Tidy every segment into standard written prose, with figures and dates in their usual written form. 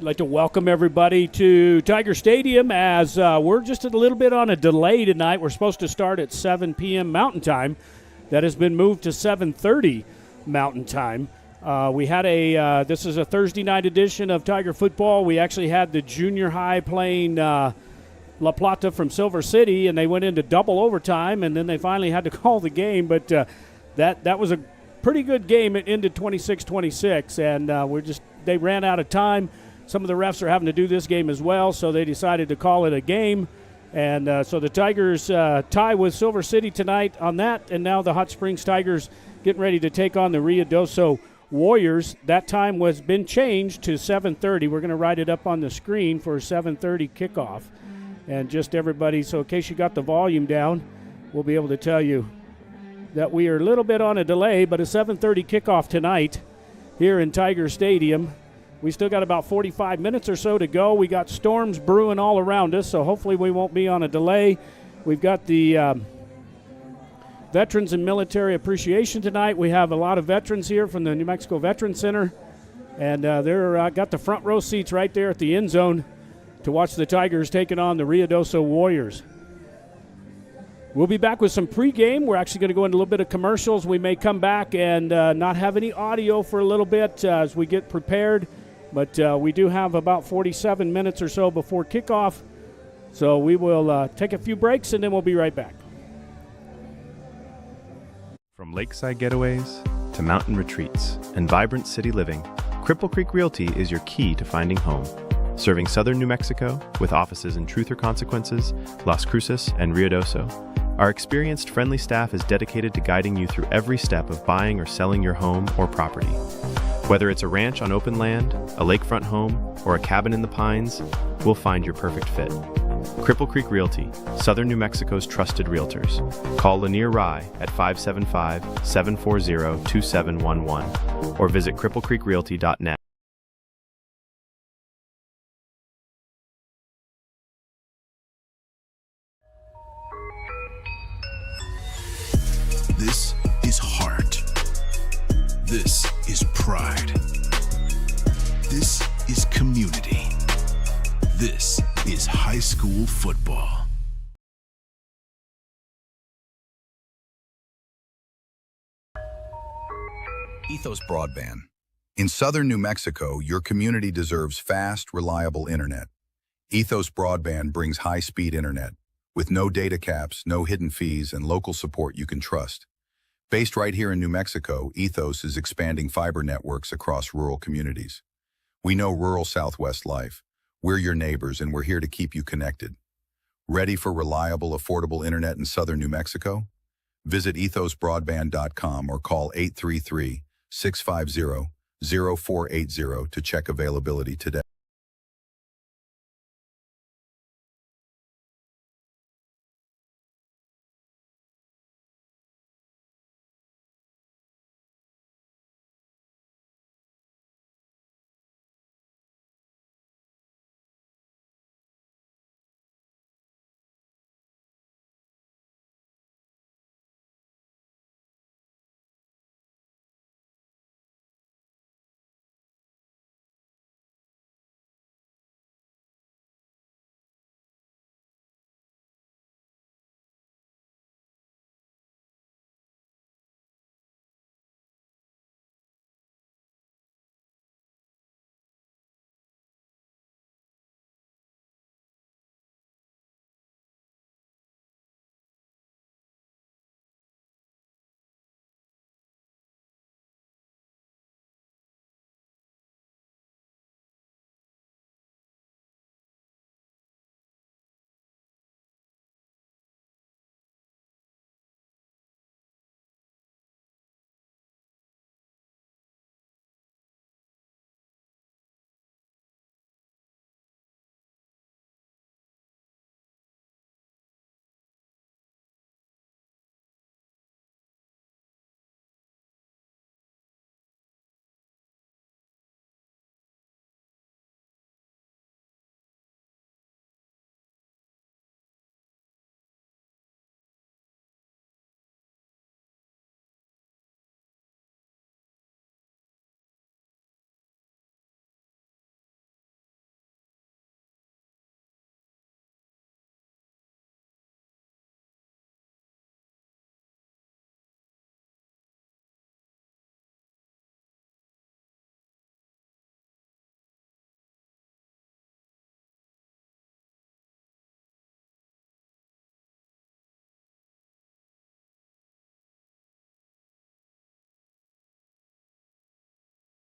I'd like to welcome everybody to Tiger Stadium as we're just a little bit on a delay tonight. We're supposed to start at 7 p.m. Mountain Time. That has been moved to 7:30 Mountain Time. We had this is a Thursday night edition of Tiger Football. We actually had the junior high playing La Plata from Silver City, and they went into double overtime, and then they finally had to call the game. But that was a pretty good game. It ended 26-26, and they ran out of time. Some of the refs are having to do this game as well, so they decided to call it a game. And so the Tigers tie with Silver City tonight on that, and now the Hot Springs Tigers getting ready to take on the Ruidoso Warriors. That time was been changed to 7:30. We're going to write it up on the screen for 7:30 kickoff. And just everybody, so in case you got the volume down, we'll be able to tell you that we are a little bit on a delay, but a 7:30 kickoff tonight here in Tiger Stadium. We still got about 45 minutes or so to go. We got storms brewing all around us, so hopefully we won't be on a delay. We've got the Veterans and Military Appreciation tonight. We have a lot of veterans here from the New Mexico Veterans Center, and they're got the front row seats right there at the end zone to watch the Tigers taking on the Ruidoso Warriors. We'll be back with some pregame. We're actually going to go into a little bit of commercials. We may come back and not have any audio for a little bit as we get prepared. But we do have about 47 minutes or so before kickoff. So we will take a few breaks, and then we'll be right back. From lakeside getaways to mountain retreats and vibrant city living, Cripple Creek Realty is your key to finding home. Serving southern New Mexico with offices in Truth or Consequences, Las Cruces, and Ruidoso, our experienced, friendly staff is dedicated to guiding you through every step of buying or selling your home or property. Whether it's a ranch on open land, a lakefront home, or a cabin in the pines, we'll find your perfect fit. Cripple Creek Realty, Southern New Mexico's trusted realtors. Call Lanier Rye at 575-740-2711 or visit cripplecreekrealty.net. This is heart. This is pride. This is community. This is high school football. Ethos Broadband. In southern New Mexico, your community deserves fast, reliable internet. Ethos Broadband brings high-speed internet with no data caps, no hidden fees, and local support you can trust. Based right here in New Mexico, Ethos is expanding fiber networks across rural communities. We know rural Southwest life. We're your neighbors, and we're here to keep you connected. Ready for reliable, affordable internet in southern New Mexico? Visit ethosbroadband.com or call 833-650-0480 to check availability today.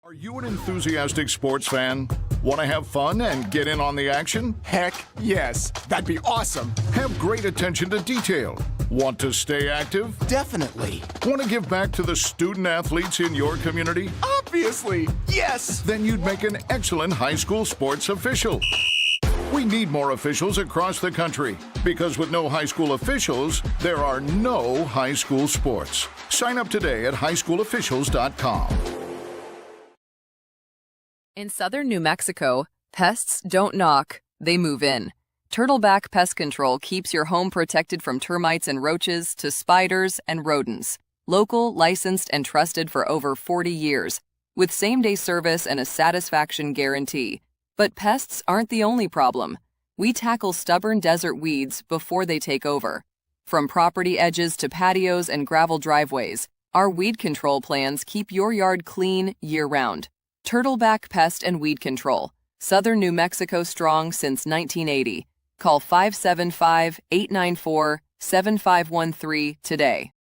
Are you an enthusiastic sports fan? Want to have fun and get in on the action? Heck yes, that'd be awesome. Have great attention to detail? Want to stay active? Definitely. Want to give back to the student athletes in your community? Obviously, yes. Then you'd make an excellent high school sports official. We need more officials across the country because with no high school officials, there are no high school sports. Sign up today at highschoolofficials.com. In southern New Mexico, pests don't knock, they move in. Turtleback Pest Control keeps your home protected from termites and roaches to spiders and rodents. Local, licensed, and trusted for over 40 years, with same-day service and a satisfaction guarantee. But pests aren't the only problem. We tackle stubborn desert weeds before they take over. From property edges to patios and gravel driveways, our weed control plans keep your yard clean year-round. Turtleback Pest and Weed Control. Southern New Mexico strong since 1980. Call 575-894-7513 today.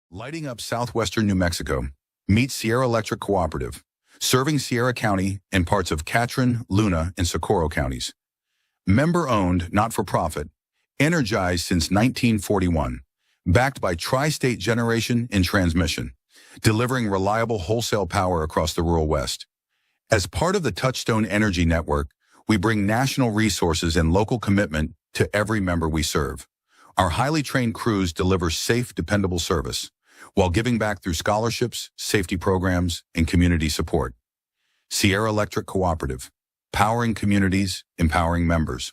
Lighting up southwestern New Mexico. Meet Sierra Electric Cooperative, serving Sierra County and parts of Catron, Luna, and Socorro counties. Member-owned, not-for-profit, energized since 1941, backed by Tri-State Generation and Transmission, delivering reliable wholesale power across the rural West. As part of the Touchstone Energy Network, we bring national resources and local commitment to every member we serve. Our highly trained crews deliver safe, dependable service, while giving back through scholarships, safety programs, and community support. Sierra Electric Cooperative, powering communities, empowering members.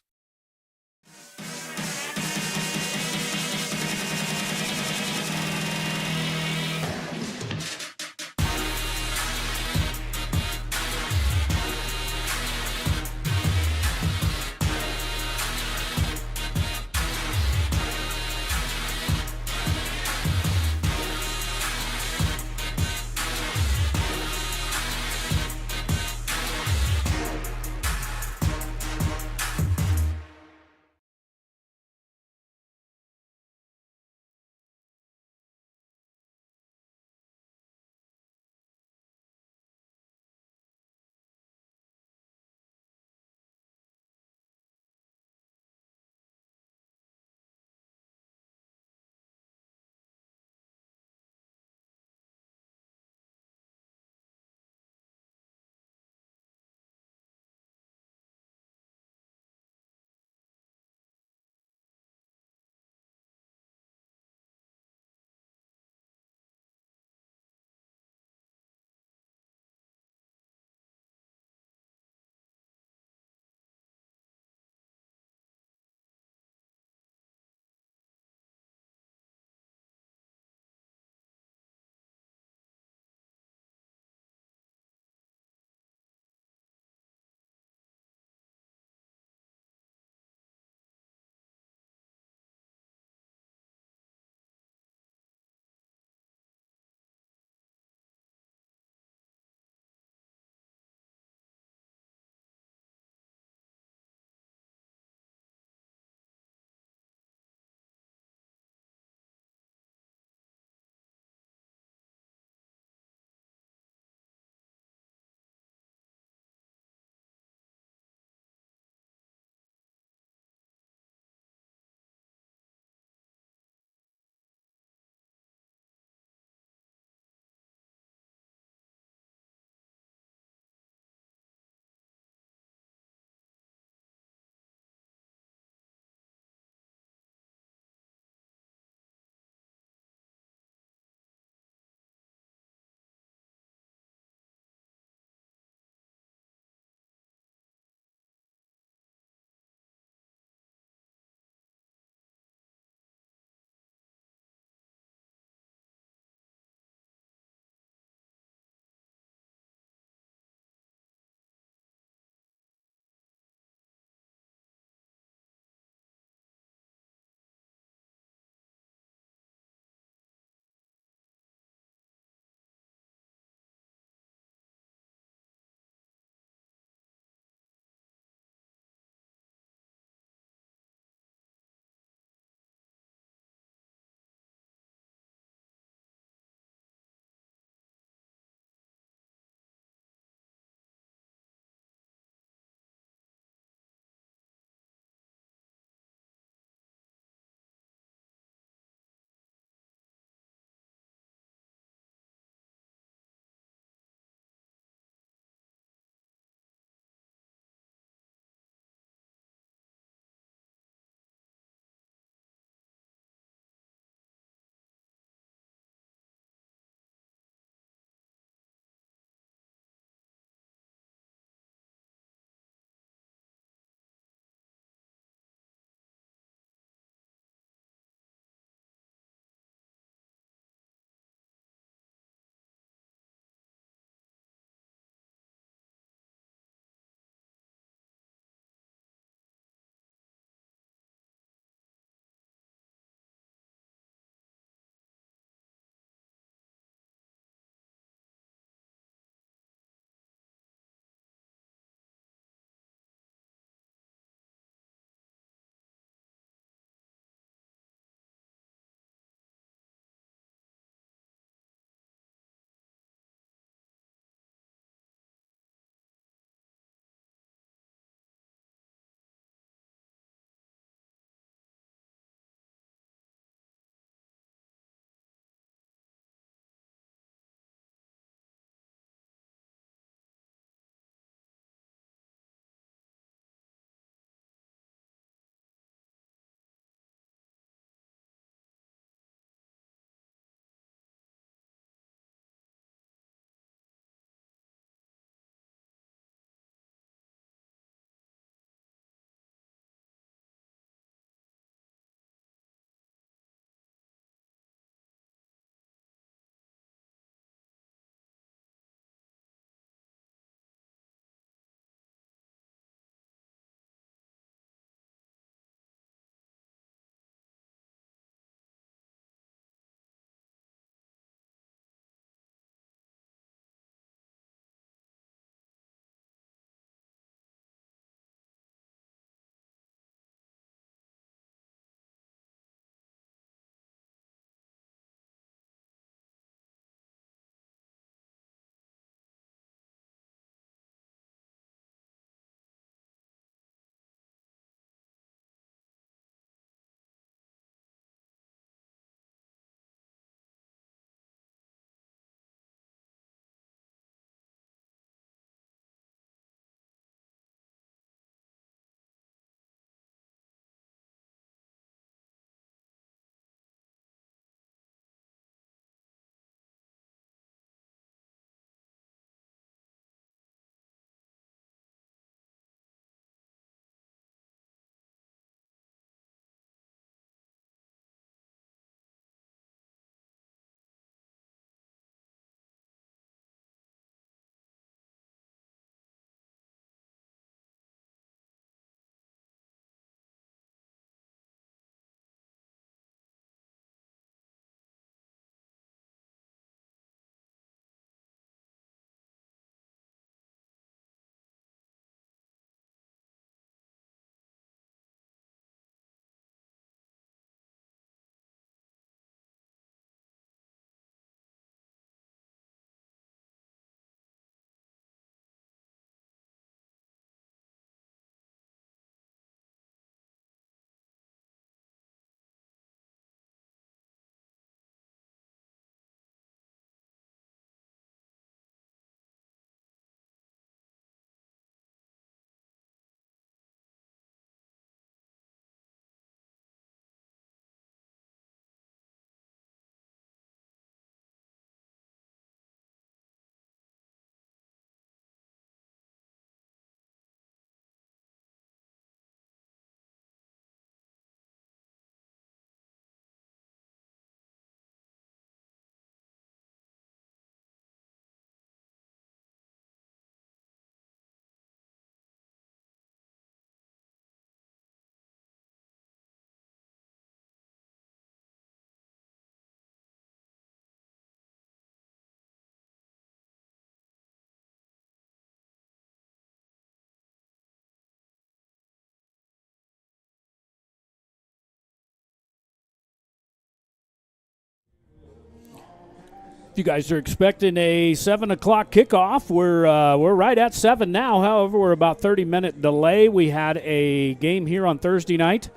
If you guys are expecting a 7 o'clock kickoff, we're right at 7 now. However, we're about 30-minute delay. We had a game here on Thursday night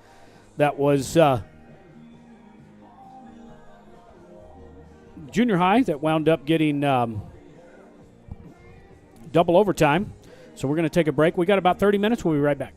that was junior high that wound up getting double overtime. So we're going to take a break. We got about 30 minutes. We'll be right back.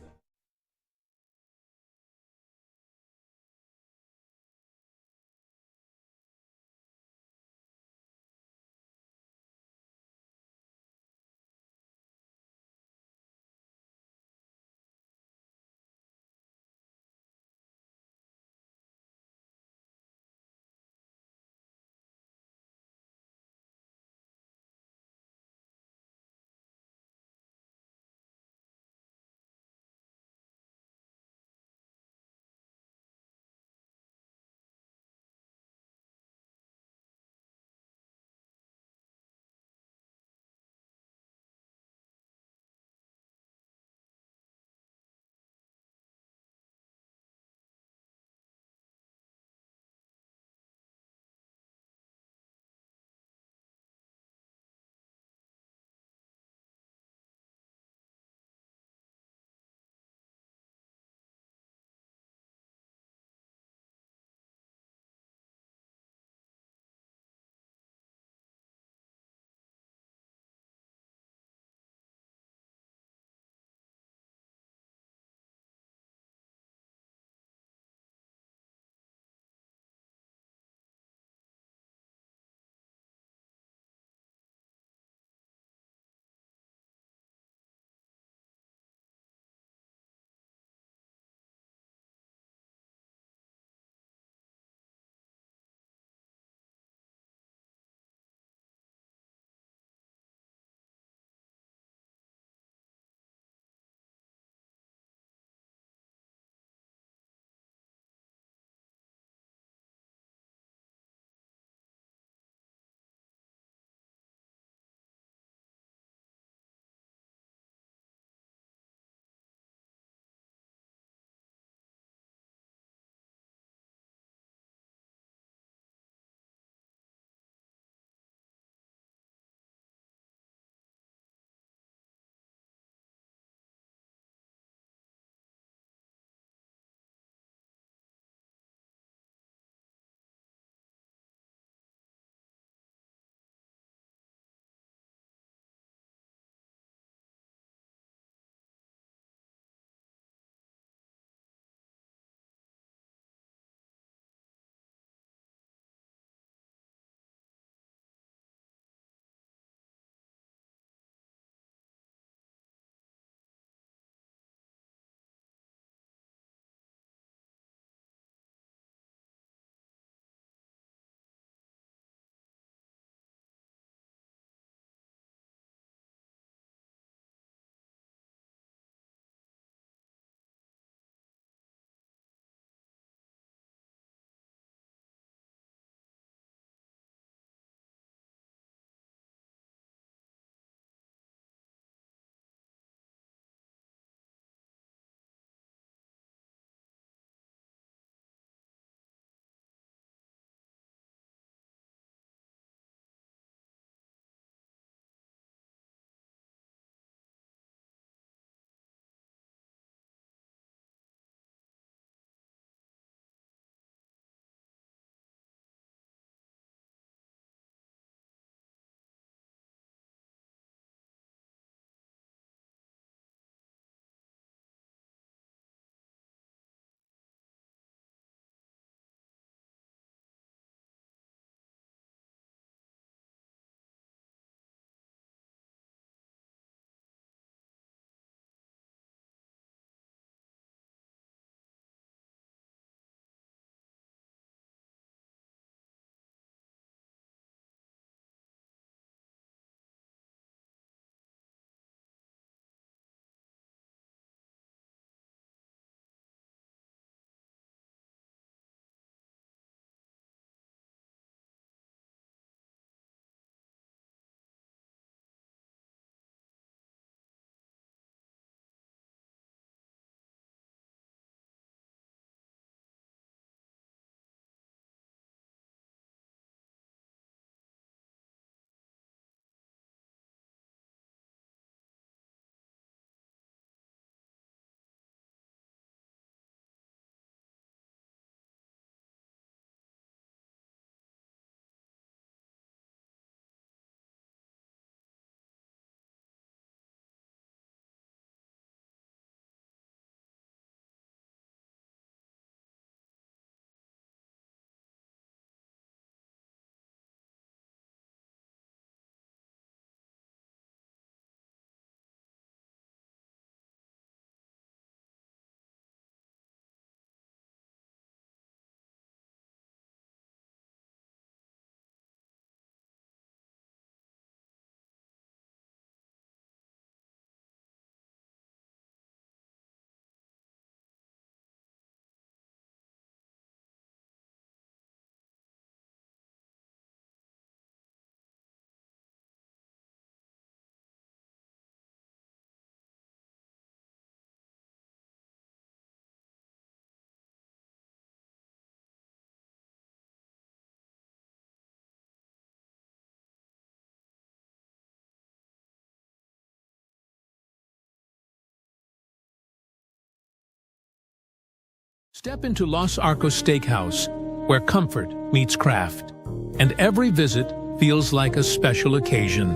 Step into Los Arcos Steakhouse, where comfort meets craft, and every visit feels like a special occasion.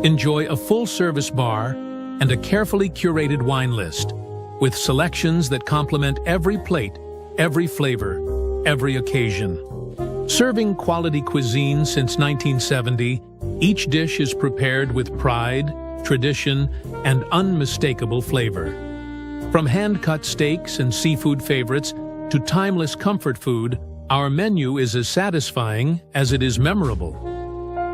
Enjoy a full-service bar and a carefully curated wine list, with selections that complement every plate, every flavor, every occasion. Serving quality cuisine since 1970, each dish is prepared with pride, tradition, and unmistakable flavor. From hand-cut steaks and seafood favorites to timeless comfort food, our menu is as satisfying as it is memorable.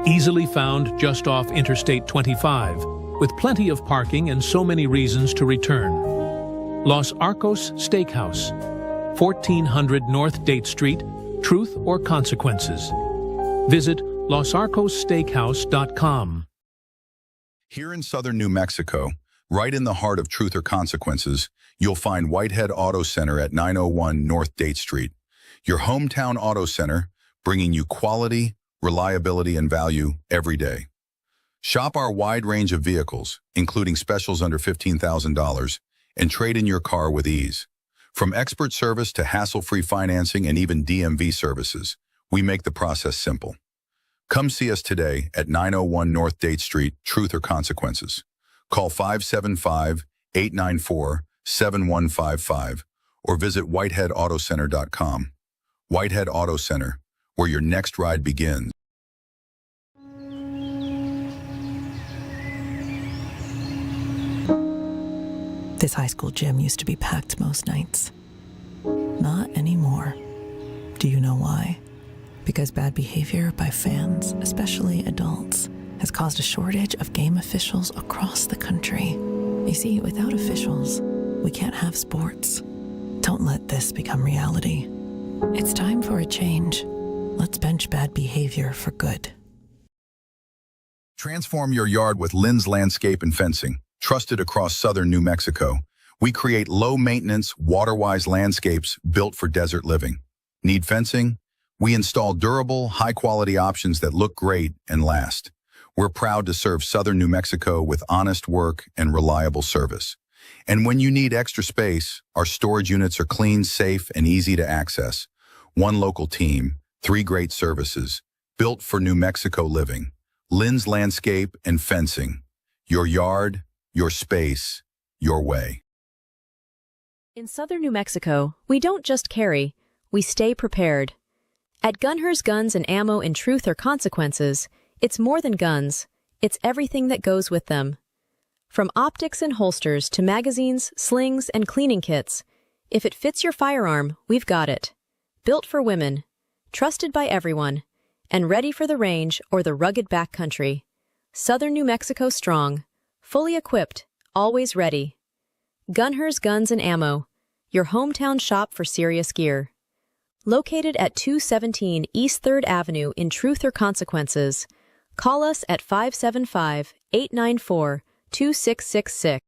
Easily found just off Interstate 25, with plenty of parking and so many reasons to return. Los Arcos Steakhouse, 1400 North Date Street, Truth or Consequences. Visit losarcossteakhouse.com. Here in southern New Mexico, right in the heart of Truth or Consequences, you'll find Whitehead Auto Center at 901 North Date Street. Your hometown auto center, bringing you quality, reliability, and value every day. Shop our wide range of vehicles, including specials under $15,000, and trade in your car with ease. From expert service to hassle-free financing and even DMV services, we make the process simple. Come see us today at 901 North Date Street, Truth or Consequences. Call 575-894-7155 or visit whiteheadautocenter.com. Whitehead Auto Center, where your next ride begins. This high school gym used to be packed most nights. Not anymore. Do you know why? Because bad behavior by fans, especially adults, has caused a shortage of game officials across the country. You see, without officials, we can't have sports. Don't let this become reality. It's time for a change. Let's bench bad behavior for good. Transform your yard with Lynn's Landscape and Fencing. Trusted across southern New Mexico, we create low-maintenance, water-wise landscapes built for desert living. Need fencing? We install durable, high-quality options that look great and last. We're proud to serve southern New Mexico with honest work and reliable service. And when you need extra space, our storage units are clean, safe, and easy to access. One local team, 3 great services, built for New Mexico living. Lynn's Landscape and Fencing. Your yard, your space, your way. In southern New Mexico, we don't just carry, we stay prepared. At Gunher's Guns and Ammo in Truth or Consequences, it's more than guns, it's everything that goes with them. From optics and holsters to magazines, slings, and cleaning kits, if it fits your firearm, we've got it. Built for women, trusted by everyone, and ready for the range or the rugged backcountry. Southern New Mexico strong. Fully equipped, always ready. Gunher's Guns and Ammo, your hometown shop for serious gear. Located at 217 East 3rd Avenue in Truth or Consequences, call us at 575-894-2666.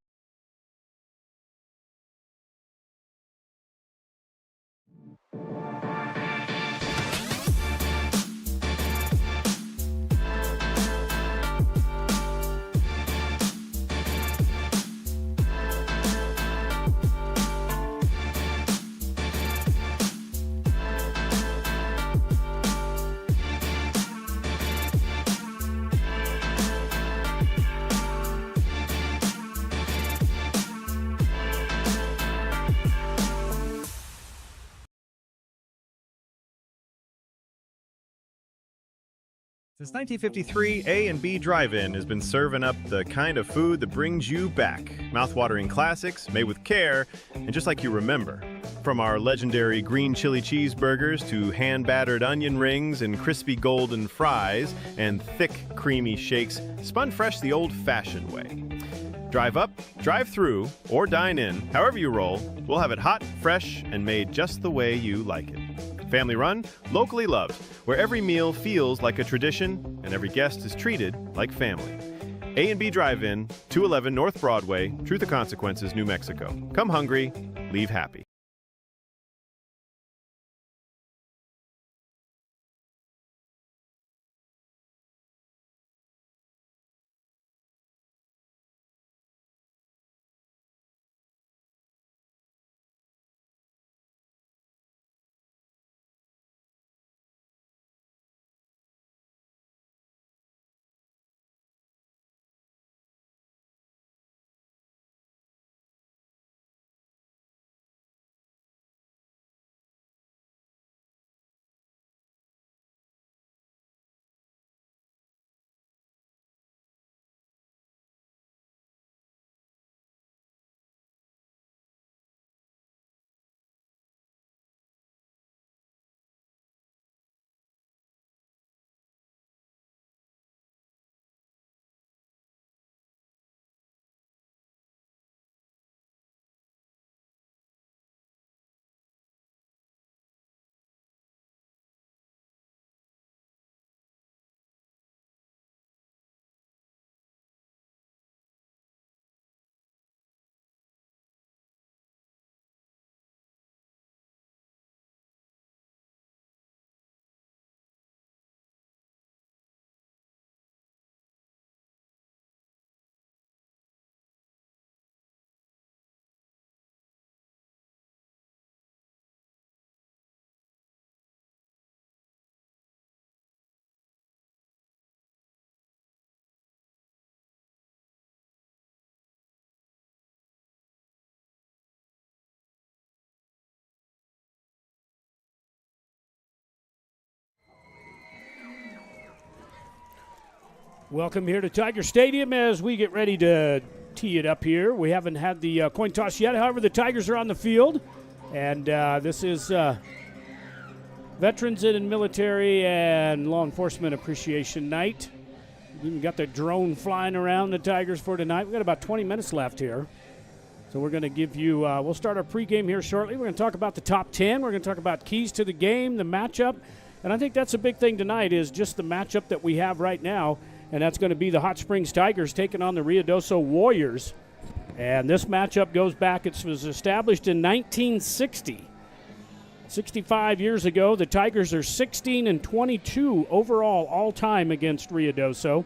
Since 1953, A&B Drive-In has been serving up the kind of food that brings you back. Mouth-watering classics, made with care, and just like you remember. From our legendary green chili cheeseburgers to hand-battered onion rings and crispy golden fries and thick, creamy shakes, spun fresh the old-fashioned way. Drive up, drive through, or dine in, however you roll, we'll have it hot, fresh, and made just the way you like it. Family run, locally loved, where every meal feels like a tradition and every guest is treated like family. A&B Drive-In, 211 North Broadway, Truth or Consequences, New Mexico. Come hungry, leave happy. Welcome here to Tiger Stadium as we get ready to tee it up here. We haven't had the coin toss yet. However, the Tigers are on the field. And this is Veterans and Military and Law Enforcement Appreciation Night. We even got the drone flying around the Tigers for tonight. We've got about 20 minutes left here. So we're going to give you, we'll start our pregame here shortly. We're going to talk about the top 10. We're going to talk about keys to the game, the matchup. And I think that's a big thing tonight is just the matchup that we have right now. And that's going to be the Hot Springs Tigers taking on the Ruidoso Warriors. And this matchup goes back, it was established in 1960. 65 years ago, the Tigers are 16-22 overall all-time against Ruidoso.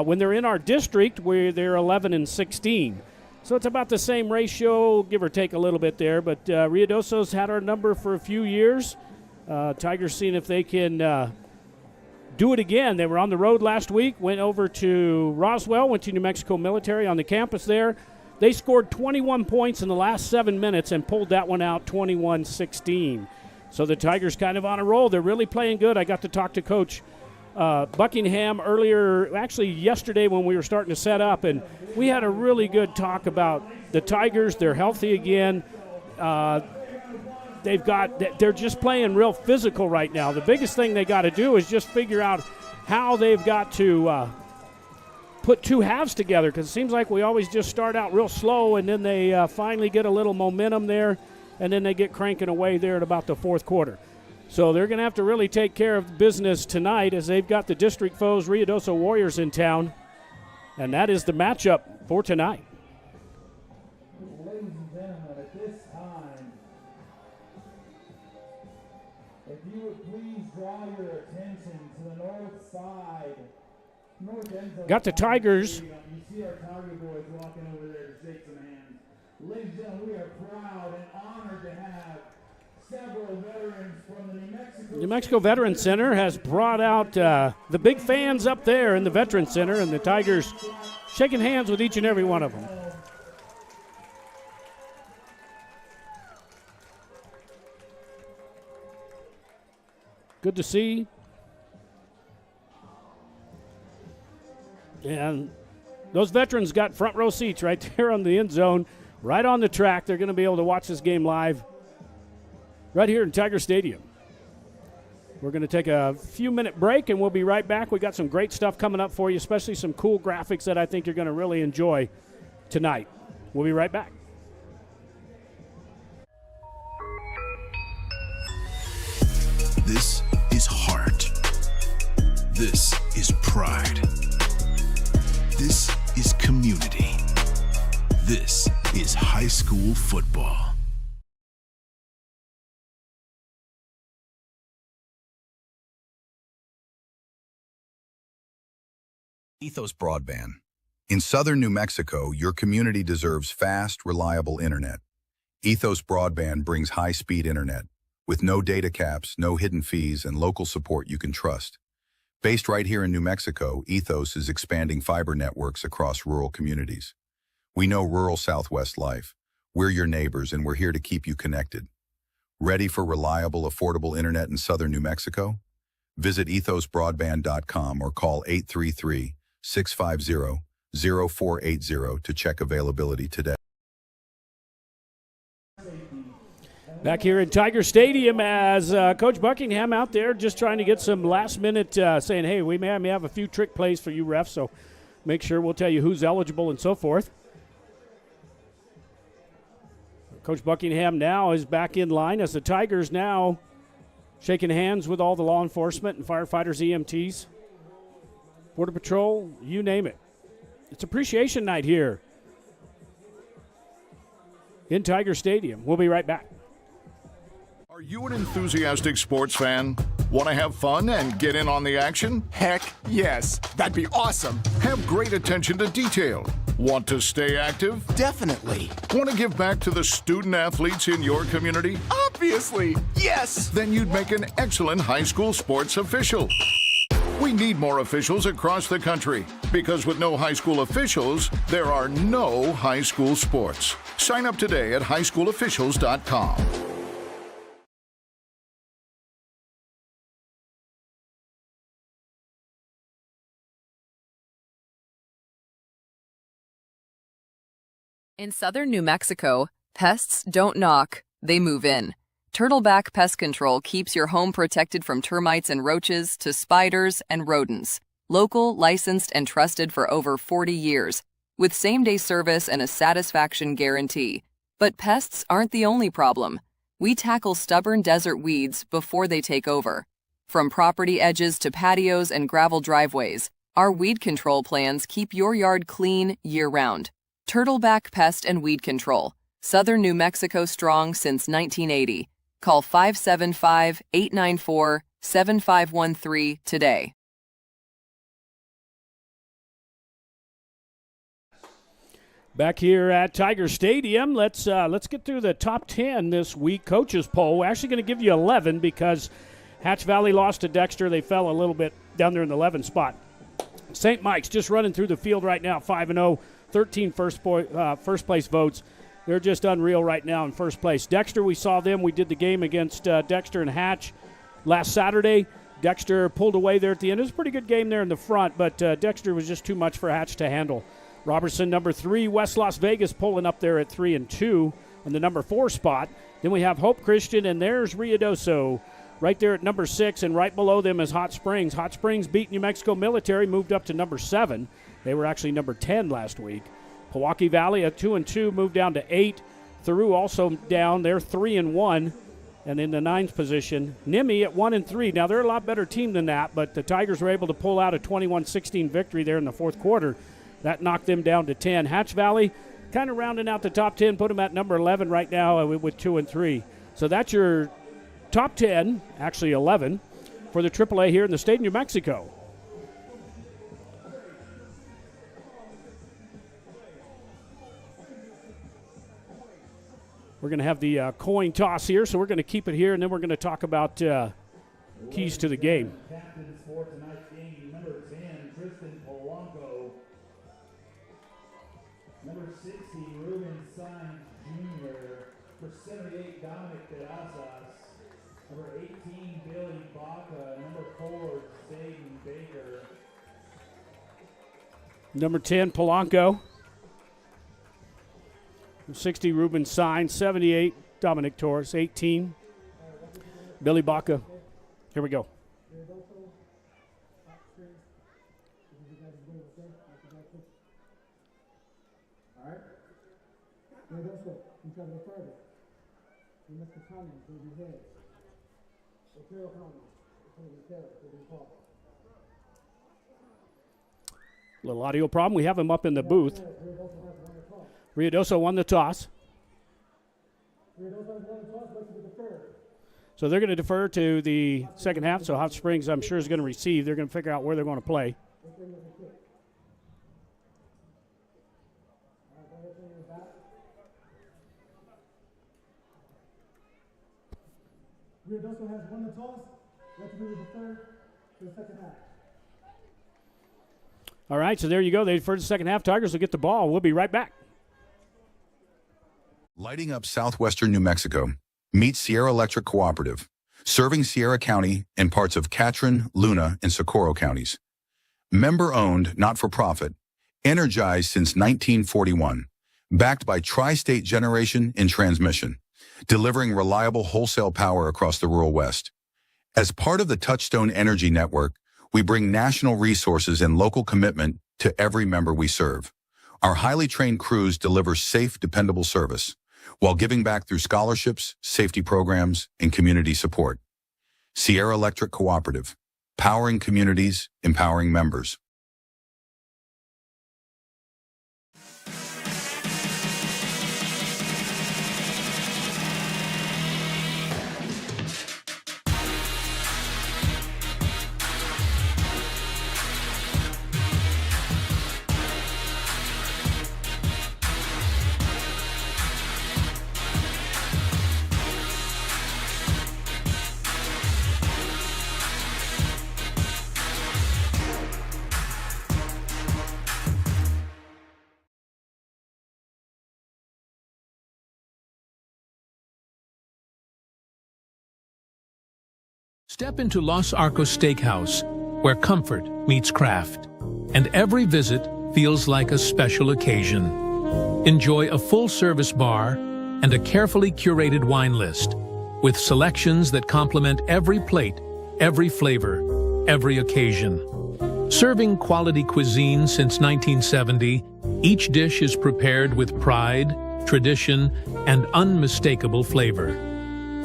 When they're in our district, they're 11-16. So it's about the same ratio, give or take a little bit there. But Ruidoso's had our number for a few years. Tigers seeing if they can do it again. They were on the road last week, went over to Roswell, went to New Mexico Military on the campus there. They scored 21 points in the last 7 minutes and pulled that one out 21-16. So the Tigers kind of on a roll. They're really playing good. I got to talk to Coach Buckingham earlier, actually yesterday when we were starting to set up, and we had a really good talk about the Tigers. They're healthy again. They're just playing real physical right now. The biggest thing they got to do is just figure out how they've got to put two halves together, because it seems like we always just start out real slow and then they finally get a little momentum there and then they get cranking away there at about the fourth quarter. So they're going to have to really take care of business tonight as they've got the district foes, Ruidoso Warriors, in town. And that is the matchup for tonight. Ladies and gentlemen, at this time, if you would please draw your attention to the north side. Got the Tigers. You see our Tiger boys walking over there to shake some hands. Ladies and gentlemen, we are proud and honored to have several veterans from the New Mexico Veterans Center has brought out the big fans up there in the Veterans Center, and the Tigers shaking hands with each and every one of them. Good to see. And those veterans got front row seats right there on the end zone, right on the track. They're going to be able to watch this game live right here in Tiger Stadium. We're going to take a few-minute break, and we'll be right back. We got some great stuff coming up for you, especially some cool graphics that I think you're going to really enjoy tonight. We'll be right back. This is heart. This is pride. This is community. This is high school football. Ethos Broadband. In southern New Mexico, your community deserves fast, reliable internet. Ethos Broadband brings high-speed internet with no data caps, no hidden fees, and local support you can trust. Based right here in New Mexico, Ethos is expanding fiber networks across rural communities. We know rural Southwest life. We're your neighbors, and we're here to keep you connected. Ready for reliable, affordable internet in southern New Mexico? Visit ethosbroadband.com or call 833-650-0480 to check availability today. Back here in Tiger Stadium as Coach Buckingham out there just trying to get some last-minute saying, hey, we may have a few trick plays for you refs, so make sure we'll tell you who's eligible and so forth. Coach Buckingham now is back in line as the Tigers now shaking hands with all the law enforcement and firefighters, EMTs, Border Patrol, you name it. It's appreciation night here in Tiger Stadium. We'll be right back. Are you an enthusiastic sports fan? Want to have fun and get in on the action? Heck yes. That'd be awesome. Have great attention to detail. Want to stay active? Definitely. Want to give back to the student athletes in your community? Obviously. Yes. Then you'd make an excellent high school sports official. We need more officials across the country because with no high school officials, there are no high school sports. Sign up today at highschoolofficials.com. In southern New Mexico, pests don't knock, they move in. Turtleback Pest Control keeps your home protected from termites and roaches to spiders and rodents. Local, licensed, and trusted for over 40 years, with same-day service and a satisfaction guarantee. But pests aren't the only problem. We tackle stubborn desert weeds before they take over. From property edges to patios and gravel driveways, our weed control plans keep your yard clean year-round. Turtleback Pest and Weed Control. Southern New Mexico strong since 1980. Call 575-894-7513 today. Back here at Tiger Stadium, let's get through the top 10 this week. Coaches poll. We're actually going to give you 11 because Hatch Valley lost to Dexter. They fell a little bit down there in the 11th spot. St. Mike's just running through the field right now, 5-0, 13 first place votes. They're just unreal right now in first place. Dexter, we saw them. We did the game against Dexter and Hatch last Saturday. Dexter pulled away there at the end. It was a pretty good game there in the front, but Dexter was just too much for Hatch to handle. Robertson, number 3. West Las Vegas pulling up there at 3-2 in the number 4 spot. Then we have Hope Christian, and there's Ruidoso right there at number 6, and right below them is Hot Springs. Hot Springs beat New Mexico Military, moved up to number 7. They were actually number 10 last week. Pewaukee Valley at 2-2 moved down to 8. Theroux also down. They're 3-1 and in the 9th position. Nimmi at 1-3. Now they're a lot better team than that, but the Tigers were able to pull out a 21-16 victory there in the fourth quarter. That knocked them down to 10. Hatch Valley kind of rounding out the top 10, put them at number 11 right now with 2-3. So that's your top 10, actually 11, for the AAA here in the state of New Mexico. We're going to have the coin toss here, so we're going to keep it here, and then we're going to talk about keys to the game. Captains for tonight's game, number 10, Tristan Polanco. Number 60, Ruben Sainz Jr. For 78, Dominic Terrazas. Number 18, Billy Baca. Number 4, Zayden Baker. Number 10, Polanco. 60, Ruben Sainz. 78, Dominic Torres. 18, Billy Baca. Here we go. All right. Ruidoso, you try to go further. You must be coming to the head. Otero coming. Little audio problem. We have him up in the booth. Ruidoso won the toss. So they're going to defer to the second half. So Hot Springs, I'm sure, is going to receive. They're going to figure out where they're going to play. Ruidoso has won the toss. Let's move the third to the second half. All right, so there you go. They defer to the second half. Tigers will get the ball. We'll be right back. Lighting up southwestern New Mexico. Meet Sierra Electric Cooperative, serving Sierra County and parts of Catron, Luna, and Socorro counties. Member-owned, not-for-profit, energized since 1941, backed by Tri-State Generation and Transmission, delivering reliable wholesale power across the rural West. As part of the Touchstone Energy Network, we bring national resources and local commitment to every member we serve. Our highly trained crews deliver safe, dependable service, while giving back through scholarships, safety programs, and community support. Sierra Electric Cooperative, powering communities, empowering members. Step into Los Arcos Steakhouse, where comfort meets craft, and every visit feels like a special occasion. Enjoy a full-service bar and a carefully curated wine list with selections that complement every plate, every flavor, every occasion. Serving quality cuisine since 1970, each dish is prepared with pride, tradition, and unmistakable flavor.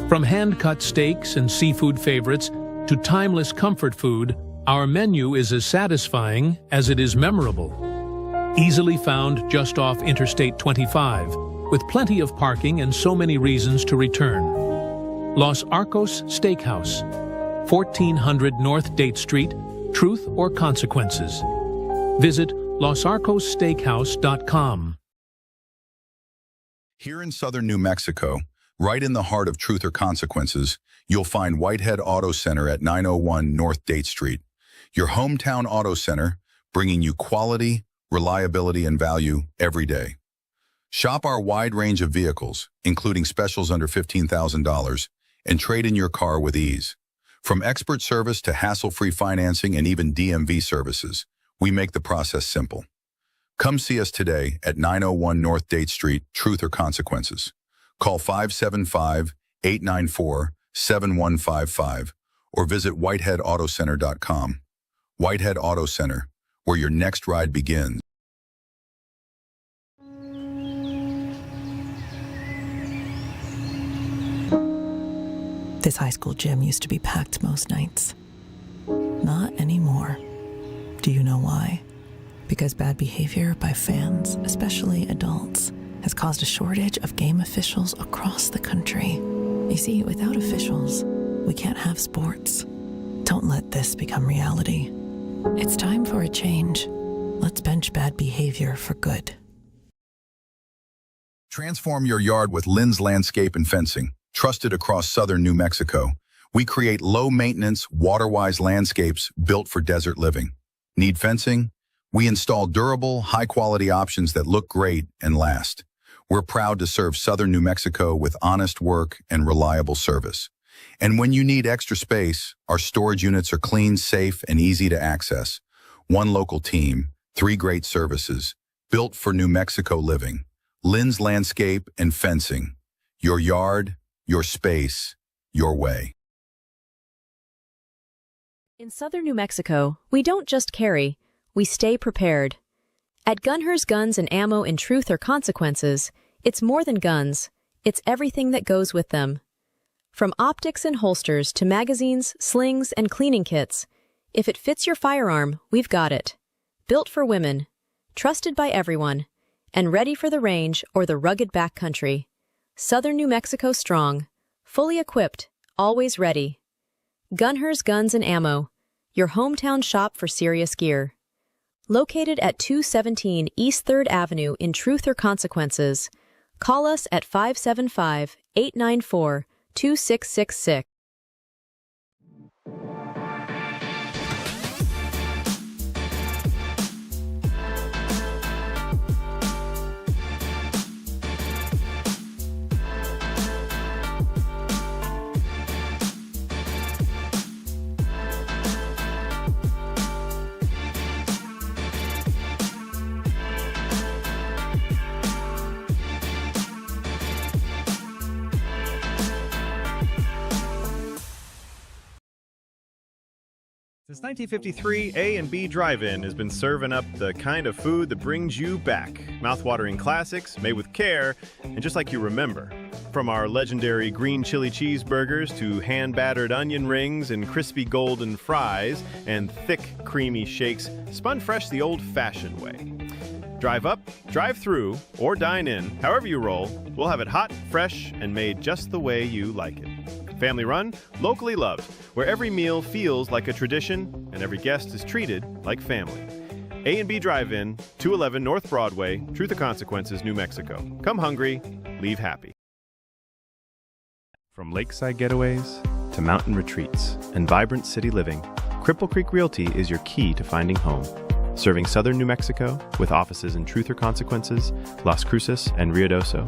From hand-cut steaks and seafood favorites to timeless comfort food, our menu is as satisfying as it is memorable. Easily found just off Interstate 25, with plenty of parking and so many reasons to return. Los Arcos Steakhouse, 1400 North Date Street, Truth or Consequences. Visit losarcossteakhouse.com. Here in southern New Mexico, right in the heart of Truth or Consequences, you'll find Whitehead Auto Center at 901 North Date Street. Your hometown auto center, bringing you quality, reliability, and value every day. Shop our wide range of vehicles, including specials under $15,000, and trade in your car with ease. From expert service to hassle-free financing and even DMV services, we make the process simple. Come see us today at 901 North Date Street, Truth or Consequences. Call 575-894-7155 or visit whiteheadautocenter.com. Whitehead Auto Center, where your next ride begins. This high school gym used to be packed most nights. Not anymore. Do you know why? Because bad behavior by fans, especially adults, has caused a shortage of game officials across the country. You see, without officials, we can't have sports. Don't let this become reality. It's time for a change. Let's bench bad behavior for good. Transform your yard with Lynn's Landscape and Fencing. Trusted across southern New Mexico, we create low-maintenance, water-wise landscapes built for desert living. Need fencing? We install durable, high-quality options that look great and last. We're proud to serve southern New Mexico with honest work and reliable service. And when you need extra space, our storage units are clean, safe, and easy to access. One local team, 3 great services, built for New Mexico living. Lynn's Landscape and Fencing. Your yard, your space, your way. In southern New Mexico, we don't just carry, we stay prepared. At Gunher's Guns and Ammo in Truth or Consequences, it's more than guns, it's everything that goes with them. From optics and holsters to magazines, slings, and cleaning kits, if it fits your firearm, we've got it. Built for women, trusted by everyone, and ready for the range or the rugged backcountry. Southern New Mexico strong, fully equipped, always ready. Gunher's Guns and Ammo, your hometown shop for serious gear. Located at 217 East 3rd Avenue in Truth or Consequences, call us at 575-894-2666. Since 1953, A&B Drive-In has been serving up the kind of food that brings you back. Mouth-watering classics, made with care, and just like you remember. From our legendary green chili cheeseburgers to hand-battered onion rings and crispy golden fries and thick, creamy shakes, spun fresh the old-fashioned way. Drive up, drive through, or dine in, however you roll, we'll have it hot, fresh, and made just the way you like it. Family run, locally loved, where every meal feels like a tradition and every guest is treated like family. A&B Drive-In, 211 North Broadway, Truth or Consequences, New Mexico. Come hungry, leave happy. From lakeside getaways to mountain retreats and vibrant city living, Cripple Creek Realty is your key to finding home. Serving southern New Mexico with offices in Truth or Consequences, Las Cruces, and Ruidoso,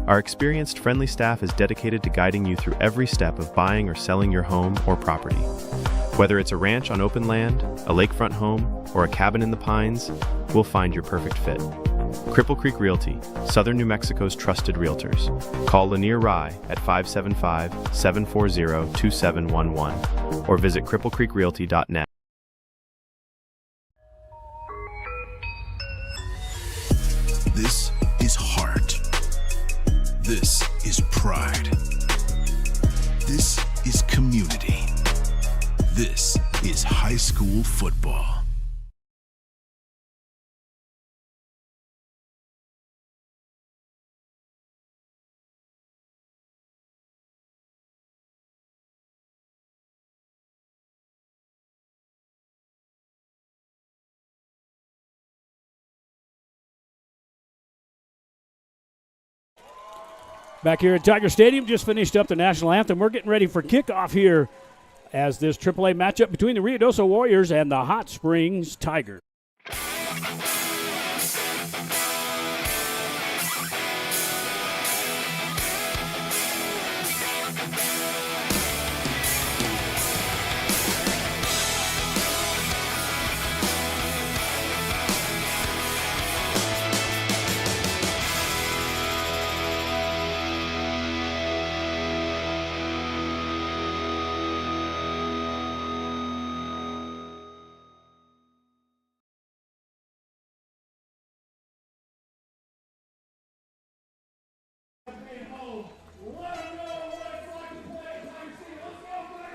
our experienced, friendly staff is dedicated to guiding you through every step of buying or selling your home or property. Whether it's a ranch on open land, a lakefront home, or a cabin in the pines, we'll find your perfect fit. Cripple Creek Realty, Southern New Mexico's trusted realtors. Call Lanier Rye at 575-740-2711 or visit cripplecreekrealty.net. This is heart. This is pride. This is community. This is high school football. Back here at Tiger Stadium, just finished up the national anthem. We're getting ready for kickoff here as this AAA matchup between the Ruidoso Warriors and the Hot Springs Tigers.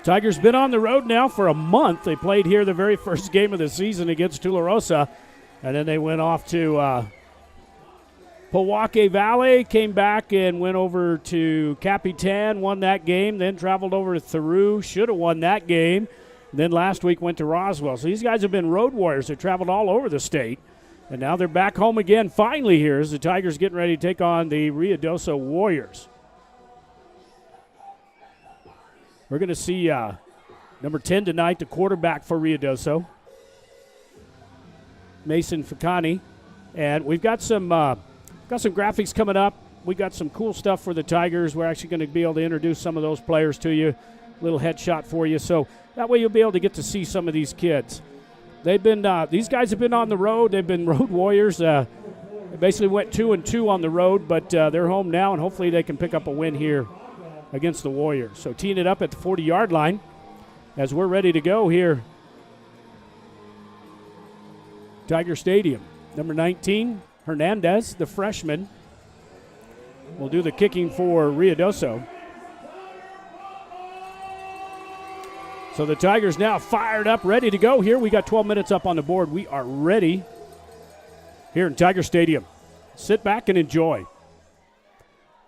Tigers been on the road now for a month. They played here the very first game of the season against Tularosa, and then they went off to Powake Valley, came back and went over to Capitan, won that game, then traveled over to Theroux, should have won that game. Then last week went to Roswell. So these guys have been road warriors. They traveled all over the state, and now they're back home again finally here as the Tigers getting ready to take on the Ruidoso Warriors. We're going to see number 10 tonight, the quarterback for Ruidoso, Mason Ficani. And we've got some graphics coming up. We got some cool stuff for the Tigers. We're actually going to be able to introduce some of those players to you, a little headshot for you. So that way you'll be able to get to see some of these kids. They've been these guys have been on the road. They've been road warriors. They basically went 2-2 on the road, but they're home now, and hopefully they can pick up a win here against the Warriors. So teeing it up at the 40-yard line as we're ready to go here. Tiger Stadium. Number 19, Hernandez, the freshman, will do the kicking for Ruidoso. So the Tigers now fired up, ready to go here. We got 12 minutes up on the board. We are ready here in Tiger Stadium. Sit back and enjoy.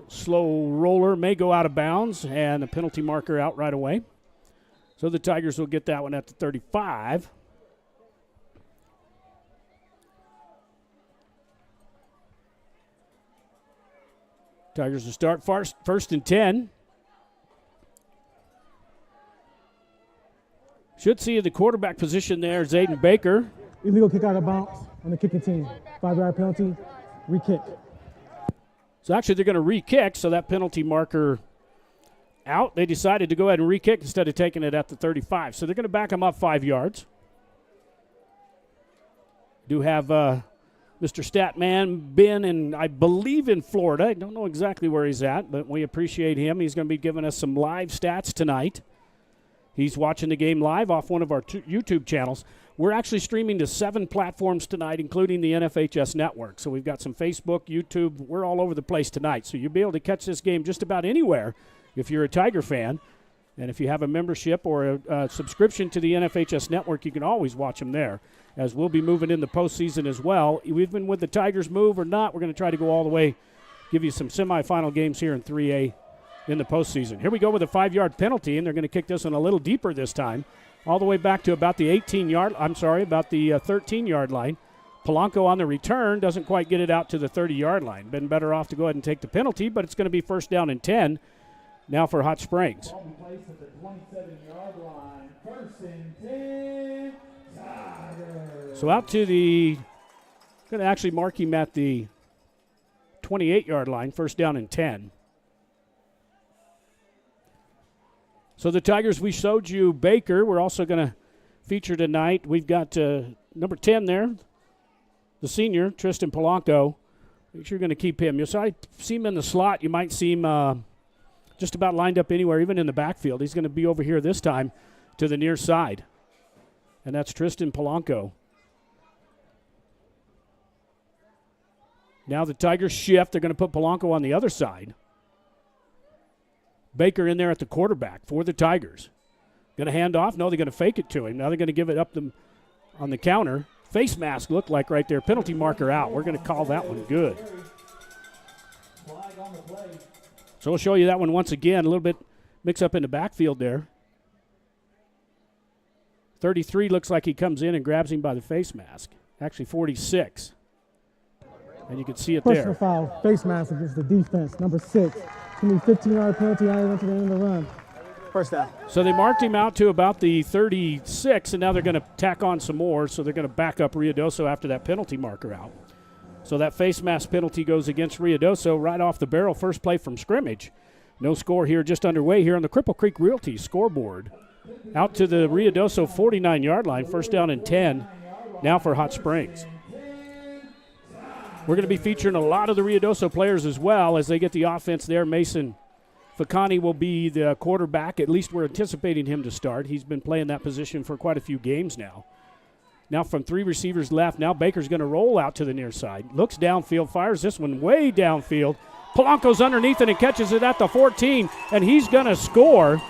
Slow roller may go out of bounds, and the penalty marker out right away. So the Tigers will get that one at the 35. Tigers will start first and 10. Should see the quarterback position there, Zayden Baker. Illegal kick out of bounds on the kicking team. 5-yard penalty, re-kick. So actually they're going to re-kick, so that penalty marker out. They decided to go ahead and re-kick instead of taking it at the 35. So they're going to back them up 5 yards. Do have Mr. Statman been in, I believe, in Florida. I don't know exactly where he's at, but we appreciate him. He's going to be giving us some live stats tonight. He's watching the game live off one of our YouTube channels. We're actually streaming to 7 platforms tonight, including the NFHS network. So we've got some Facebook, YouTube. We're all over the place tonight. So you'll be able to catch this game just about anywhere if you're a Tiger fan. And if you have a membership or a subscription to the NFHS network, you can always watch them there, as we'll be moving in the postseason as well. We've been with the Tigers move or not, we're going to try to go all the way, give you some semifinal games here in 3A in the postseason. Here we go with a 5-yard penalty, and they're going to kick this one a little deeper this time, all the way back to about the 13-yard line. Polanco on the return doesn't quite get it out to the 30-yard line. Been better off to go ahead and take the penalty, but it's going to be first down and 10 now for Hot Springs. So out to the, going to actually mark him at the 28-yard line, first down and 10. So the Tigers, we showed you Baker. We're also going to feature tonight. We've got number 10 there, the senior, Tristan Polanco. Make sure you're going to keep him. You'll see him in the slot. You might see him just about lined up anywhere, even in the backfield. He's going to be over here this time to the near side. And that's Tristan Polanco. Now the Tigers shift. They're going to put Polanco on the other side. Baker in there at the quarterback for the Tigers. Going to hand off? No, they're going to fake it to him. Now they're going to give it up on the counter. Face mask looked like right there. Penalty marker out. We're going to call that one good. So we'll show you that one once again. A little bit mix up in the backfield there. 33 looks like he comes in and grabs him by the face mask. Actually 46. And you can see it Personal there. foul, face mask against the defense. Number 6. Give me 15-yard penalty. I went to the end of the run. First down. So they marked him out to about the 36, and now they're going to tack on some more, so they're going to back up Ruidoso after that penalty marker out. So that face mask penalty goes against Ruidoso right off the barrel. First play from scrimmage. No score here, just underway here on the Cripple Creek Realty scoreboard. Out to the Ruidoso 49-yard line, first down and 10 now for Hot Springs. We're going to be featuring a lot of the Ruidoso players as well as they get the offense there. Mason Fakani will be the quarterback. At least we're anticipating him to start. He's been playing that position for quite a few games now. Now from 3 receivers left, now Baker's going to roll out to the near side. Looks downfield, fires this one way downfield. Polanco's underneath it and catches it at the 14, and he's going to score.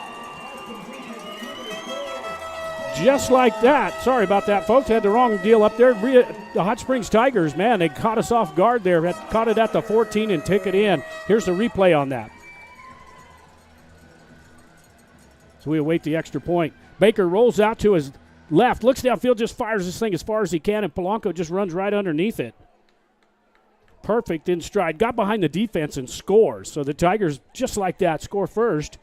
Just like that. Sorry about that, folks. Had the wrong deal up there. The Hot Springs Tigers, man, they caught us off guard there. Caught it at the 14 and took it in. Here's the replay on that. So we await the extra point. Baker rolls out to his left, looks downfield, just fires this thing as far as he can, and Polanco just runs right underneath it. Perfect in stride. Got behind the defense and scores. So the Tigers, just like that, score first.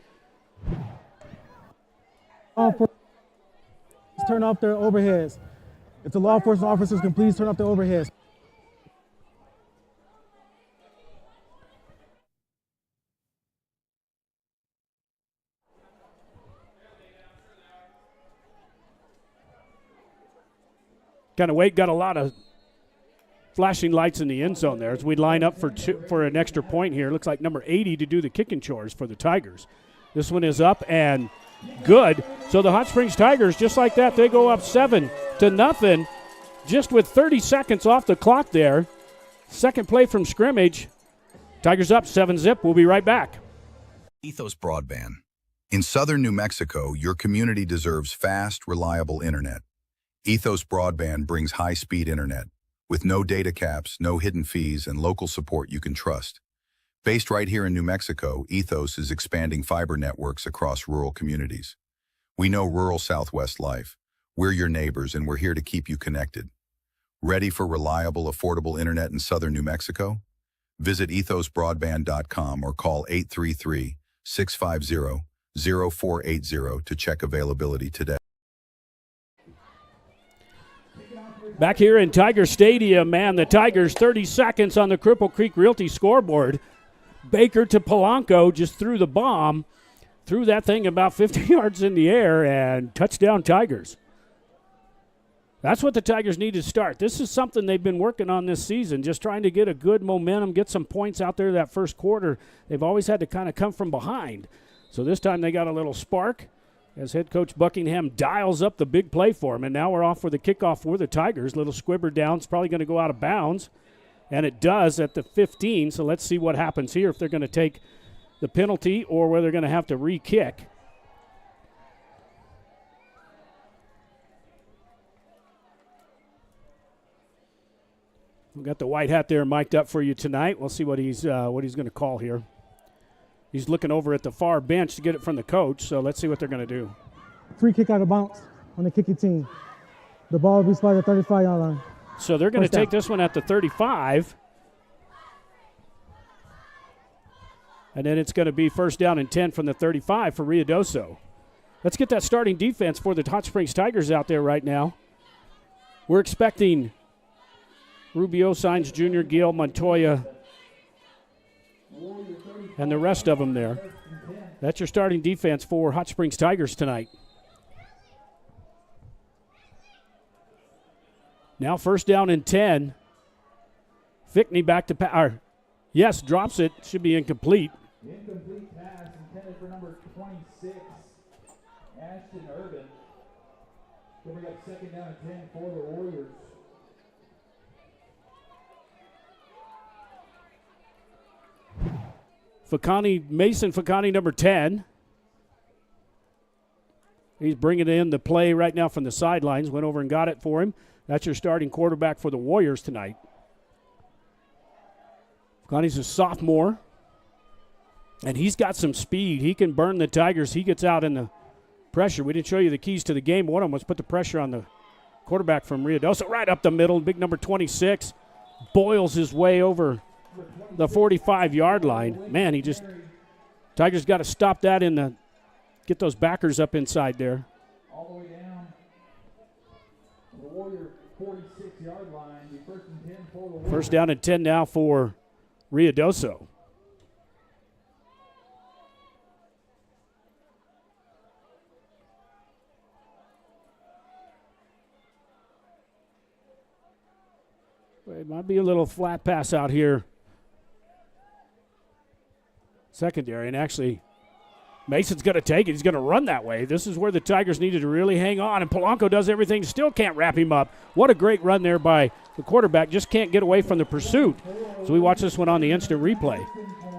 Turn off their overheads. If the law enforcement officers can please turn off their overheads. Kind of wait, got a lot of flashing lights in the end zone there as we line up for an extra point here. Looks like number 80 to do the kicking chores for the Tigers. This one is up and good. So the Hot Springs Tigers, just like that, they go up 7-0 just with 30 seconds off the clock there. Second play from scrimmage. Tigers up 7-0. We'll be right back. Ethos Broadband. In southern New Mexico, your community deserves fast, reliable internet. Ethos Broadband brings high-speed internet with no data caps, no hidden fees, and local support you can trust. Based right here in New Mexico, Ethos is expanding fiber networks across rural communities. We know rural Southwest life. We're your neighbors, and we're here to keep you connected. Ready for reliable, affordable internet in southern New Mexico? Visit ethosbroadband.com or call 833-650-0480 to check availability today. Back here in Tiger Stadium, man, the Tigers 30 seconds on the Cripple Creek Realty scoreboard. Baker to Polanco just threw the bomb, threw that thing about 50 yards in the air, and touchdown Tigers. That's what the Tigers need to start. This is something they've been working on this season, just trying to get a good momentum, get some points out there that first quarter. They've always had to kind of come from behind. So this time they got a little spark as head coach Buckingham dials up the big play for him. And now we're off for the kickoff for the Tigers. Little squibber down. It's probably going to go out of bounds. And it does at the 15. So let's see what happens here, if they're going to take the penalty or whether they're going to have to re-kick. We've got the white hat there mic'd up for you tonight. We'll see what he's going to call here. He's looking over at the far bench to get it from the coach, so let's see what they're going to do. Free kick out of bounds on the kicking team. The ball will be spotted at the 35-yard line. So they're going to take this one at the 35. And then it's going to be first down and 10 from the 35 for Ruidoso. Let's get that starting defense for the Hot Springs Tigers out there right now. We're expecting Rubio, Saenz Jr., Gil, Montoya, and the rest of them there. That's your starting defense for Hot Springs Tigers tonight. Now first down and 10 Fickney back to yes, drops it. Should be incomplete. Incomplete pass intended for number 26, Ashton Irvin. Then we got second down and 10 for the Warriors. Mason Fakani, number 10. He's bringing in the play right now from the sidelines. Went over and got it for him. That's your starting quarterback for the Warriors tonight. Fakani's a sophomore, and he's got some speed. He can burn the Tigers. He gets out in the pressure. We didn't show you the keys to the game. One of them was put the pressure on the quarterback from Ruidoso. Right up the middle, big number 26. Boils his way over the 45-yard line. Man, Tigers got to stop that get those backers up inside there. All the way down the Warrior 46-yard line. First and 10 for the Warriors. First down and 10 now for Ruidoso. It might be a little flat pass out here. Secondary, and actually Mason's going to take it. He's going to run that way. This is where the Tigers needed to really hang on, and Polanco does everything, still can't wrap him up. What a great run there by the quarterback. Just can't get away from the pursuit. So we watch this one on the instant replay.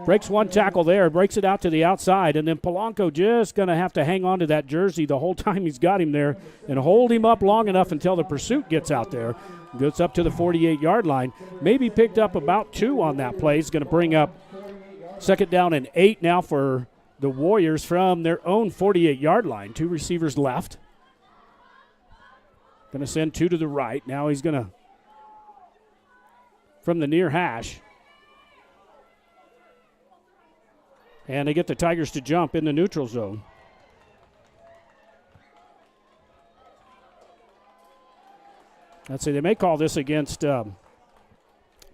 Breaks one tackle there, breaks it out to the outside, and then Polanco just going to have to hang on to that jersey the whole time he's got him there and hold him up long enough until the pursuit gets out there. Gets up to the 48-yard line. Maybe picked up about 2 on that play. He's going to bring up second down and 8 now for the Warriors from their own 48-yard line. 2 receivers left. Going to send 2 to the right. Now he's going to, from the near hash. And they get the Tigers to jump in the neutral zone. Let's see, they may call this against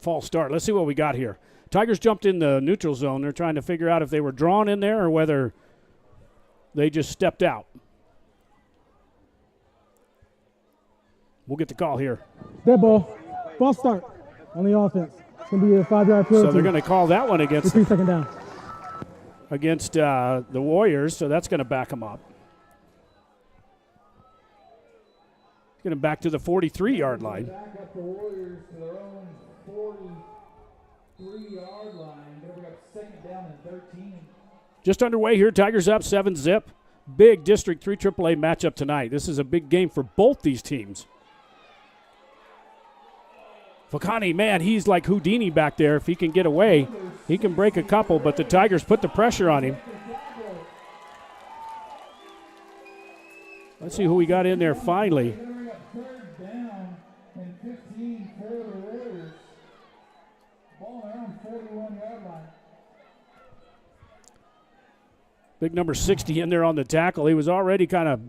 false start. Let's see what we got here. Tigers jumped in the neutral zone. They're trying to figure out if they were drawn in there or whether they just stepped out. We'll get the call here. Dead ball. False start on the offense. It's going to be a 5-yard penalty. So they're going to call that one against 3 second down. Against the Warriors, so that's going to back them up. Get them back to the 43-yard line. Back up the Warriors to their own 43-yard line. Going to bring up second down and 13. Just underway here. Tigers up 7-0. Big District 3 AAA matchup tonight. This is a big game for both these teams. Fakani, man, he's like Houdini back there. If he can get away, he can break a couple, but the Tigers put the pressure on him. Let's see who we got in there finally. Third down and 15 for the Warriors. Ball around 41-yard line. Big number 60 in there on the tackle. He was already kind of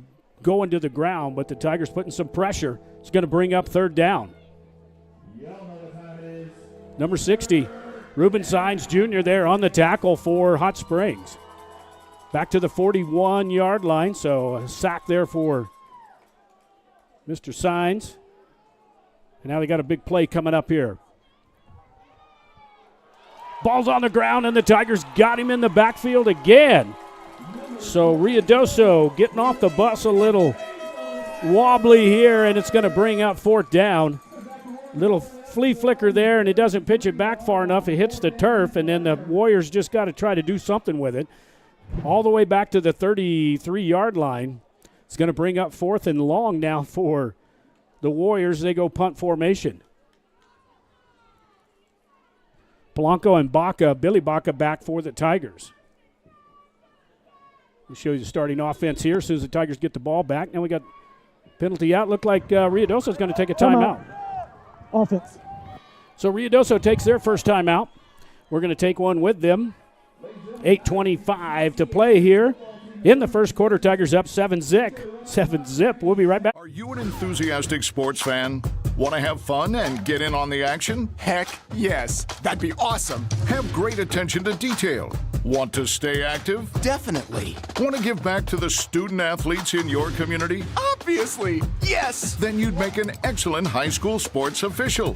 going to the ground, but the Tigers putting some pressure. It's going to bring up third down. Number 60, Ruben Sines Jr. there on the tackle for Hot Springs. Back to the 41-yard line, so a sack there for Mr. Sines. And now they got a big play coming up here. Ball's on the ground, and the Tigers got him in the backfield again. So Ruidoso getting off the bus a little wobbly here, and it's going to bring up fourth down. Little flea flicker there, and it doesn't pitch it back far enough. It hits the turf, and then the Warriors just got to try to do something with it. All the way back to the 33-yard line. It's going to bring up fourth and long now for the Warriors. They go punt formation. Polanco and Billy Baca back for the Tigers. We show you the starting offense here as soon as the Tigers get the ball back. Now we got penalty out. Looked like Ruidoso is going to take a timeout. Offense. So Ruidoso takes their first timeout. We're going to take one with them. 8:25 to play here. In the first quarter, Tigers up 7-zip. We'll be right back. Are you an enthusiastic sports fan? Want to have fun and get in on the action? Heck yes. That'd be awesome. Have great attention to detail. Want to stay active? Definitely. Want to give back to the student athletes in your community? Obviously. Yes. Then you'd make an excellent high school sports official.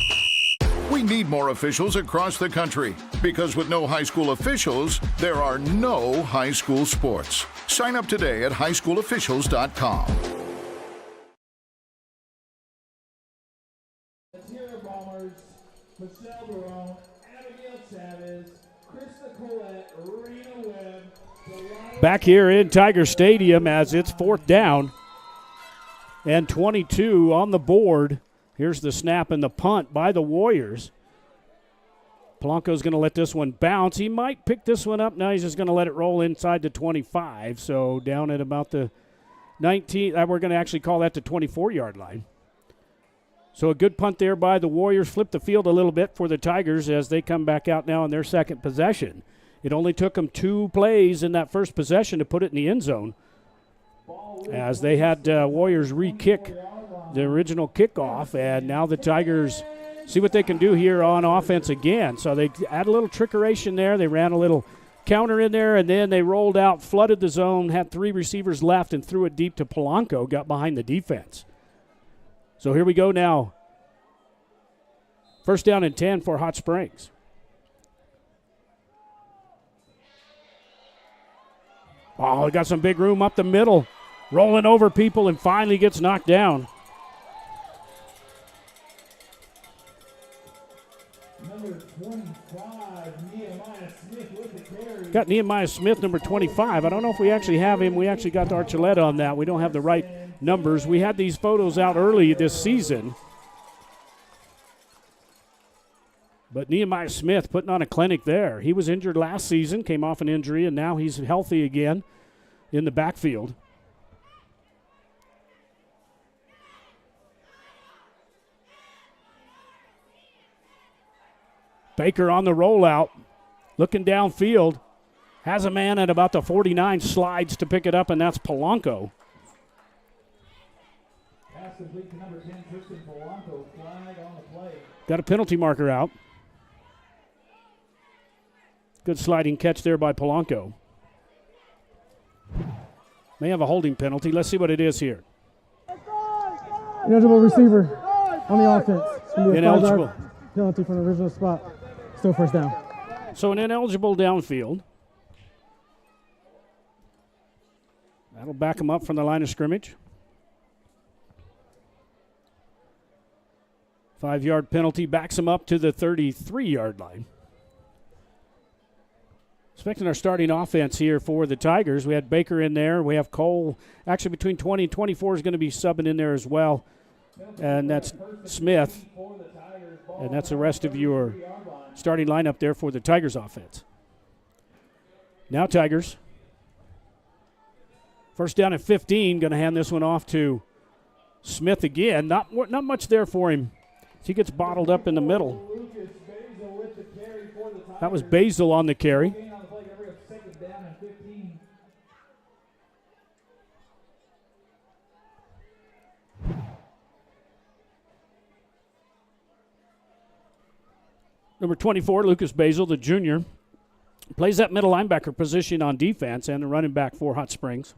We need more officials across the country because with no high school officials, there are no high school sports. Sign up today at highschoolofficials.com. Bombers, Michelle Barone, Abigail Chavez, Krista Collette, Rena Webb. Back here in Tiger Stadium as it's 4th down and 22 on the board. Here's the snap and the punt by the Warriors. Polanco's going to let this one bounce. He might pick this one up. Now he's just going to let it roll inside the 25. So down at about the 19, we're going to actually call that the 24-yard line. So a good punt there by the Warriors. Flip the field a little bit for the Tigers as they come back out now in their second possession. It only took them 2 plays in that first possession to put it in the end zone as they had Warriors re-kick the original kickoff, and now the Tigers see what they can do here on offense again. So they add a little trickeration there. They ran a little counter in there, and then they rolled out, flooded the zone, had 3 receivers left, and threw it deep to Polanco, got behind the defense. So here we go now. 1st down and 10 for Hot Springs. Oh, he got some big room up the middle, rolling over people, and finally gets knocked down. Number 25, Nehemiah Smith with the carry. Got Nehemiah Smith, number 25. I don't know if we actually have him. We actually got Archuleta on that. We don't have the right numbers. We had these photos out early this season. But Nehemiah Smith putting on a clinic there. He was injured last season, came off an injury, and now he's healthy again in the backfield. Baker on the rollout, looking downfield. Has a man at about the 49, slides to pick it up, and that's Polanco. Pass complete to number 10, Tristan Polanco. Flag on the play. Got a penalty marker out. Good sliding catch there by Polanco. May have a holding penalty. Let's see what it is here. Ineligible receiver on the offense. It's going to be a Ineligible. 5-yard penalty from the original spot. Still 1st down. So an ineligible downfield. That'll back him up from the line of scrimmage. 5-yard penalty backs him up to the 33-yard line. Expecting our starting offense here for the Tigers. We had Baker in there. We have Cole. Actually, between 20 and 24 is going to be subbing in there as well. And that's Smith. And that's the rest of your starting lineup there for the Tigers offense. Now Tigers. 1st down at 15. Going to hand this one off to Smith again. Not much there for him. He gets bottled up in the middle. That was Basil on the carry. Number 24, Lucas Basil, the junior, plays that middle linebacker position on defense and the running back for Hot Springs.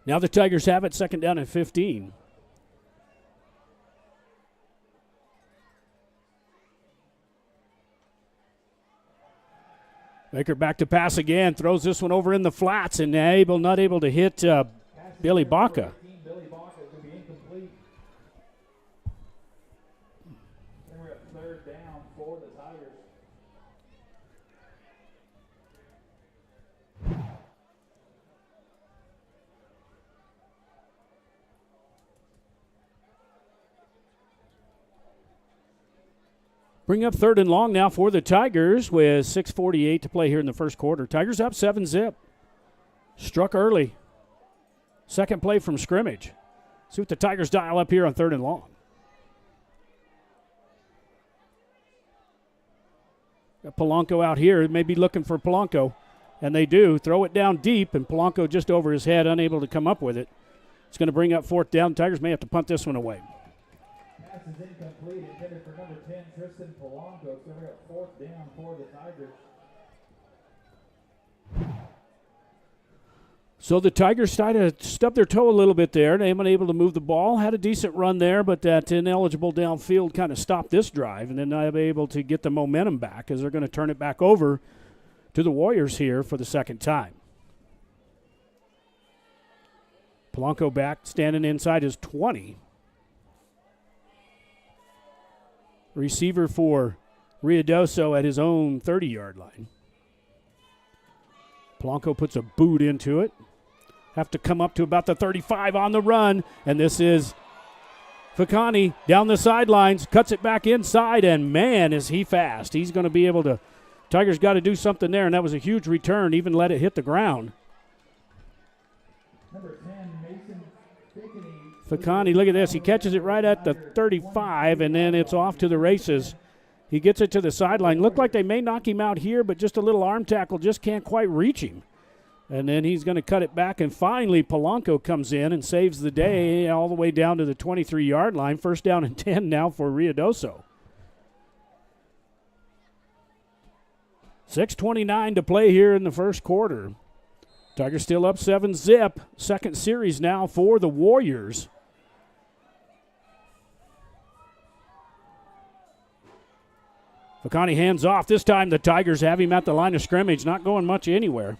Now the Tigers have it, 2nd down and 15. Baker back to pass again, throws this one over in the flats and not able to hit Billy Baca. Billy Baca could be incomplete. Then we're at 3rd down for the Tigers. Bring up 3rd and long now for the Tigers with 6:48 to play here in the first quarter. Tigers up 7-zip. Struck early. 2nd play from scrimmage. See what the Tigers dial up here on 3rd and long. Got Polanco out here. Maybe looking for Polanco. And they do. Throw it down deep, and Polanco just over his head, unable to come up with it. It's going to bring up 4th down. Tigers may have to punt this one away. Pass is incomplete. Intended for number 10, Tristan Polanco. So we're at 4th down for the Tigers. So the Tigers tried to stub their toe a little bit there. They weren't able to move the ball. Had a decent run there, but that ineligible downfield kind of stopped this drive, and then they were able to get the momentum back as they're going to turn it back over to the Warriors here for the second time. Polanco back, standing inside his 20. Receiver for Ruidoso at his own 30-yard line. Polanco puts a boot into it. Have to come up to about the 35 on the run, and this is Ficani down the sidelines, cuts it back inside, and man, is he fast. He's going to be able to, Tigers got to do something there, and that was a huge return, even let it hit the ground. Number 10, Mason Ficani, look at this. He catches it right at the 35, and then it's off to the races. He gets it to the sideline. Looked like they may knock him out here, but just a little arm tackle just can't quite reach him. And then he's going to cut it back, and finally Polanco comes in and saves the day all the way down to the 23-yard line. First down and 10 now for Ruidoso. 6:29 to play here in the first quarter. Tigers still up 7-zip. Second series now for the Warriors. Ficani hands off. This time the Tigers have him at the line of scrimmage, not going much anywhere.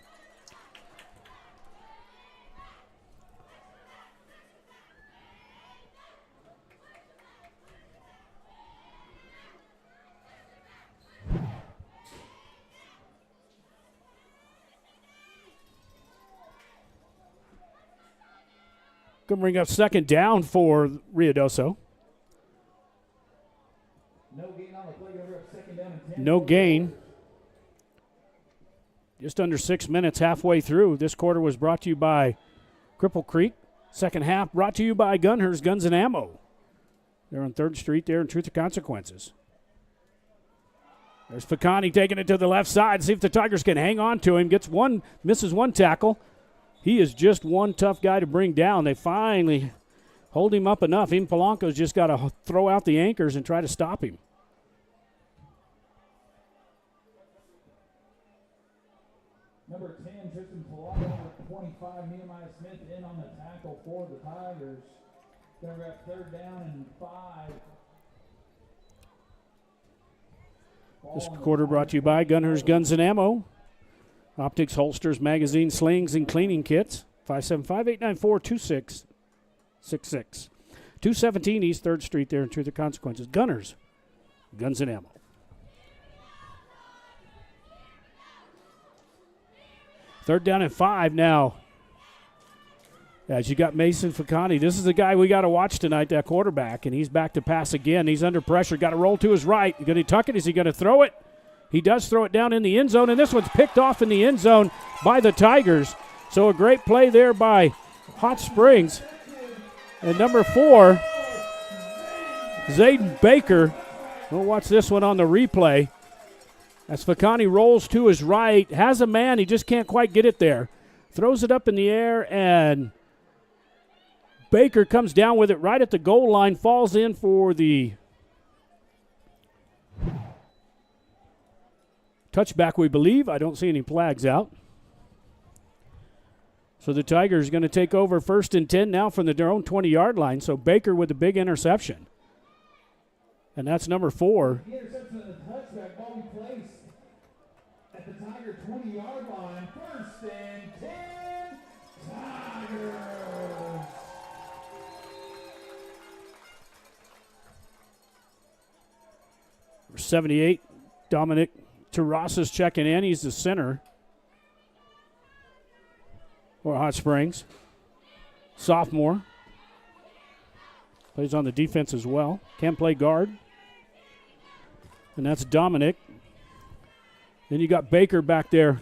Going to bring up second down for Ruidoso. No gain on the play. Over up second down and 10. No gain. Just under 6 minutes halfway through. This quarter was brought to you by Cripple Creek. Second half brought to you by Gunhers Guns and Ammo. They're on 3rd Street there in Truth or Consequences. There's Ficani taking it to the left side. See if the Tigers can hang on to him. Gets one, misses one tackle. He is just one tough guy to bring down. They finally hold him up enough. Even Polanco's just got to throw out the anchors and try to stop him. Number 10, Tristan Polanco. Number 25, Nehemiah Smith in on the tackle for the Tigers. Going to grab third down and 5. This quarter brought to you by Gunhers Guns and Ammo. Optics, holsters, magazines, slings, and cleaning kits. 575-894-2666. 217 East 3rd Street there in Truth or Consequences. Gunners, Guns and Ammo. Third down and 5 now. As you got Mason Ficani. This is the guy we got to watch tonight, that quarterback, and he's back to pass again. He's under pressure. Got to roll to his right. Going to tuck it? Is he going to throw it? He does throw it down in the end zone, and this one's picked off in the end zone by the Tigers. So a great play there by Hot Springs. And number 4, Zayden Baker. We'll watch this one on the replay. As Ficani rolls to his right, has a man, he just can't quite get it there. Throws it up in the air, and Baker comes down with it right at the goal line, falls in for the touchback, we believe. I don't see any flags out. So the Tigers going to take over 1st and 10 now from their own 20-yard line. So Baker with the big interception. And that's number 4. The interception of the touchback, ball be placed at the Tiger 20-yard line. 1st and 10, Tigers. Number 78, Dominic Terrassa's checking in. He's the center for Hot Springs. Sophomore. Plays on the defense as well. Can play guard. And that's Dominic. Then you got Baker back there.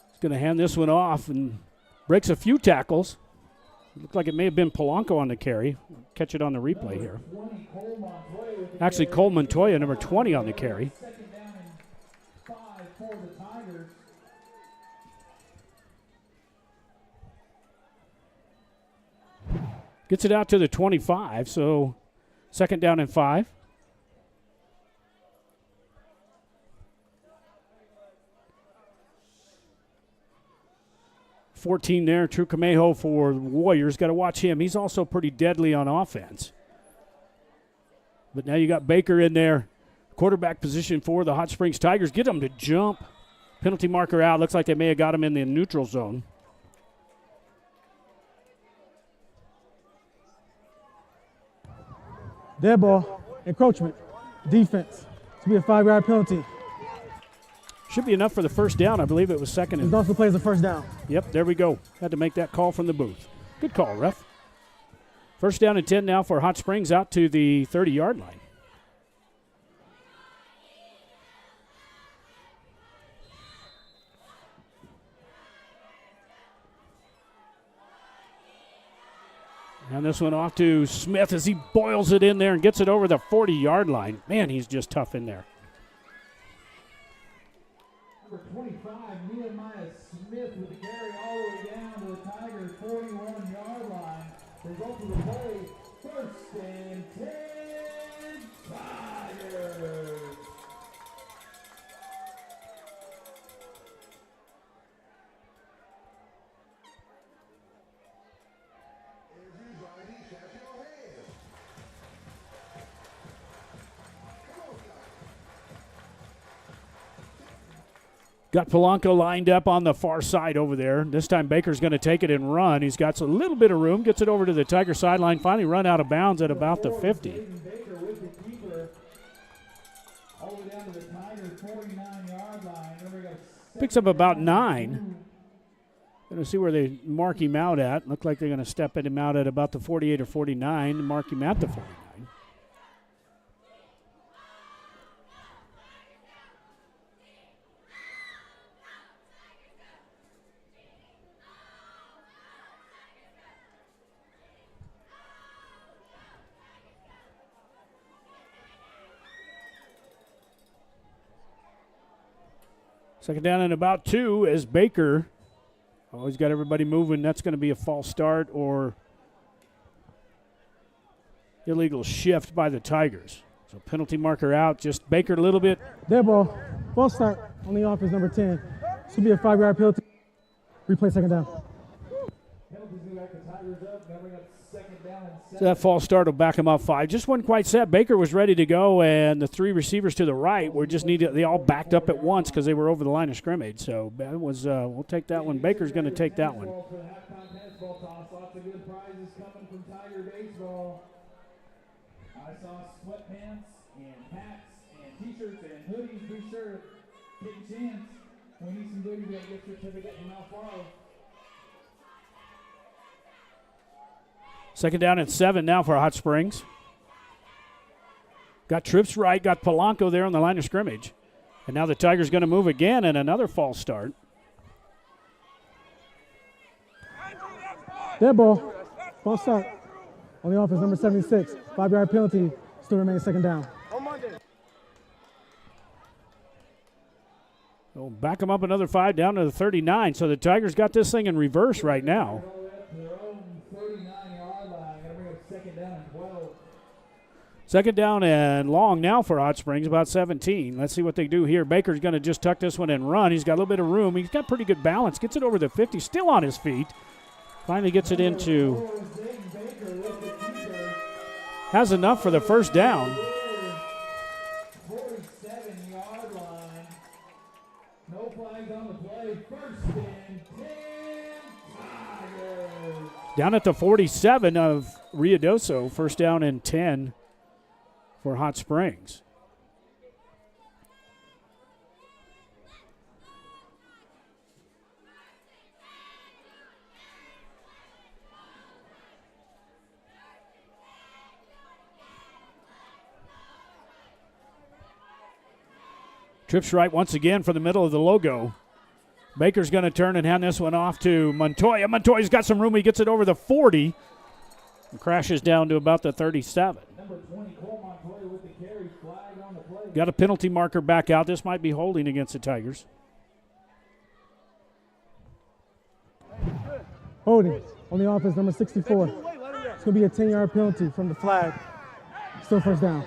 He's going to hand this one off and breaks a few tackles. Looked like it may have been Polanco on the carry. Catch it on the replay here. Actually, Cole Montoya, number 20 on the carry. Second down and 5 for the Tigers. Gets it out to the 25, so second down and 5. 14 there. True Camejo for the Warriors. Got to watch him. He's also pretty deadly on offense. But now you got Baker in there. Quarterback position for the Hot Springs Tigers. Get them to jump. Penalty marker out. Looks like they may have got him in the neutral zone. Dead ball, encroachment, defense. It's to be a 5-yard penalty. Should be enough for the first down. I believe it was second. It also plays a first down. Yep, there we go. Had to make that call from the booth. Good call, ref. First down and 10 now for Hot Springs out to the 30-yard line. And this one off to Smith as he boils it in there and gets it over the 40-yard line. Man, he's just tough in there. Number 25, Nehemiah Smith with the carry all the way down to the Tigers' 41-yard line. Result of the play, first and 10, Tigers. Got Polanco lined up on the far side over there. This time Baker's going to take it and run. He's got a little bit of room, gets it over to the Tiger sideline, finally run out of bounds at about the 50. Picks up about 9. Going to see where they mark him out at. Look like they're going to step him out at about the 48 or 49 and mark him at the 49. Second down and about 2 as Baker. Always got everybody moving. That's going to be a false start or illegal shift by the Tigers. So penalty marker out. Just Baker a little bit. Dead ball. False start on the offense, number 10. This will be a 5-yard penalty. Replay second down. So that false start will back him up 5. Just wasn't quite set. Baker was ready to go, and the 3 receivers to the right were just needed. They all backed up at once because they were over the line of scrimmage. So that was we'll take that one. Baker's going to take that one. Lots of good prizes coming from Tiger Baseball. I saw sweatpants and hats and T-shirts and hoodies. Be sure to take a chance. We need some goodies. We got a gift certificate from Alfaro. Second down and 7 now for Hot Springs. Got trips right, got Polanco there on the line of scrimmage. And now the Tigers going to move again and another false start. Dead ball. False start on the offense, number 76. 5-yard penalty. Still remains second down. So back them up another 5 down to the 39. So the Tigers got this thing in reverse right now. Second down and long now for Hot Springs, about 17. Let's see what they do here. Baker's going to just tuck this one and run. He's got a little bit of room. He's got pretty good balance. Gets it over the 50, still on his feet. Finally gets it into. Has enough for the first down. 47-yard line. No flags on the play. First and 10, Tigers. Down at the 47 of Ruidoso. First down and 10 for Hot Springs. Trips right once again for the middle of the logo. Baker's going to turn and hand this one off to Montoya. Montoya's got some room. He gets it over the 40 and crashes down to about the 37. Number 20, Cole Montoya with the carry, flag on the play. Got a penalty marker back out. This might be holding against the Tigers. Holding on the offense, number 64. It's going to be a 10-yard penalty from the flag. Still first down.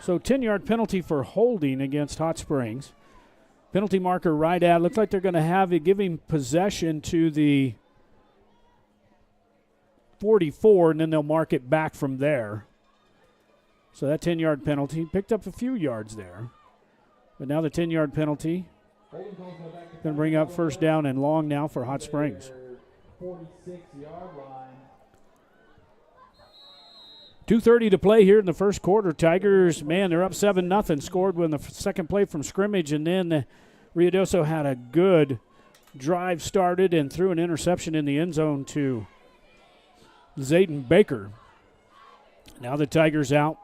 So 10-yard penalty for holding against Hot Springs. Penalty marker right at. Looks like they're going to have it, give him possession to the 44, and then they'll mark it back from there. So that 10-yard penalty picked up a few yards there. But now the 10-yard penalty going to bring up first down and long now for Hot Springs. 46-yard line. 2:30 to play here in the first quarter. Tigers, man, they're up 7-0. Scored when the second play from scrimmage, and then Ruidoso had a good drive started and threw an interception in the end zone to Zayden Baker. Now the Tigers out.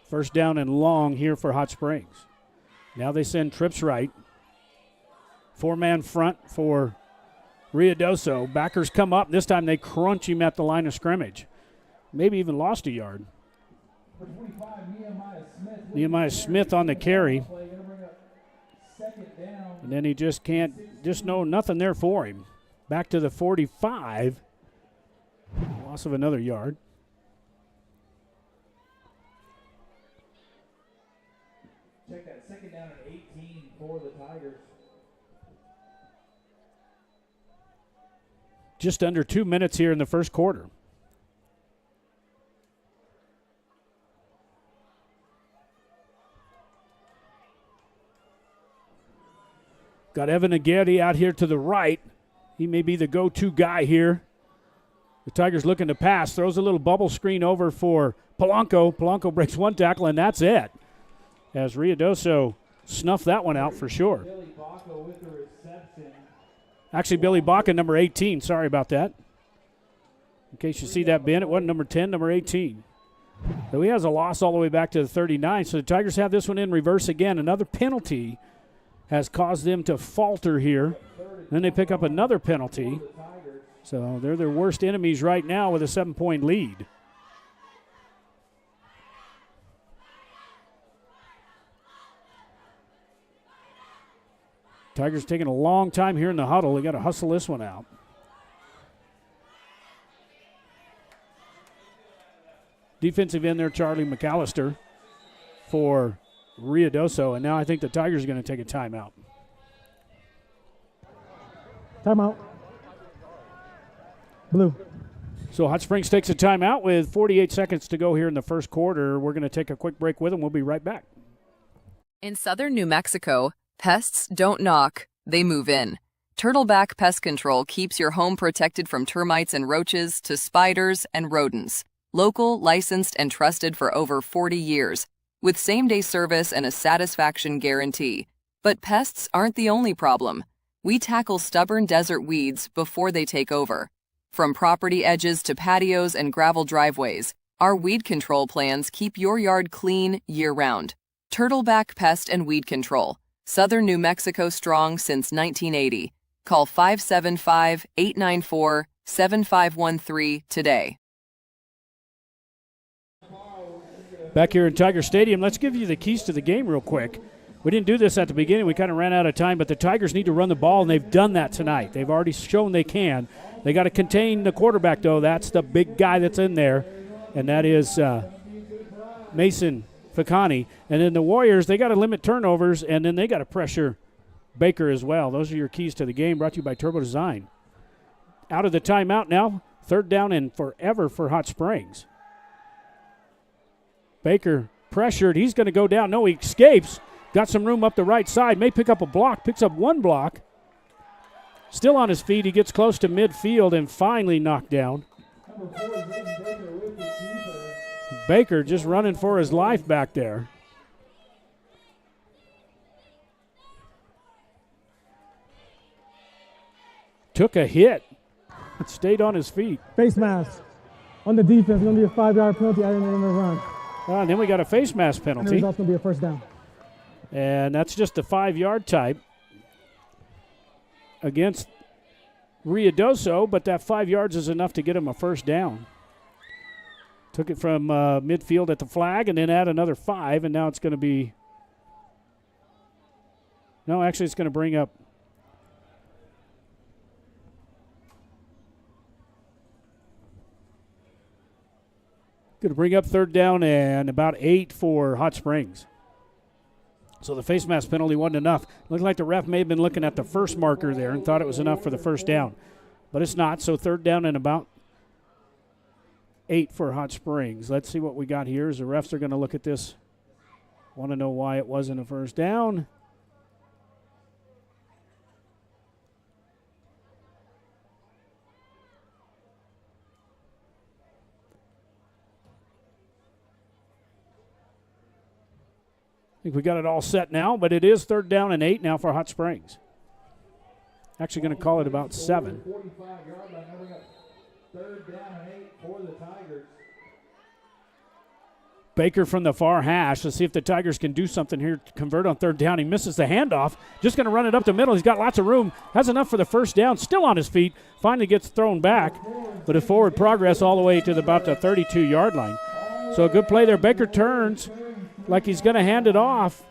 First down and long here for Hot Springs. Now they send trips right. 4-man front for Ruidoso. Backers come up. This time they crunch him at the line of scrimmage. Maybe even lost a yard. Nehemiah Smith on the carry. And then he just nothing there for him. Back to the 45. Loss of another yard. Check that, second down and 18 for the Tigers. Just under 2 minutes here in the first quarter. Got Evan Aguirre out here to the right. He may be the go-to guy here. The Tigers looking to pass. Throws a little bubble screen over for Polanco. Polanco breaks one tackle, and that's it. As Ruidoso snuffed that one out for sure. Billy Baca with the reception. Actually, Billy Baca, number 18. Sorry about that. In case you see that, Ben, it wasn't number 10, number 18. So he has a loss all the way back to the 39. So the Tigers have this one in reverse again. Another penalty has caused them to falter here. Then they pick up another penalty. So they're their worst enemies right now with a 7-point lead. Tigers taking a long time here in the huddle. They got to hustle this one out. Defensive end there, Charlie McAllister for Ruidoso, and now I think the Tigers are going to take a timeout. Timeout. Blue. So Hot Springs takes a timeout with 48 seconds to go here in the first quarter. We're going to take a quick break with them. We'll be right back. In southern New Mexico, pests don't knock, they move in. Turtleback Pest Control keeps your home protected from termites and roaches to spiders and rodents. Local, licensed, and trusted for over 40 years, with same-day service and a satisfaction guarantee. But pests aren't the only problem. We tackle stubborn desert weeds before they take over. From property edges to patios and gravel driveways, our weed control plans keep your yard clean year-round. Turtleback Pest and Weed Control. Southern New Mexico strong since 1980. Call 575-894-7513 today. Back here in Tiger Stadium, let's give you the keys to the game real quick. We didn't do this at the beginning. We kind of ran out of time, but the Tigers need to run the ball, and they've done that tonight. They've already shown they can. They got to contain the quarterback, though. That's the big guy that's in there, and that is Mason Ficani. And then the Warriors, they got to limit turnovers, and then they got to pressure Baker as well. Those are your keys to the game, brought to you by Turbo Design. Out of the timeout now, third down and forever for Hot Springs. Baker pressured. He's going to go down. No, he escapes. Got some room up the right side. May pick up a block. Picks up one block. Still on his feet. He gets close to midfield and finally knocked down. Baker just running for his life back there. Took a hit. Stayed on his feet. Face mask on the defense. It's going to be a 5-yard penalty. I didn't even run. And then we got a face mask And the penalty. result's going to be a first down. And that's just the 5-yard type against Ruidoso, but that 5 yards is enough to get him a first down. Took it from midfield at the flag and then add another 5, and now it's going to be – no, actually it's going to bring up – third down and about 8 for Hot Springs. So the face mask penalty wasn't enough. Looked like the ref may have been looking at the first marker there and thought it was enough for the first down. but it's not. So third down and about 8 for Hot Springs. Let's see what we got here as the refs are going to look at this. Want to know why it wasn't a first down. I think we got it all set now, but it is third down and 8 now for Hot Springs. Actually going to call it about 7. 45-yard line. Now we got third down and 8 for the Tigers. Baker from the far hash. Let's see if the Tigers can do something here to convert on third down. He misses the handoff. Just going to run it up the middle. He's got lots of room. Has enough for the first down. Still on his feet. Finally gets thrown back. But a forward progress all the way to about the 32-yard line. So a good play there. Baker turns like he's going to hand it off.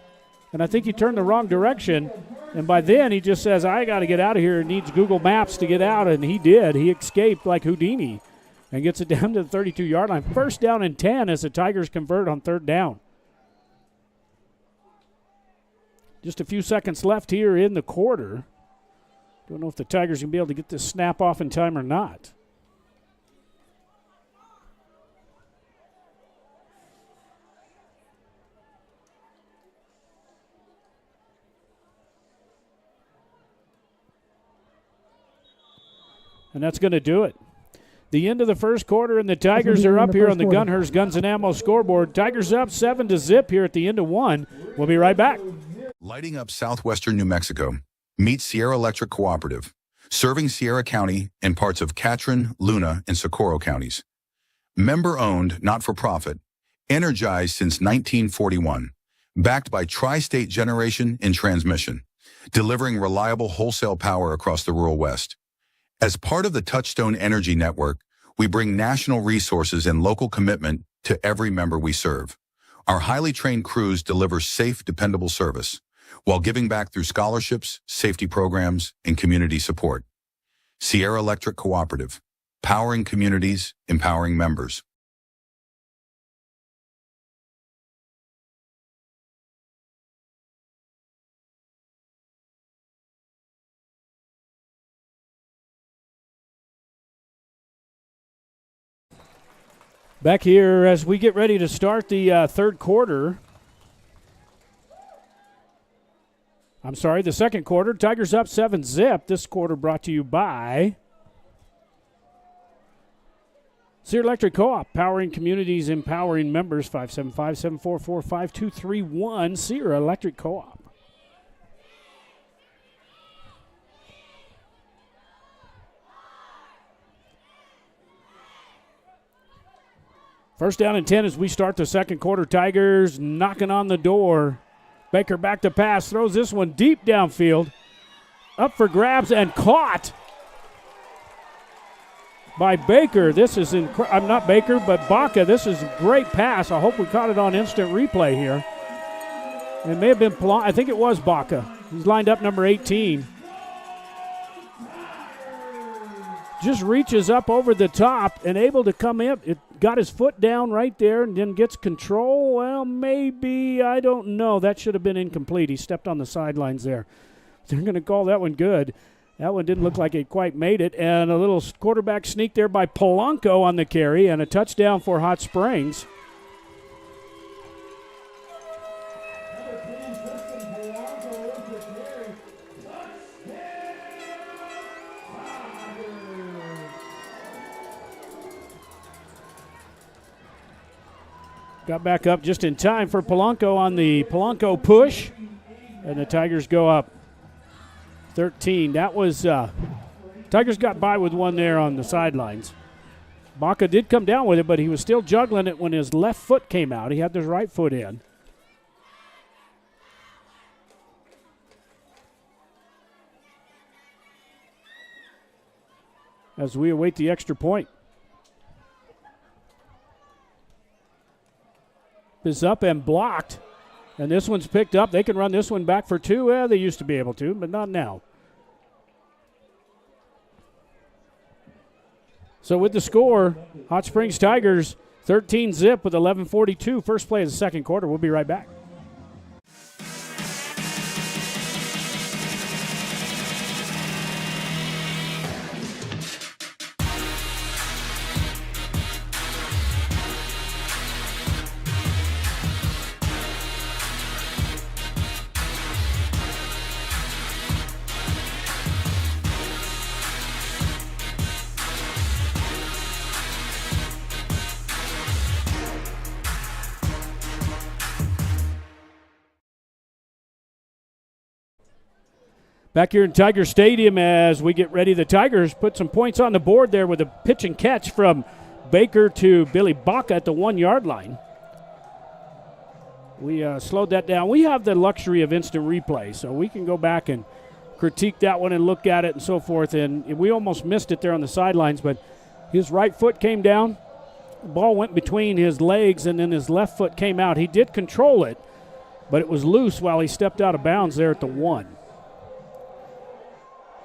And I think he turned the wrong direction. And by then he just says, I got to get out of here. Needs Google Maps to get out. And he did. He escaped like Houdini and gets it down to the 32-yard line. First down and 10 as the Tigers convert on third down. Just a few seconds left here in the quarter. Don't know if the Tigers can be able to get this snap off in time or not. And that's going to do it. The end of the first quarter, and the Tigers are up here on the Gunhurst Guns and Ammo scoreboard. Tigers up 7-0 here at the end of one. We'll be right back. Lighting up southwestern New Mexico. Meet Sierra Electric Cooperative, serving Sierra County and parts of Catron, Luna, and Socorro counties. Member-owned, not-for-profit, energized since 1941, backed by Tri-State Generation and Transmission, delivering reliable wholesale power across the rural West. As part of the Touchstone Energy Network, we bring national resources and local commitment to every member we serve. Our highly trained crews deliver safe, dependable service while giving back through scholarships, safety programs, and community support. Sierra Electric Cooperative, powering communities, empowering members. Back here as we get ready to start the third quarter. I'm sorry, the second quarter. Tigers up 7-0. This quarter brought to you by Sierra Electric Co-op, powering communities, empowering members. 575-744-5231, Sierra Electric Co-op. First down and 10 as we start the second quarter. Tigers knocking on the door. Baker back to pass. Throws this one deep downfield. Up for grabs and caught by Baker. This is I'm not Baker, but Baca. This is a great pass. I hope we caught it on instant replay here. It may have been I think it was Baca. He's lined up number 18. Just reaches up over the top and able to come in. It got his foot down right there and then gets control. Well, maybe, I don't know. That should have been incomplete. He stepped on the sidelines there. They're going to call that one good. That one didn't look like it quite made it. And a little quarterback sneak there by Polanco on the carry and a touchdown for Hot Springs. Got back up just in time for Polanco on the Polanco push. And the Tigers go up 13. That was, Tigers got by with one there on the sidelines. Baca did come down with it, but he was still juggling it when his left foot came out. He had his right foot in. As we await the extra point. Is up and blocked. And this one's picked up. They can run this one back for two. Well, they used to be able to, but not now. So with the score, Hot Springs Tigers 13-0 with 11:42. First play of the second quarter. We'll be right back. Back here in Tiger Stadium as we get ready, the Tigers put some points on the board there with a pitch and catch from Baker to Billy Baca at the 1-yard line. We slowed that down. We have the luxury of instant replay, so we can go back and critique that one and look at it and so forth. And we almost missed it there on the sidelines, but his right foot came down. The ball went between his legs, and then his left foot came out. He did control it, but it was loose while he stepped out of bounds there at the 1.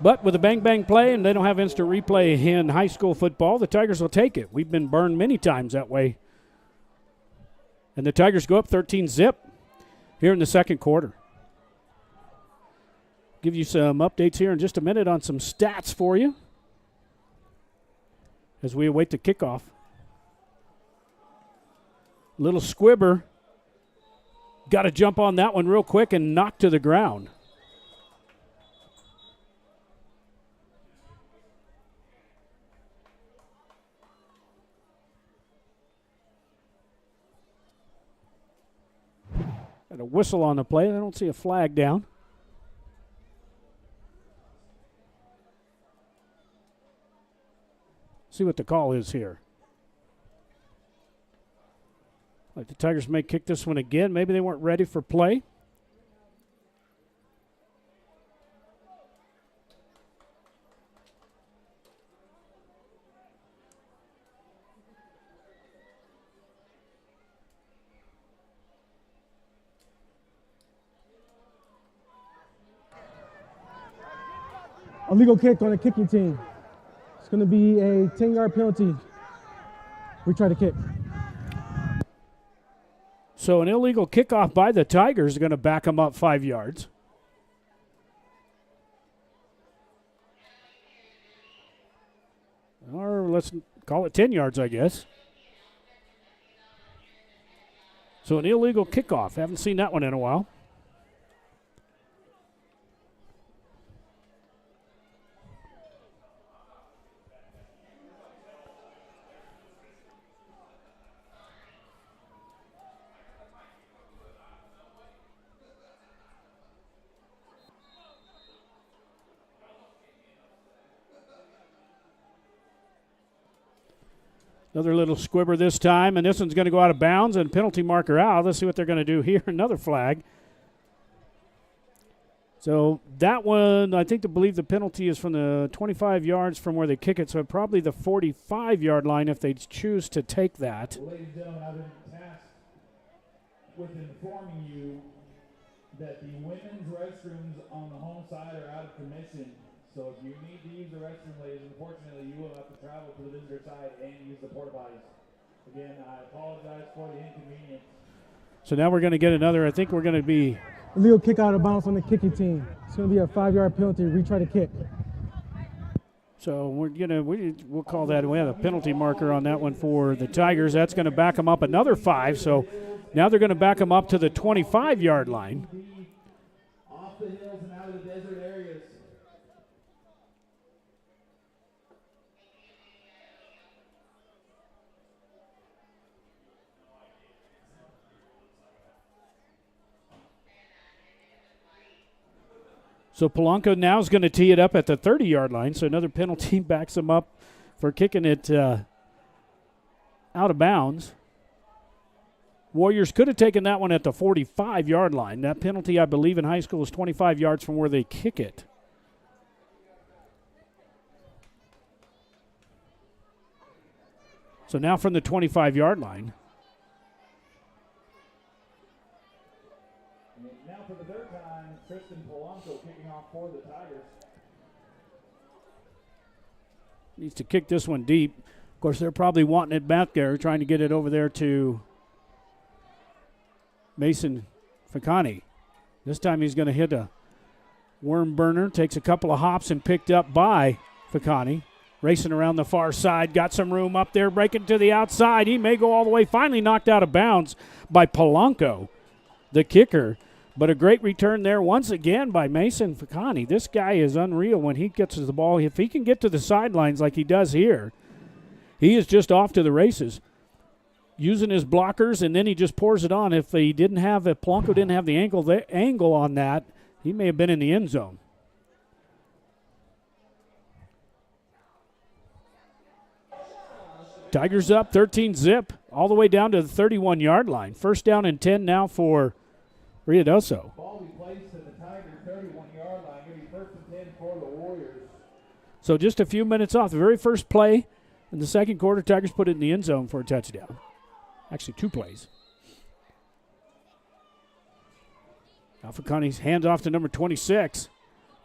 But with a bang-bang play, and they don't have instant replay in high school football, the Tigers will take it. We've been burned many times that way. And the Tigers go up 13-zip here in the second quarter. Give you some updates here in just a minute on some stats for you as we await the kickoff. Little squibber. Got to jump on that one real quick and knock to the ground. Got a whistle on the play. I don't see a flag down. See what the call is here. Like the Tigers may kick this one again. Maybe they weren't ready for play. Illegal kick on the kicking team. It's going to be a 10-yard penalty. We try to kick. So an illegal kickoff by the Tigers is going to back them up 5 yards. Or let's call it 10 yards, I guess. So an illegal kickoff. Haven't seen that one in a while. Another little squibber this time, and this one's going to go out of bounds and penalty marker out. Let's see what they're going to do here. Another flag. So that one, I believe the penalty is from the 25 yards from where they kick it, so probably the 45-yard line if they choose to take that. Ladies and gentlemen, I've been tasked with informing you that the women's restrooms on the home side are out of commission. So if you need to use the restroom, ladies, unfortunately, you will have to travel to the visitor side and use the porta potties. Again, I apologize for the inconvenience. So now we're going to get another. I think we're going to be illegal kick out of bounds on the kicking team. It's going to be a 5-yard penalty. Retry to kick. So we'll call that. We have a penalty marker on that one for the Tigers. That's going to back them up another 5. So now they're going to back them up to the 25-yard line. Off the hills and out of the desert areas. So Polanco now is going to tee it up at the 30-yard line. So another penalty backs him up for kicking it out of bounds. Warriors could have taken that one at the 45-yard line. That penalty, I believe, in high school is 25 yards from where they kick it. So now from the 25-yard line. Now for the third time, Tristan Polanco kicking off for the Tigers. Needs to kick this one deep. Of course, they're probably wanting it back there, trying to get it over there to Mason Ficani. This time he's going to hit a worm burner. Takes a couple of hops and picked up by Ficani. Racing around the far side. Got some room up there. Breaking to the outside. He may go all the way. Finally knocked out of bounds by Polanco, the kicker. But a great return there once again by Mason Ficani. This guy is unreal when he gets to the ball. If he can get to the sidelines like he does here, he is just off to the races. Using his blockers, and then he just pours it on. If Polanco didn't have the angle on that, he may have been in the end zone. Tigers up 13-zip all the way down to the 31-yard line. First down and 10 now for Ruidoso. Ball be placed at the Tiger 31-yard line. Going to be first and 10 for the Warriors. So just a few minutes off the very first play in the second quarter, Tigers put it in the end zone for a touchdown. Actually, 2 plays. Alfacani's hands off to number 26.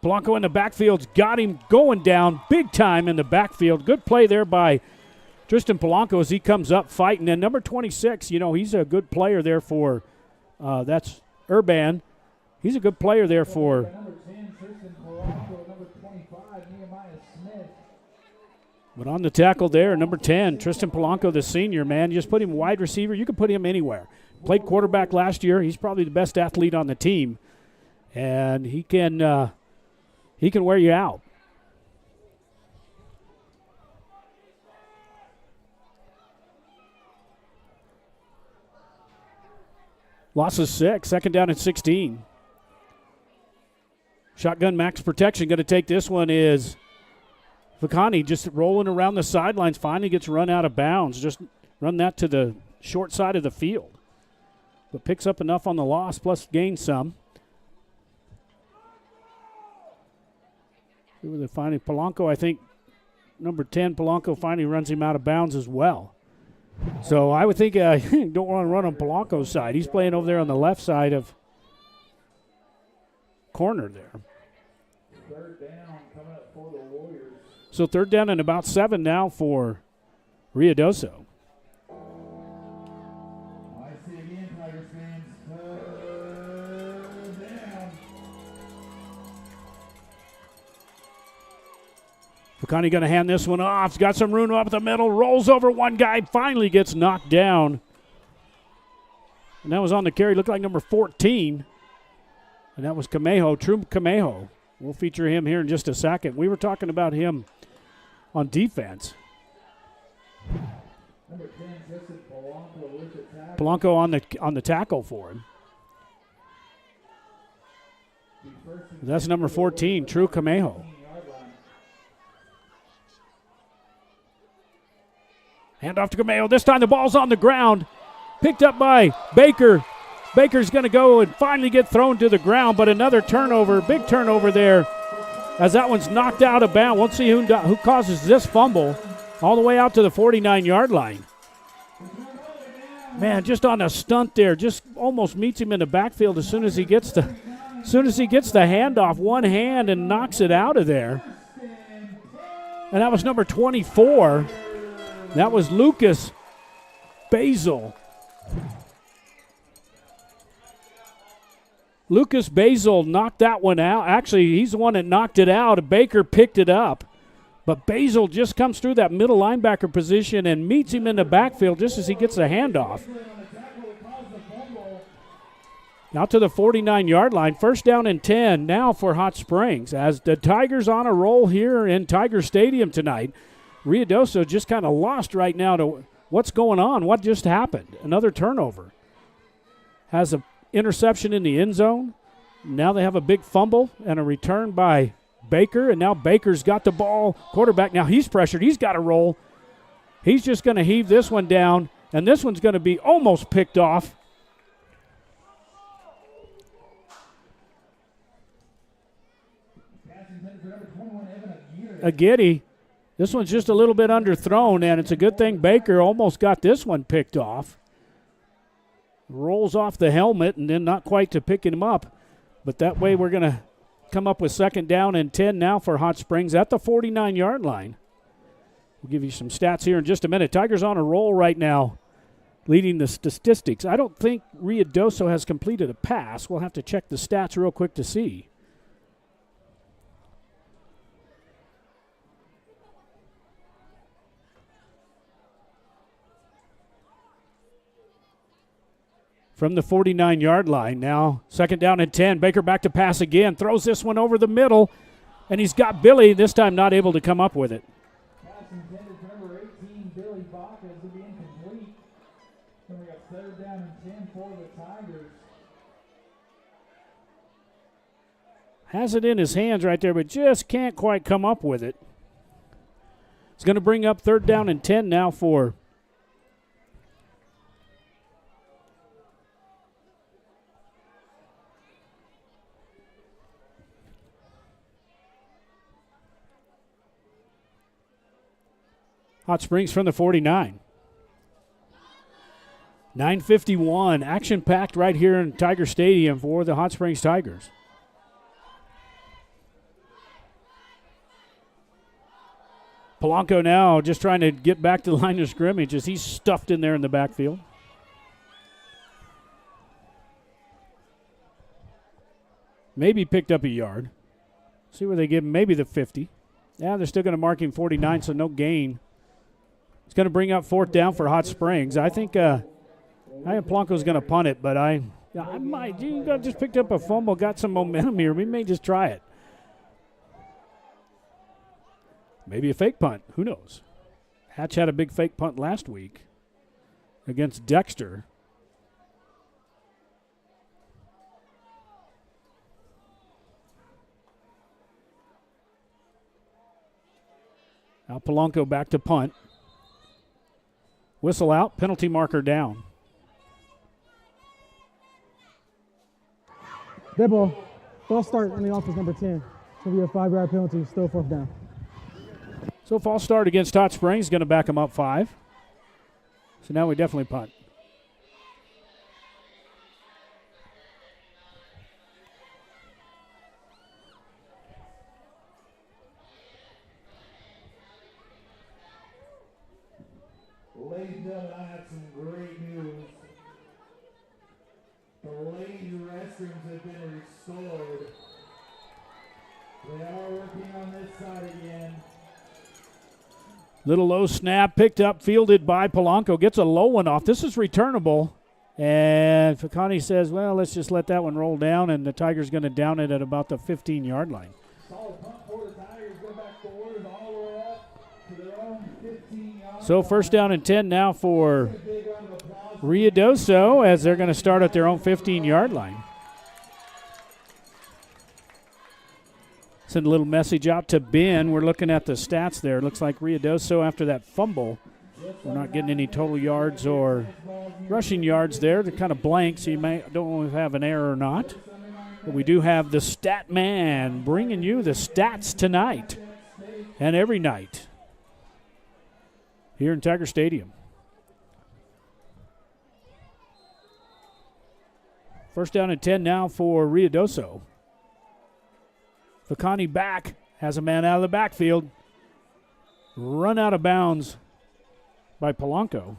Polanco in the backfield's got him going down big time in the backfield. Good play there by Tristan Polanco as he comes up fighting. And number 26, he's a good player there for, that's Urban. He's a good player there for. Number 10, Tristan Polanco. Number 25, Nehemiah Smith. But on the tackle there, number 10, Tristan Polanco, the senior, man. You just put him wide receiver. You can put him anywhere. Played quarterback last year. He's probably the best athlete on the team. And he can wear you out. Loss of 6, second down and 16. Shotgun max protection. Going to take this one is Vakani just rolling around the sidelines. Finally gets run out of bounds. Just run that to the short side of the field. But picks up enough on the loss, plus gains some. Finally, Polanco, I think, number 10, Polanco finally runs him out of bounds as well. So I would think you don't want to run on Polanco's side. He's playing over there on the left side of corner there. Third down coming up for the Warriors. So third down and about 7 now for Ruidoso. I see again, Tigers fans. Third down. Vakani going to hand this one off. He's got some room up the middle. Rolls over one guy. Finally gets knocked down. And that was on the carry. Looked like number 14. And that was Camejo, True Camejo. We'll feature him here in just a second. We were talking about him on defense. Number 10, Tristan Polanco with the tackle. Polanco on the tackle for him. That's number 14, True Camejo. Hand off to Camejo. This time the ball's on the ground. Picked up by Baker. Baker's going to go and finally get thrown to the ground, but another turnover, big turnover there as that one's knocked out of bounds. Let's see who causes this fumble all the way out to the 49-yard line. Man, just on a stunt there, just almost meets him in the backfield as soon as he gets the handoff, one hand, and knocks it out of there. And that was number 24. That was Lucas Basil. Lucas Basil knocked that one out. Actually, he's the one that knocked it out. Baker picked it up. But Basil just comes through that middle linebacker position and meets him in the backfield just as he gets the handoff. Out to the 49-yard line. First down and 10 now for Hot Springs. As the Tigers on a roll here in Tiger Stadium tonight. Ruidoso just kind of lost right now to what's going on. What just happened? Another turnover. Has a interception in the end zone. Now they have a big fumble and a return by Baker, and now Baker's got the ball. Quarterback, now he's pressured. He's got to roll. He's just going to heave this one down, and this one's going to be almost picked off. Agidi. This one's just a little bit underthrown, and it's a good thing Baker almost got this one picked off. Rolls off the helmet and then not quite to picking him up. But that way we're going to come up with second down and 10 now for Hot Springs at the 49-yard line. We'll give you some stats here in just a minute. Tigers on a roll right now, leading the statistics. I don't think Ruidoso has completed a pass. We'll have to check the stats real quick to see. From the 49-yard line now, second down and 10. Baker back to pass again, throws this one over the middle, and he's got Billy, this time not able to come up with it. Pass intended for number 18, Billy Baca, is going to be incomplete. So we got third down and 10 for the Tigers. Has it in his hands right there, but just can't quite come up with it. It's going to bring up third down and 10 now for Hot Springs from the 49. 9:51, action-packed right here in Tiger Stadium for the Hot Springs Tigers. Polanco now just trying to get back to the line of scrimmage as he's stuffed in there in the backfield. Maybe picked up a yard. See where they give him, maybe the 50. Yeah, they're still going to mark him 49, so no gain. It's going to bring up 4th down for Hot Springs. I think Polanco's going to punt it, but I might. You just picked up a fumble, got some momentum here. We may just try it. Maybe a fake punt. Who knows? Hatch had a big fake punt last week against Dexter. Now Polanco back to punt. Whistle out, penalty marker down. Dead ball. False start on the offense, number 10. It's going to be a 5-yard penalty, still 4th down. So false start against Hot Springs, going to back them up 5. So now we definitely punt. Ladies and gentlemen, I have some great news. The ladies' restrooms have been restored. They are working on this side again. Little low snap, picked up, fielded by Polanco. Gets a low one off. This is returnable. And Ficani says, well, let's just let that one roll down, and the Tigers going to down it at about the 15-yard line. Solid punt for the Tigers. Go back forward all the way up to their own 15-yard So 1st down and 10 now for Ruidoso as they're going to start at their own 15-yard line. Send a little message out to Ben. We're looking at the stats there. Looks like Ruidoso, after that fumble, we're not getting any total yards or rushing yards there. They're kind of blank, so you don't know if we have an error or not. But we do have the stat man bringing you the stats tonight and every night here in Tiger Stadium. 1st down and 10 now for Ruidoso. Ficani back, has a man out of the backfield. Run out of bounds by Polanco.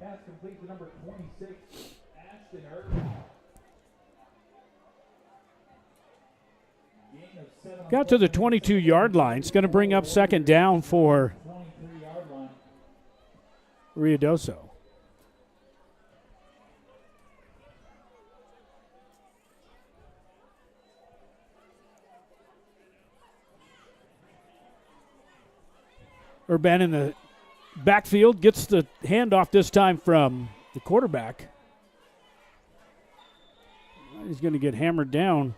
Pass complete to number 26, Ashton Irvin. Got to the 22-yard line. It's going to bring up 2nd down for Ruidoso. Urban in the backfield gets the handoff this time from the quarterback. He's going to get hammered down.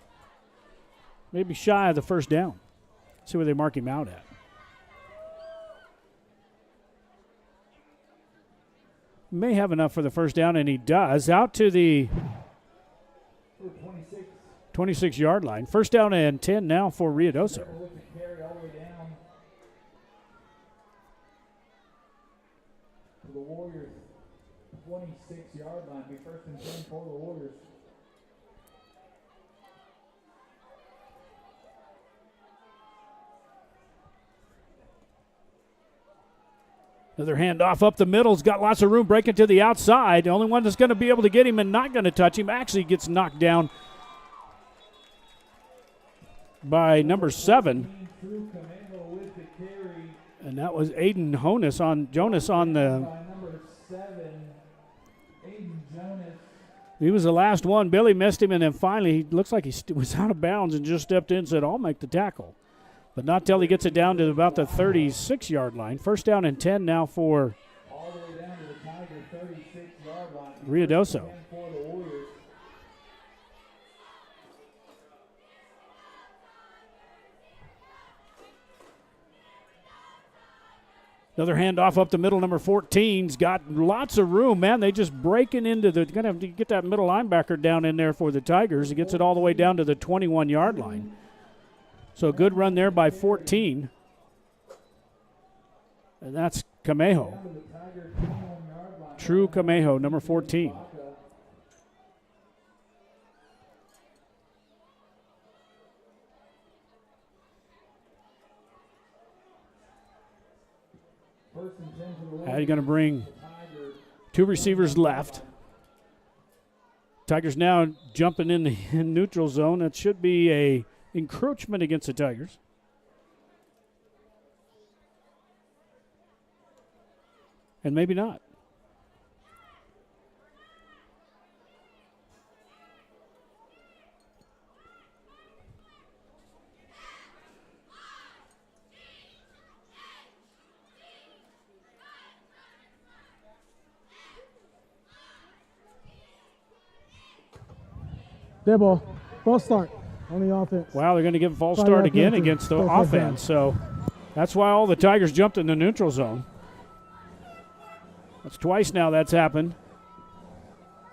Maybe shy of the 1st down. See where they mark him out at. May have enough for the 1st down, and he does. Out to the 26-yard line. 1st down and 10 now for Ruidoso. The Warriors, 26-yard line. Be 1st and 10 for the Warriors. Another handoff up the middle. He's got lots of room breaking to the outside. The only one that's going to be able to get him and not going to touch him actually gets knocked down by number 7. And that was Aiden Jonas on the. He was the last one. Billy missed him, and then finally he looks like he was out of bounds and just stepped in and said, I'll make the tackle. But not till he gets it down to about the 36-yard line. 1st down and 10 now for Ruidoso. Another handoff up the middle, number 14's got lots of room, man. They just breaking into the, going to have to get that middle linebacker down in there for the Tigers. He gets it all the way down to the 21-yard line. So a good run there by 14. And that's Camejo. True Camejo, number 14. How are you going to bring two receivers left? Tigers now jumping in the neutral zone. It should be a encroachment against the Tigers. And maybe not. Dead ball. False start on the offense. Wow, they're going to give a false start again against the offense. So that's why all the Tigers jumped in the neutral zone. That's twice now that's happened.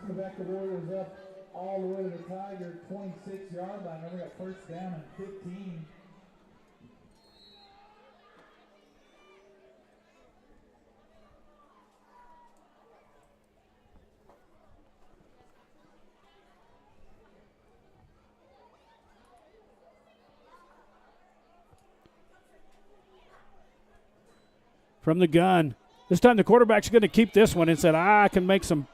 Back the Warriors up all the way to the Tiger 26-yard line. Now we got first down and 15. From the gun. This time the quarterback's going to keep this one and said, I can make some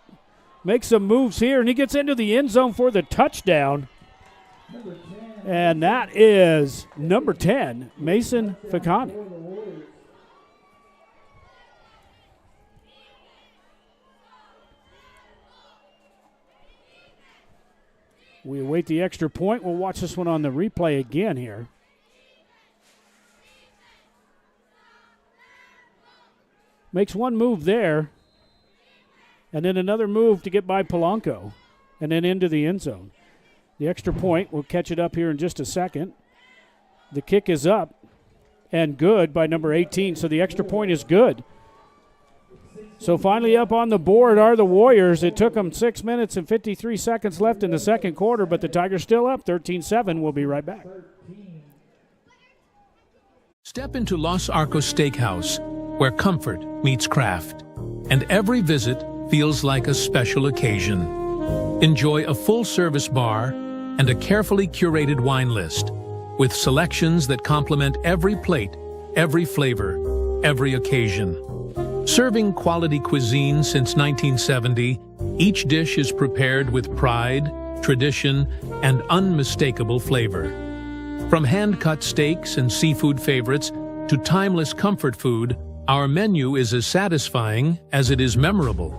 moves here. And he gets into the end zone for the touchdown. And that is number 10, Mason Ficani. We await the extra point. We'll watch this one on the replay again here. Makes one move there, and then another move to get by Polanco, and then into the end zone. The extra point, we'll catch it up here in just a second. The kick is up and good by number 18, so the extra point is good. So finally up on the board are the Warriors. It took them 6 minutes and 53 seconds left in the second quarter, but the Tigers still up 13-7. We'll be right back. Step into Los Arcos Steakhouse, where comfort meets craft, and every visit feels like a special occasion. Enjoy a full-service bar and a carefully curated wine list, with selections that complement every plate, every flavor, every occasion. Serving quality cuisine since 1970, each dish is prepared with pride, tradition, and unmistakable flavor. From hand-cut steaks and seafood favorites to timeless comfort food, our menu is as satisfying as it is memorable.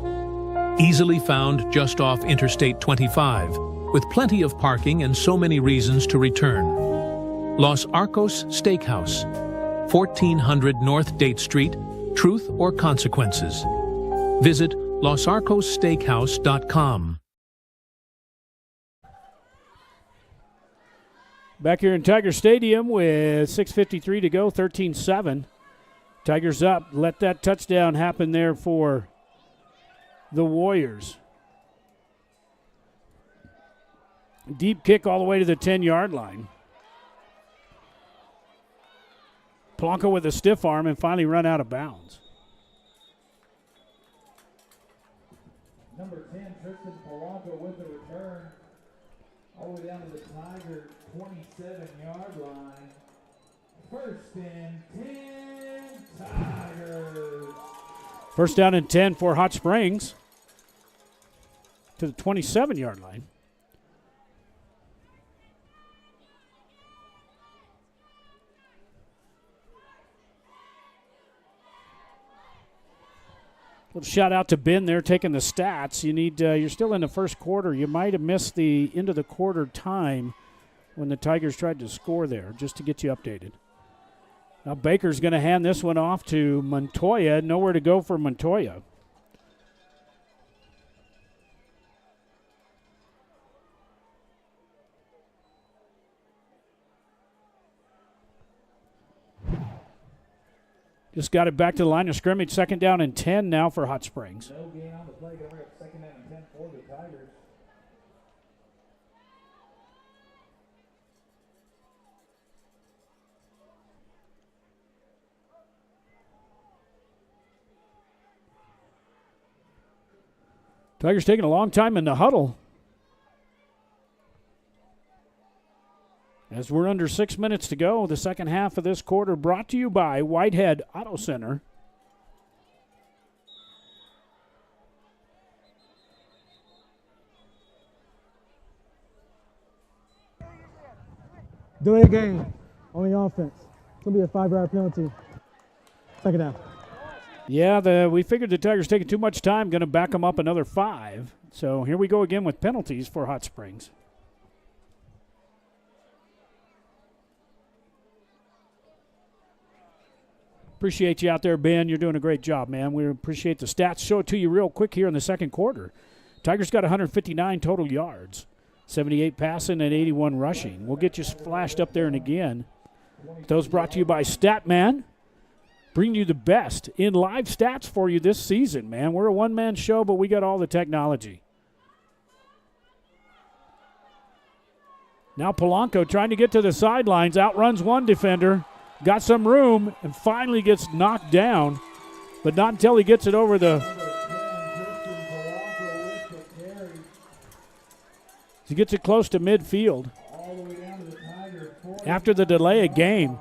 Easily found just off Interstate 25, with plenty of parking and so many reasons to return. Los Arcos Steakhouse, 1400 North Date Street, Truth or Consequences. Visit losarcossteakhouse.com. Back here in Tiger Stadium with 6:53 to go, 13-7. Tigers up. Let that touchdown happen there for the Warriors. Deep kick all the way to the 10-yard line. Polanco with a stiff arm and finally run out of bounds. Number 10, Tristan Polanco with the return. All the way down to the Tiger 27-yard line. First and 10, Tigers. First down and 10 for Hot Springs to the 27-yard line. Little shout out to Ben there taking the stats. You need you're still in the first quarter. You might have missed the end of the quarter time when the Tigers tried to score there, just to get you updated. Now Baker's going to hand this one off to Montoya. Nowhere to go for Montoya. Just got it back to the line of scrimmage. 2nd down and 10 now for Hot Springs. No gain on the play. Going to bring up 2nd down and 10 for the Tigers. Tigers taking a long time in the huddle. As we're under 6 minutes to go, the second half of this quarter brought to you by Whitehead Auto Center. Delay game on the offense. It's going to be a 5-yard penalty. 2nd down. Yeah, we figured the Tigers taking too much time, going to back them up another 5. So here we go again with penalties for Hot Springs. Appreciate you out there, Ben. You're doing a great job, man. We appreciate the stats. Show it to you real quick here in the second quarter. Tigers got 159 total yards, 78 passing and 81 rushing. We'll get you flashed up there and again. Those brought to you by Statman. Bring you the best in live stats for you this season, man. We're a one-man show, but we got all the technology. Now Polanco trying to get to the sidelines, outruns one defender, got some room, and finally gets knocked down, but not until he gets it over the... He gets it close to midfield. After the delay of game,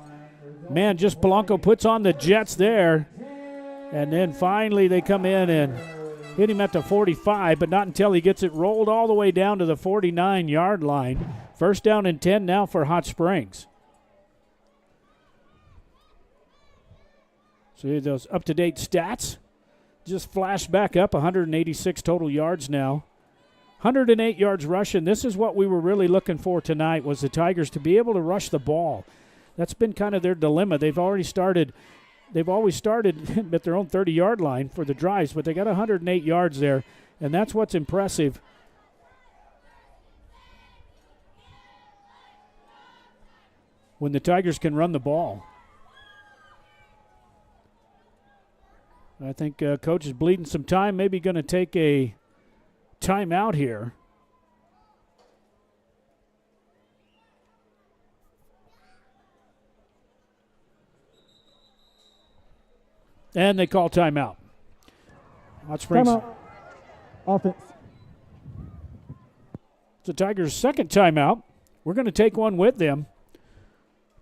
man, just Polanco puts on the Jets there, and then finally they come in and hit him at the 45, but not until he gets it rolled all the way down to the 49-yard line. 1st down and 10 now for Hot Springs. So here those up-to-date stats. Just flashed back up, 186 total yards now. 108 yards rushing. This is what we were really looking for tonight, was the Tigers to be able to rush the ball. That's been kind of their dilemma. They've always started at their own 30-yard line for the drives, but they got 108 yards there, and that's what's impressive. When the Tigers can run the ball. I think Coach is bleeding some time, maybe going to take a timeout here. And they call timeout. Hot Springs. Timeout. Offense. It's the Tigers' second timeout. We're going to take one with them.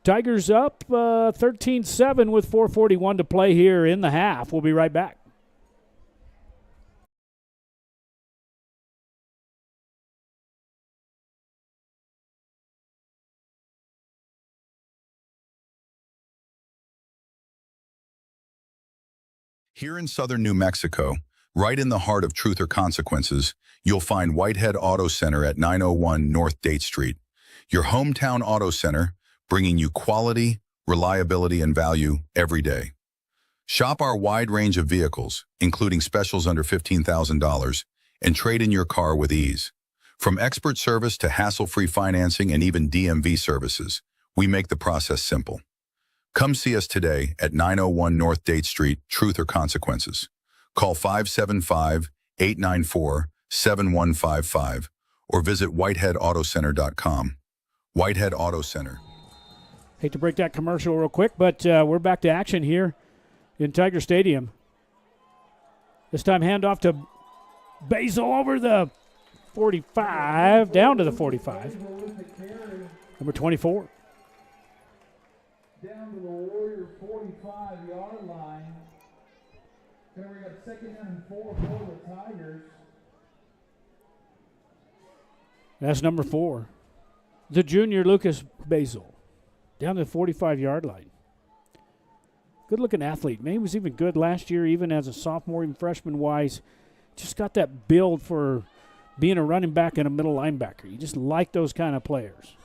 Tigers up 13-7 with 4:41 to play here in the half. We'll be right back. Here in southern New Mexico, right in the heart of Truth or Consequences, you'll find Whitehead Auto Center at 901 North Date Street. Your hometown auto center, bringing you quality, reliability, and value every day. Shop our wide range of vehicles, including specials under $15,000, and trade in your car with ease. From expert service to hassle-free financing and even DMV services, we make the process simple. Come see us today at 901 North Date Street, Truth or Consequences. Call 575-894-7155 or visit whiteheadautocenter.com. Whitehead Auto Center. Hate to break that commercial real quick, but we're back to action here in Tiger Stadium. This time handoff to Basil over the 45, down to the 45. Number 24. Down to the Warriors' 45-yard line. Going to bring up 2nd down and 4 for the Tigers. That's number 4. The junior Lucas Basil. Down to the 45-yard line. Good-looking athlete. Maybe he was even good last year, even as a sophomore, even freshman-wise. Just got that build for being a running back and a middle linebacker. You just like those kind of players.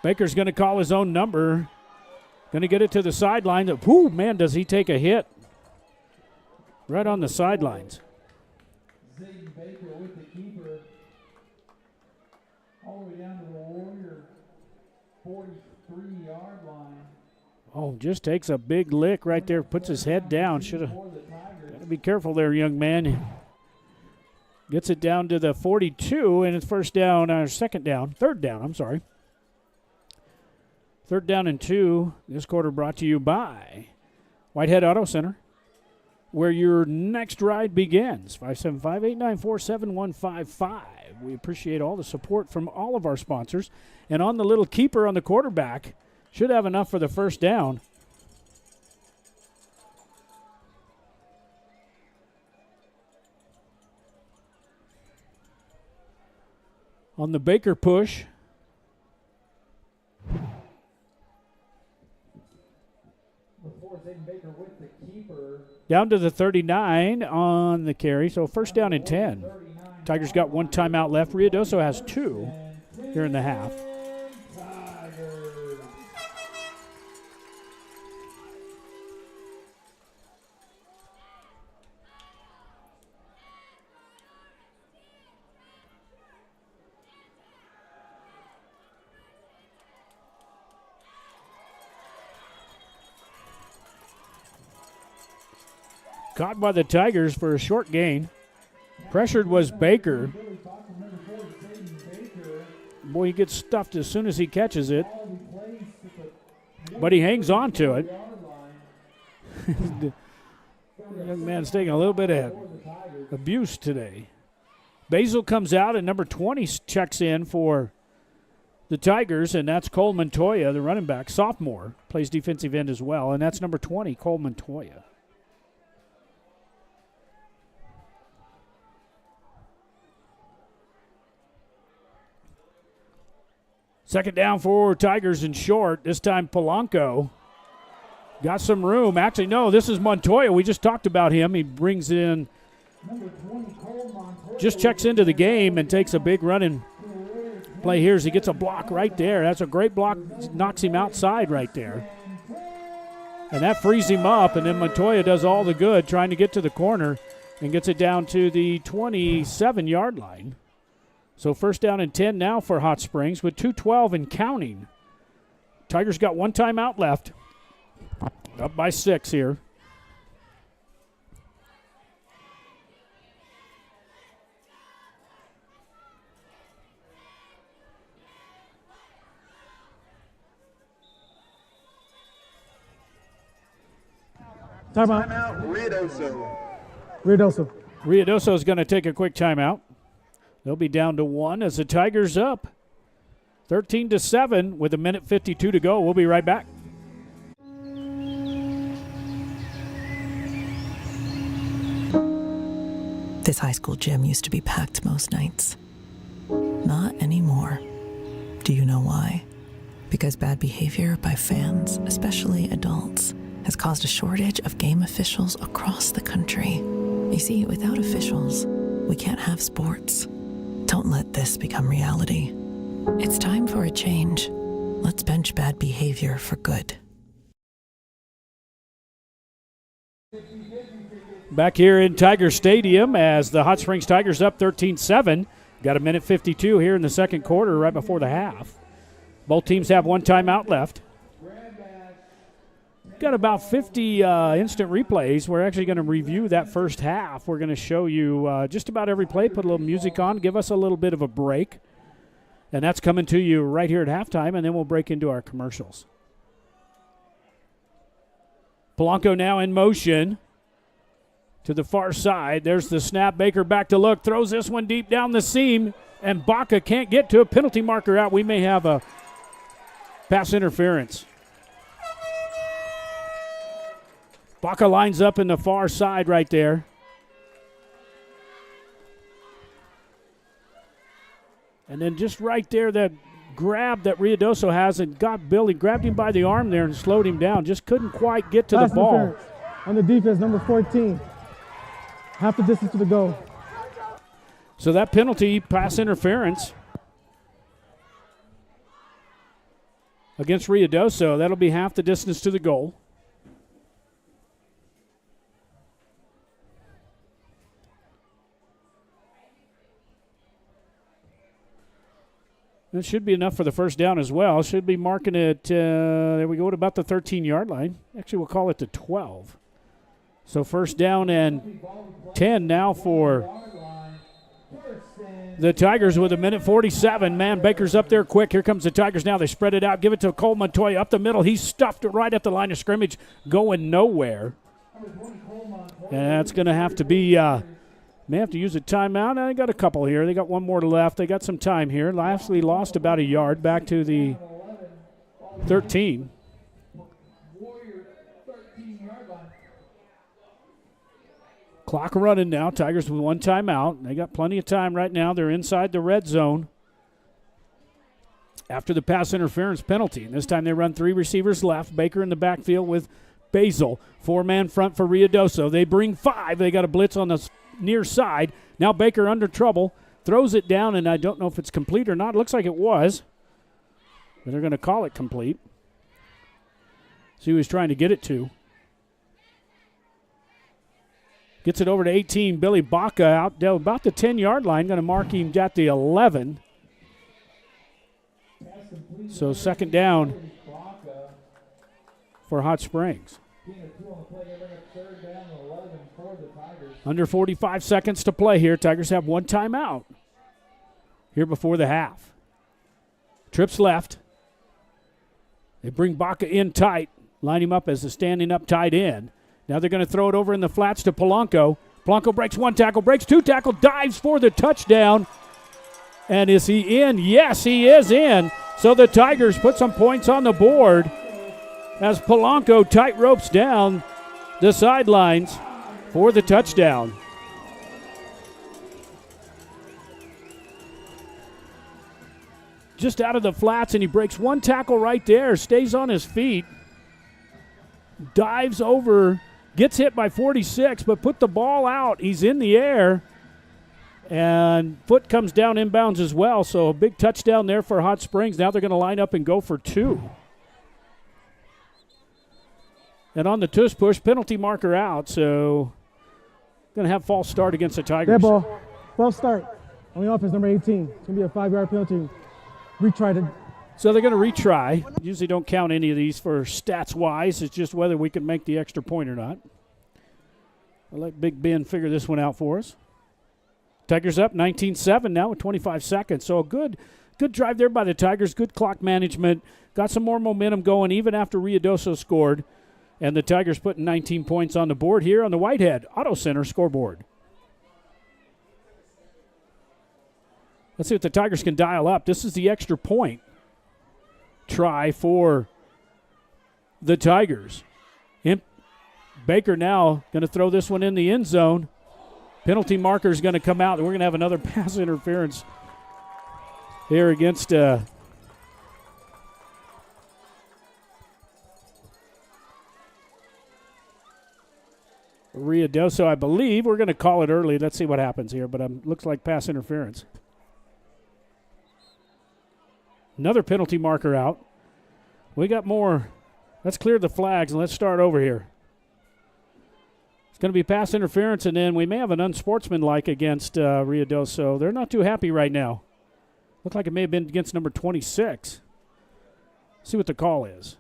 Baker's going to call his own number. Going to get it to the sideline. Whoo, man, does he take a hit. Right on the sidelines. Zayden Baker with the keeper. All the way down to the Warrior 43-yard line. Oh, just takes a big lick right there, puts his head down. Should have. Got to be careful there, young man. Gets it down to the 42, and it's third down, I'm sorry. 3rd down and 2. This quarter brought to you by Whitehead Auto Center, where your next ride begins. 575-894-7155. We appreciate all the support from all of our sponsors. And on the little keeper on the quarterback, should have enough for the first down. On the Baker push. Baker with the keeper. Down to the 39 on the carry, so first down and 10. Tigers got 1 timeout left. Ruidoso has 2 here in the half. Caught by the Tigers for a short gain. Pressured was Baker. Boy, he gets stuffed as soon as he catches it. But he hangs on to it. The young man's taking a little bit of abuse today. Basil comes out, and number 20 checks in for the Tigers, and that's Cole Montoya, the running back, sophomore. Plays defensive end as well, and that's number 20, Cole Montoya. Second down for Tigers in short. This time Polanco got some room. Actually, no, this is Montoya. We just talked about him. He brings in, just checks into the game and takes a big running play here as he gets a block right there. That's a great block. Knocks him outside right there. And that frees him up, and then Montoya does all the good trying to get to the corner and gets it down to the 27-yard line. So first down and 10 now for Hot Springs with 2:12 and counting. Tigers got 1 timeout left. Up by 6 here. Timeout. Ruidoso. Ruidoso is going to take a quick timeout. They'll be down to 1 as the Tigers up 13-7 with 1:52 to go. We'll be right back. This high school gym used to be packed most nights. Not anymore. Do you know why? Because bad behavior by fans, especially adults, has caused a shortage of game officials across the country. You see, without officials, we can't have sports. Don't let this become reality. It's time for a change. Let's bench bad behavior for good. Back here in Tiger Stadium as the Hot Springs Tigers up 13-7. Got 1:52 here in the second quarter right before the half. Both teams have 1 timeout left. Got about 50 instant replays. We're actually going to review that first half. We're going to show you just about every play, put a little music on, give us a little bit of a break. And that's coming to you right here at halftime, and then we'll break into our commercials. Polanco now in motion to the far side. There's the snap. Baker back to look. Throws this one deep down the seam, and Baca can't get to a penalty marker out. We may have a pass interference. Baca lines up in the far side right there. And then just right there, that grab that Ruidoso has and got Billy, grabbed him by the arm there and slowed him down. Just couldn't quite get to the ball. On the defense, number 14. Half the distance to the goal. So that penalty, pass interference against Ruidoso. That'll be half the distance to the goal. That should be enough for the first down as well. Should be marking it, there we go, at about the 13-yard line. Actually, we'll call it the 12. So first down and 10 now for the Tigers with 1:47. Man, Baker's up there quick. Here comes the Tigers now. They spread it out. Give it to Cole Montoya up the middle. He stuffed it right at the line of scrimmage, going nowhere. And that's going to have to be, may have to use a timeout. I got a couple here. They got one more left. They got some time here. Lastly lost about a yard back to the 13. Clock running now. Tigers with one timeout. They got plenty of time right now. They're inside the red zone after the pass interference penalty. And this time they run 3 receivers left. Baker in the backfield with Basil. 4-man front for Ruidoso. They bring 5. They got a blitz on the near side. Now Baker under trouble. Throws it down, and I don't know if it's complete or not. It looks like it was. But they're going to call it complete. See who he's trying to get it to. Gets it over to 18. Billy Baca out about the 10-yard line. Going to mark him at the 11. So second down for Hot Springs. Under 45 seconds to play here. Tigers have one timeout here before the half. Trips left. They bring Baca in tight. Line him up as the standing up tight end. Now they're going to throw it over in the flats to Polanco. Polanco breaks 1 tackle, breaks 2 tackle, dives for the touchdown. And is he in? Yes, he is in. So the Tigers put some points on the board as Polanco tight ropes down the sidelines for the touchdown. Just out of the flats, and he breaks 1 tackle right there, stays on his feet, dives over, gets hit by 46, but put the ball out. He's in the air, and foot comes down inbounds as well. So a big touchdown there for Hot Springs. Now they're going to line up and go for 2. And on the tush push, penalty marker out. So going to have false start against the Tigers. Dead ball. False start on the offense, number 18. It's going to be a 5-yard penalty. Retry to. So they're going to retry. Usually don't count any of these for stats-wise. It's just whether we can make the extra point or not. I'll let Big Ben figure this one out for us. Tigers up 19-7 now with 25 seconds. So a good drive there by the Tigers. Good clock management. Got some more momentum going even after Ruidoso scored. And the Tigers putting 19 points on the board here on the Whitehead Auto Center scoreboard. Let's see what the Tigers can dial up. This is the extra point try for the Tigers. Baker now going to throw this one in the end zone. Penalty marker is going to come out. We're going to have another pass interference here against Ruidoso, I believe. We're going to call it early. Let's see what happens here, but looks like pass interference. Another penalty marker out. We got more. Let's clear the flags and let's start over here. It's going to be pass interference, and then we may have an unsportsmanlike against Ruidoso. They're not too happy right now. Looked like it may have been against number 26. See what the call is.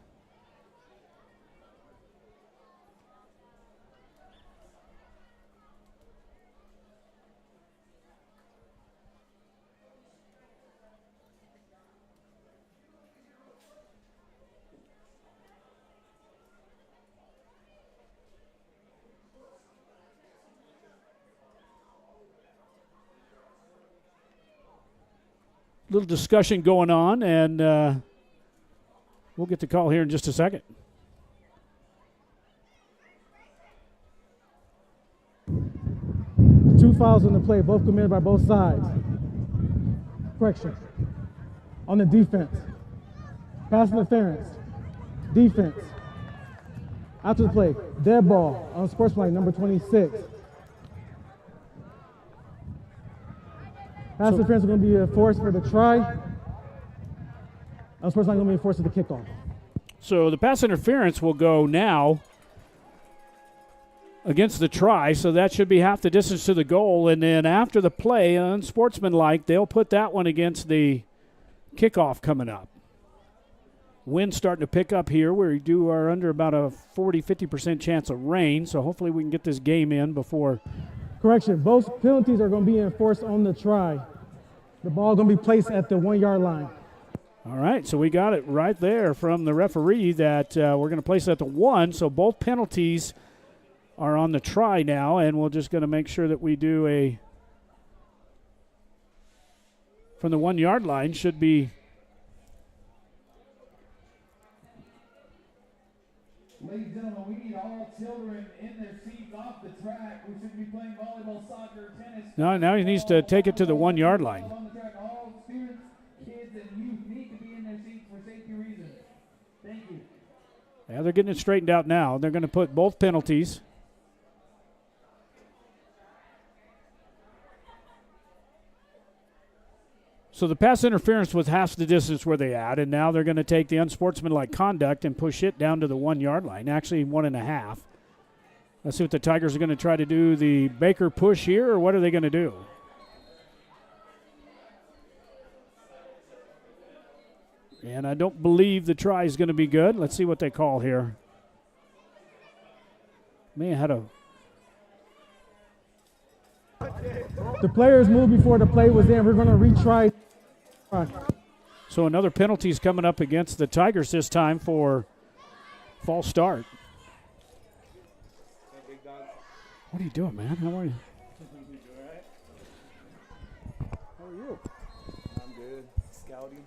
Little discussion going on, and we'll get the call here in just a second. Two fouls in the play, both committed by both sides. Correction. On the defense. Pass interference. Defense. After the play, dead ball on sportsmanlike number 26. Pass interference is going to be a force for the try. Unsportsmanlike going to be a force for the kickoff. So the pass interference will go now against the try, so that should be half the distance to the goal. And then after the play, unsportsmanlike, they'll put that one against the kickoff coming up. Wind starting to pick up here. We are under about a 40-50% chance of rain, so hopefully we can get this game in before. Correction, both penalties are going to be enforced on the try. The ball going to be placed at the 1 yard line. All right, so we got it right there from the referee that we're going to place it at the 1. So both penalties are on the try now, and we're just going to make sure that we do a from the 1 yard line should be. Ladies and gentlemen, we need all children in their seats off the track. We should be playing volleyball, soccer, tennis. No, now he needs to take it to the 1 yard line. On the track, all students, kids, and youth need to be in their seats for safety reasons. Thank you. Yeah, they're getting it straightened out now. They're going to put both penalties. So the pass interference was half the distance where they at, and now they're going to take the unsportsmanlike conduct and push it down to the 1 yard line, actually 1.5. Let's see what the Tigers are going to try to do. The Baker push here, or what are they going to do? And I don't believe the try is going to be good. Let's see what they call here. Man, had a. The players moved before the play was in. We're going to retry. So another penalty is coming up against the Tigers this time for false start. What are you doing, man? How are you? How are you? I'm good. Scouting.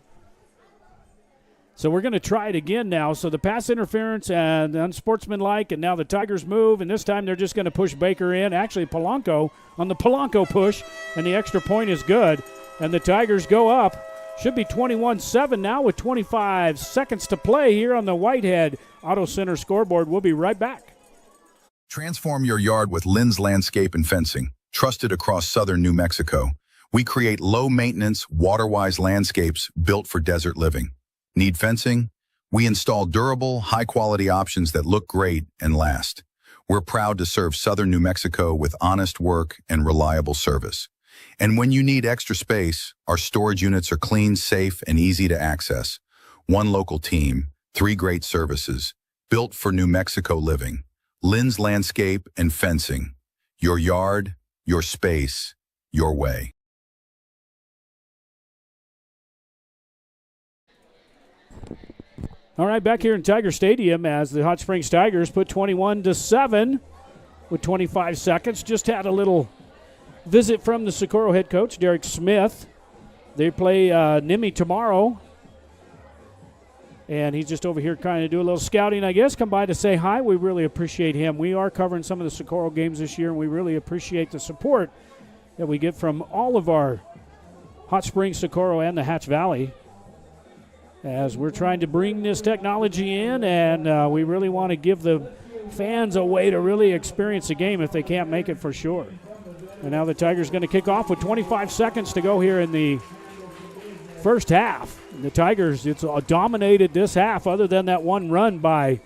So we're going to try it again now. So the pass interference and the unsportsmanlike, and now the Tigers move, and this time they're just going to push Baker in. Actually, Polanco on the Polanco push, and the extra point is good. And the Tigers go up. Should be 21-7 now with 25 seconds to play here on the Whitehead Auto Center scoreboard. We'll be right back. Transform your yard with Lynn's Landscape and Fencing. Trusted across southern New Mexico, we create low-maintenance, water-wise landscapes built for desert living. Need fencing? We install durable, high-quality options that look great and last. We're proud to serve southern New Mexico with honest work and reliable service. And when you need extra space, our storage units are clean, safe, and easy to access. One local team, 3 great services, built for New Mexico living. Lynn's Landscape and Fencing. Your yard, your space, your way. All right, back here in Tiger Stadium as the Hot Springs Tigers put 21-7 with 25 seconds. Just had a little visit from the Socorro head coach, Derek Smith. They play Nimi tomorrow. And he's just over here trying to do a little scouting, I guess. Come by to say hi. We really appreciate him. We are covering some of the Socorro games this year, and we really appreciate the support that we get from all of our Hot Springs, Socorro, and the Hatch Valley as we're trying to bring this technology in, and we really want to give the fans a way to really experience the game if they can't make it for sure. And now the Tigers going to kick off with 25 seconds to go here in the first half. And the Tigers, it's dominated this half other than that one run by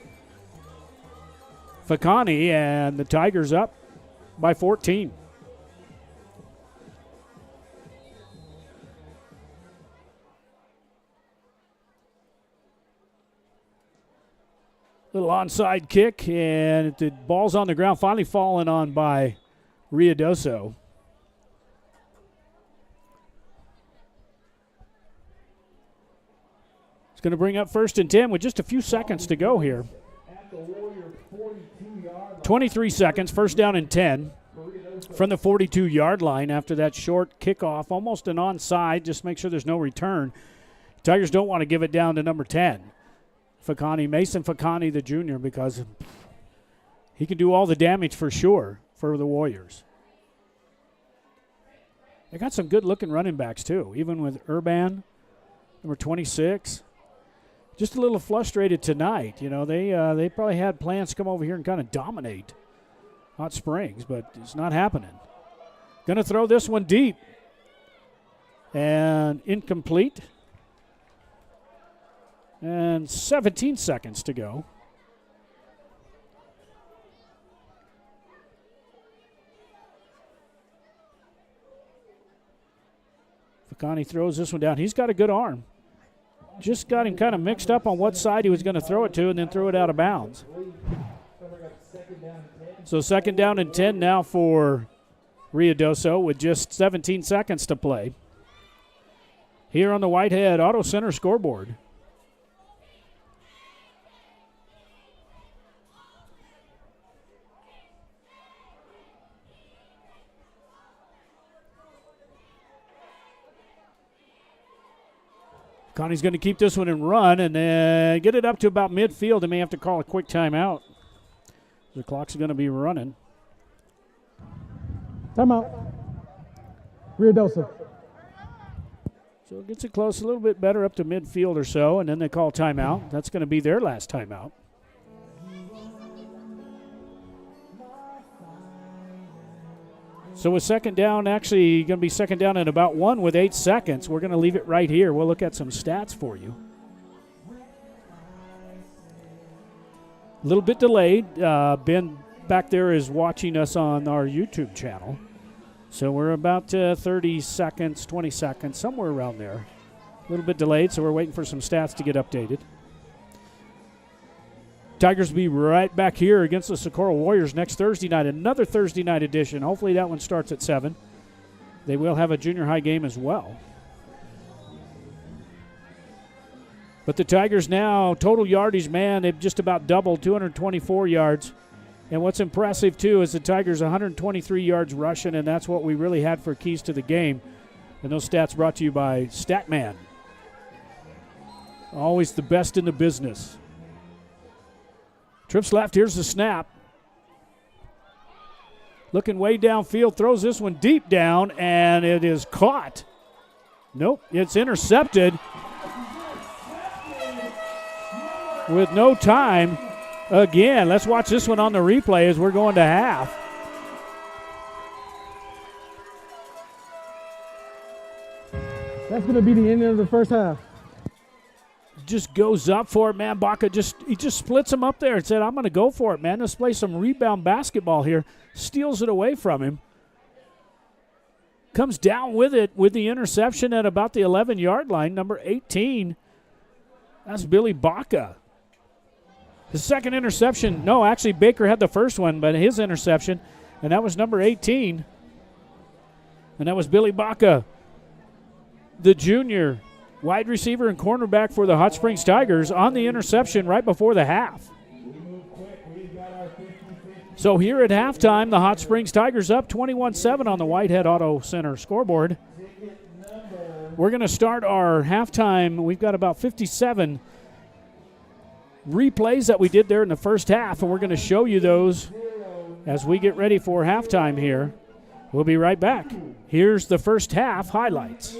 Facani, and the Tigers up by 14. Little onside kick, and the ball's on the ground, finally fallen on by Ruidoso. It's going to bring up 1st and 10 with just a few seconds to go here. 23 seconds, 1st down and 10 from the 42-yard line after that short kickoff, almost an onside, just make sure there's no return. Tigers don't want to give it down to number 10. Mason Facani, the junior, because he can do all the damage for sure for the Warriors. They got some good-looking running backs, too, even with Urban, number 26. Just a little frustrated tonight. You know, they probably had plans to come over here and kind of dominate Hot Springs, but it's not happening. Going to throw this one deep. And incomplete. And 17 seconds to go. Facani throws this one down. He's got a good arm. just got him kind of mixed up on what side he was going to throw it to and then threw it out of bounds. So 2nd down and 10 now for Ruidoso with just 17 seconds to play. Here on the Whitehead Auto Center scoreboard. Connie's going to keep this one and run and then get it up to about midfield. They may have to call a quick timeout. The clock's going to be running. Timeout. Ruidoso. So it gets it close a little bit better up to midfield or so, and then they call timeout. That's going to be their last timeout. So with 2nd down, actually going to be 2nd down and about 1 with 8 seconds. We're going to leave it right here. We'll look at some stats for you. A little bit delayed. Ben back there is watching us on our YouTube channel. So we're about 30 seconds, 20 seconds, somewhere around there. A little bit delayed, so we're waiting for some stats to get updated. Tigers will be right back here against the Socorro Warriors next Thursday night, another Thursday night edition. Hopefully that one starts at 7. They will have a junior high game as well. But the Tigers now, total yardage, man, they've just about doubled, 224 yards. And what's impressive, too, is the Tigers 123 yards rushing, and that's what we really had for keys to the game. And those stats brought to you by Statman. Always the best in the business. Trips left, here's the snap. Looking way downfield, throws this one deep down, and it is caught. Nope, it's intercepted with no time. Again, let's watch this one on the replay as we're going to half. That's going to be the end of the first half. Just goes up for it, man. Baca just splits him up there and said, I'm going to go for it, man. Let's play some rebound basketball here. Steals it away from him. Comes down with it with the interception at about the 11-yard line. Number 18, that's Billy Baca. The second interception, no, actually Baker had the first one, but his interception, and that was number 18. And that was Billy Baca, the junior wide receiver and cornerback for the Hot Springs Tigers, on the interception right before the half. So here at halftime, the Hot Springs Tigers up 21-7 on the Whitehead Auto Center scoreboard. We're going to start our halftime. We've got about 57 replays that we did there in the first half, and we're going to show you those as we get ready for halftime here. We'll be right back. Here's the first half highlights.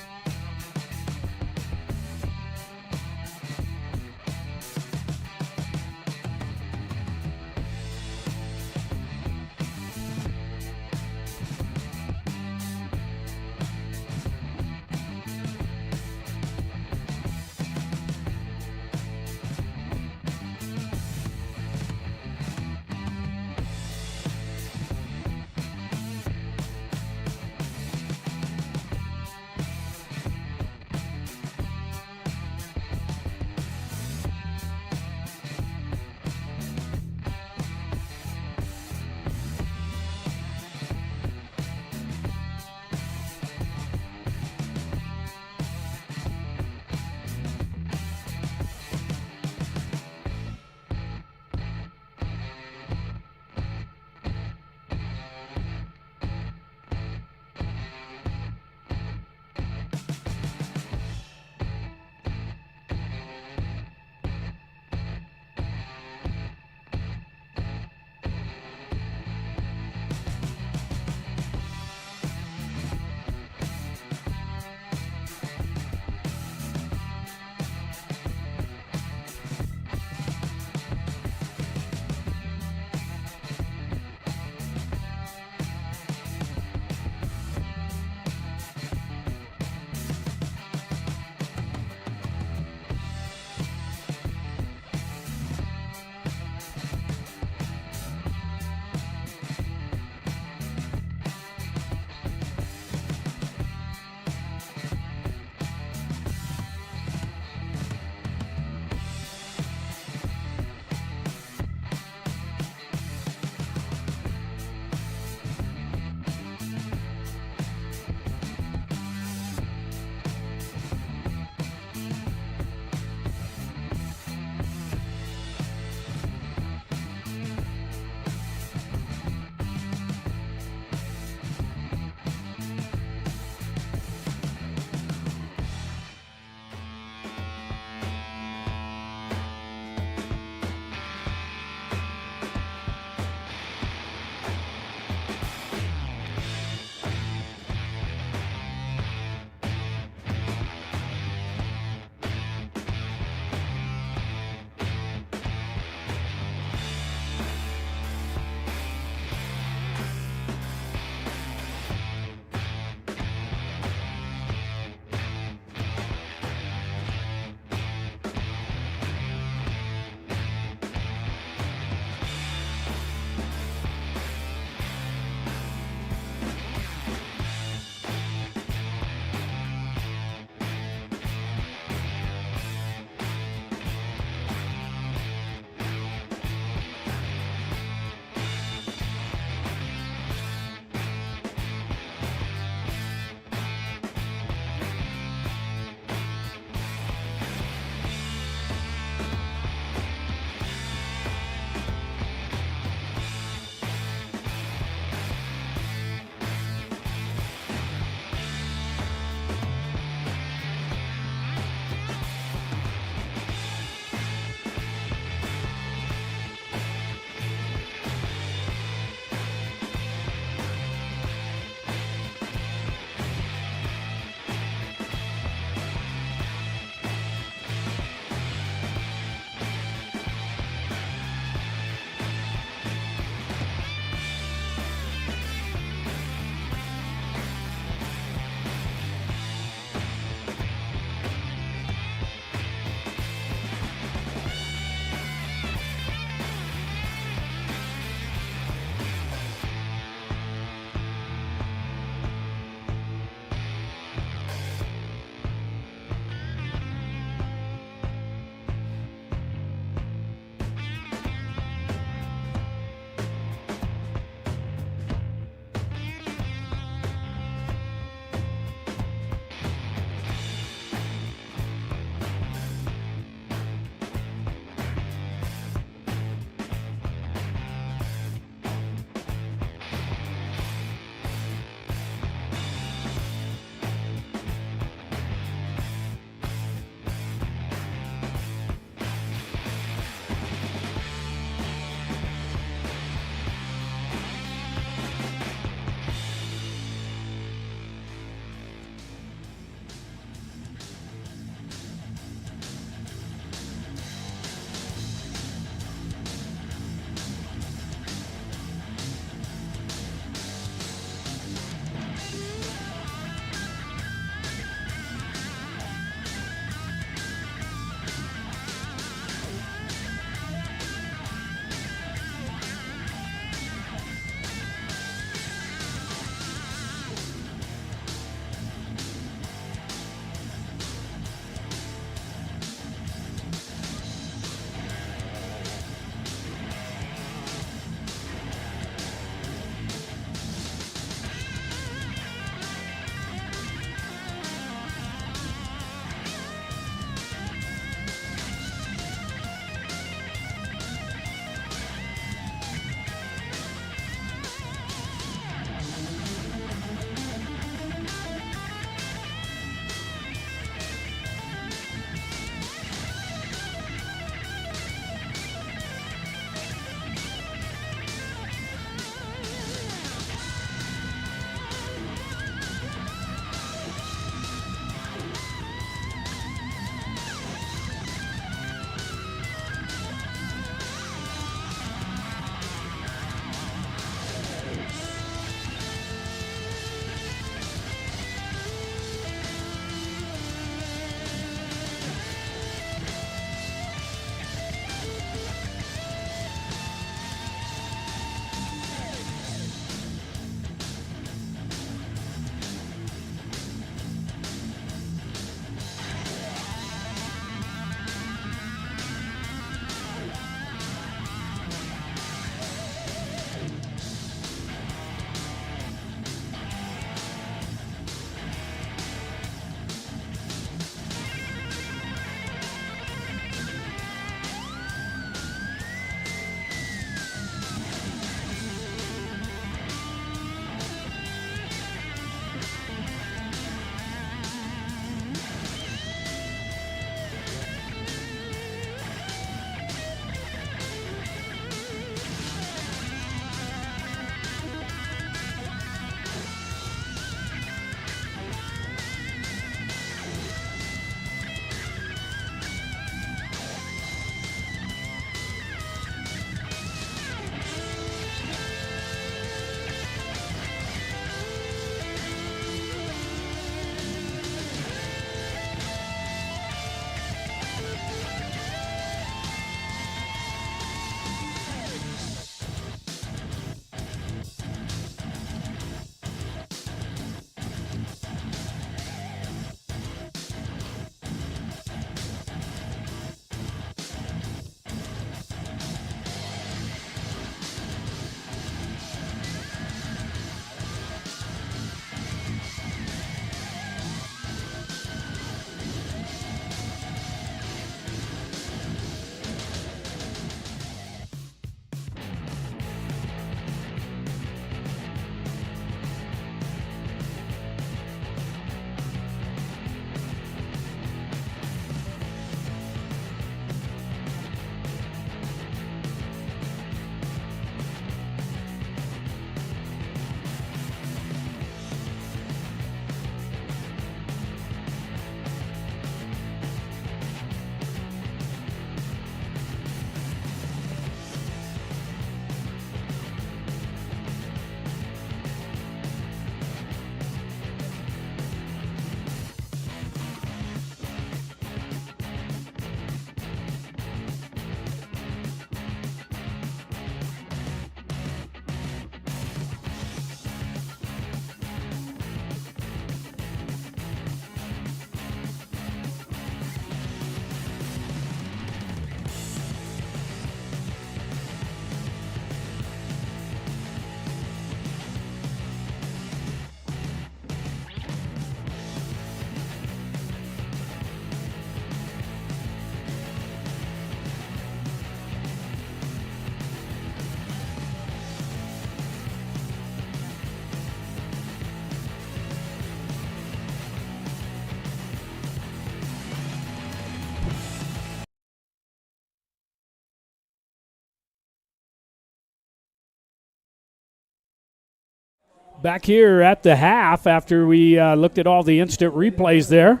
Back here at the half after we looked at all the instant replays there.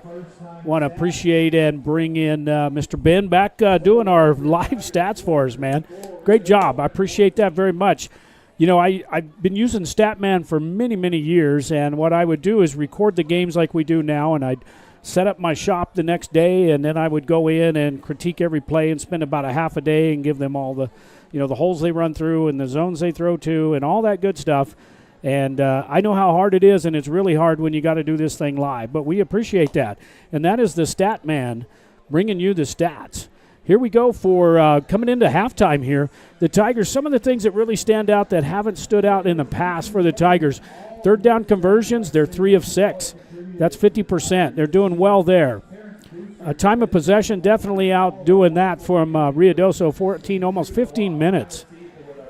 Want to appreciate and bring in Mr. Ben back doing our live stats for us, man. Great job. I appreciate that very much. You know, I've been using Statman for many, many years, and what I would do is record the games like we do now, and I'd set up my shop the next day, and then I would go in and critique every play and spend about a half a day and give them all the, you know, the holes they run through and the zones they throw to and all that good stuff. And I know how hard it is, and it's really hard when you got to do this thing live. But we appreciate that. And that is the Stat Man bringing you the stats. Here we go for coming into halftime here. The Tigers, some of the things that really stand out that haven't stood out in the past for the Tigers. Third down conversions, they're 3 of 6. That's 50%. They're doing well there. Time of possession, definitely outdoing that from Ruidoso, 14, almost 15 minutes.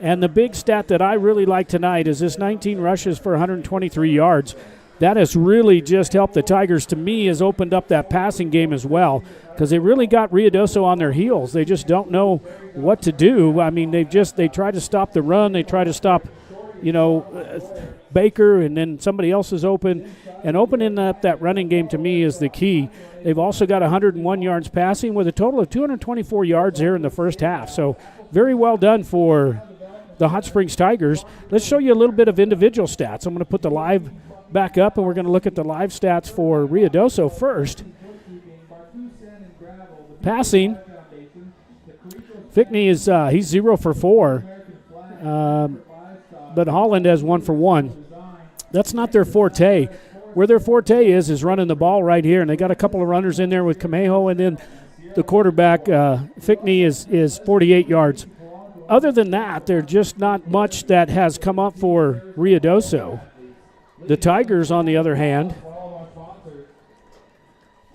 And the big stat that I really like tonight is this 19 rushes for 123 yards. That has really just helped the Tigers, to me, has opened up that passing game as well, because they really got Ruidoso on their heels. They just don't know what to do. I mean, they try to stop the run. They try to stop, Baker, and then somebody else is open. And opening up that running game, to me, is the key. They've also got 101 yards passing with a total of 224 yards here in the first half. So very well done for the Hot Springs Tigers. Let's show you a little bit of individual stats. I'm going to put the live back up, and we're going to look at the live stats for Ruidoso first. Passing, Fickney is he's 0 for 4, but Holland has 1 for 1. That's not their forte. Where their forte is running the ball right here, and they got a couple of runners in there with Camejo, and then the quarterback, Fickney, is 48 yards. Other than that, there's just not much that has come up for Ruidoso. The Tigers, on the other hand,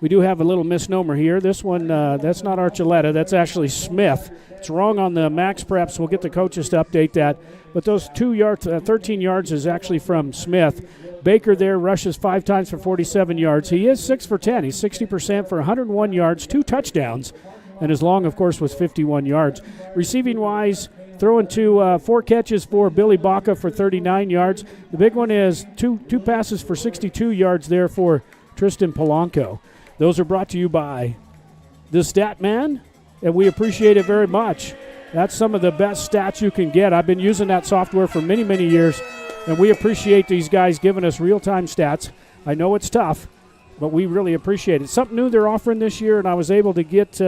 we do have a little misnomer here. This one, that's not Archuleta. That's actually Smith. It's wrong on the max preps. We'll get the coaches to update that. But those 13 yards is actually from Smith. Baker there rushes 5 times for 47 yards. He is 6 for 10. He's 60% for 101 yards, 2 touchdowns. And his long, of course, was 51 yards. Receiving-wise, throwing to 4 catches for Billy Baca for 39 yards. The big one is two passes for 62 yards there for Tristan Polanco. Those are brought to you by the Stat Man, and we appreciate it very much. That's some of the best stats you can get. I've been using that software for many, many years, and we appreciate these guys giving us real-time stats. I know it's tough, but we really appreciate it. Something new they're offering this year, and I was able to get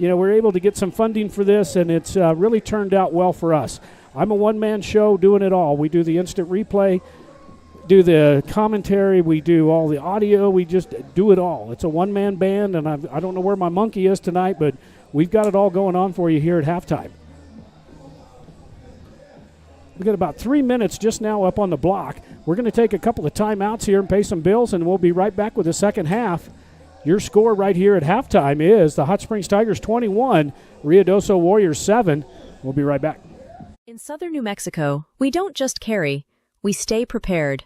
we're able to get some funding for this, and it's really turned out well for us. I'm a one-man show doing it all. We do the instant replay, do the commentary, we do all the audio, we just do it all. It's a one-man band, and I don't know where my monkey is tonight, but we've got it all going on for you here at halftime. We've got about 3 minutes just now up on the block. We're going to take a couple of timeouts here and pay some bills, and we'll be right back with the second half. Your score right here at halftime is the Hot Springs Tigers 21, Ruidoso Warriors 7. We'll be right back. In southern New Mexico, we don't just carry, we stay prepared.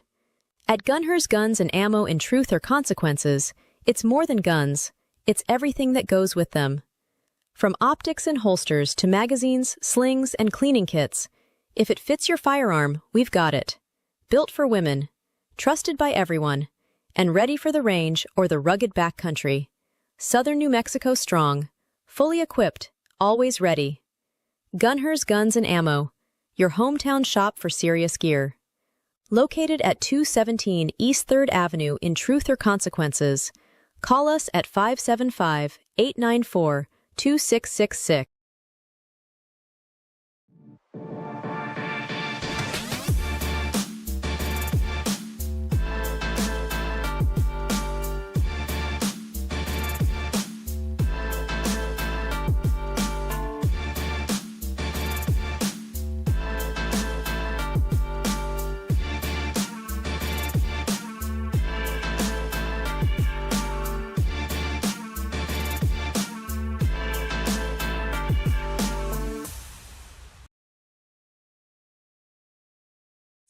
At Gunher's Guns and Ammo in Truth or Consequences, it's more than guns, it's everything that goes with them. From optics and holsters to magazines, slings, and cleaning kits, if it fits your firearm, we've got it. Built for women, trusted by everyone, and ready for the range or the rugged backcountry. Southern New Mexico strong, fully equipped, always ready. Gunher's Guns and Ammo, your hometown shop for serious gear. Located at 217 East 3rd Avenue in Truth or Consequences, call us at 575-894-2666.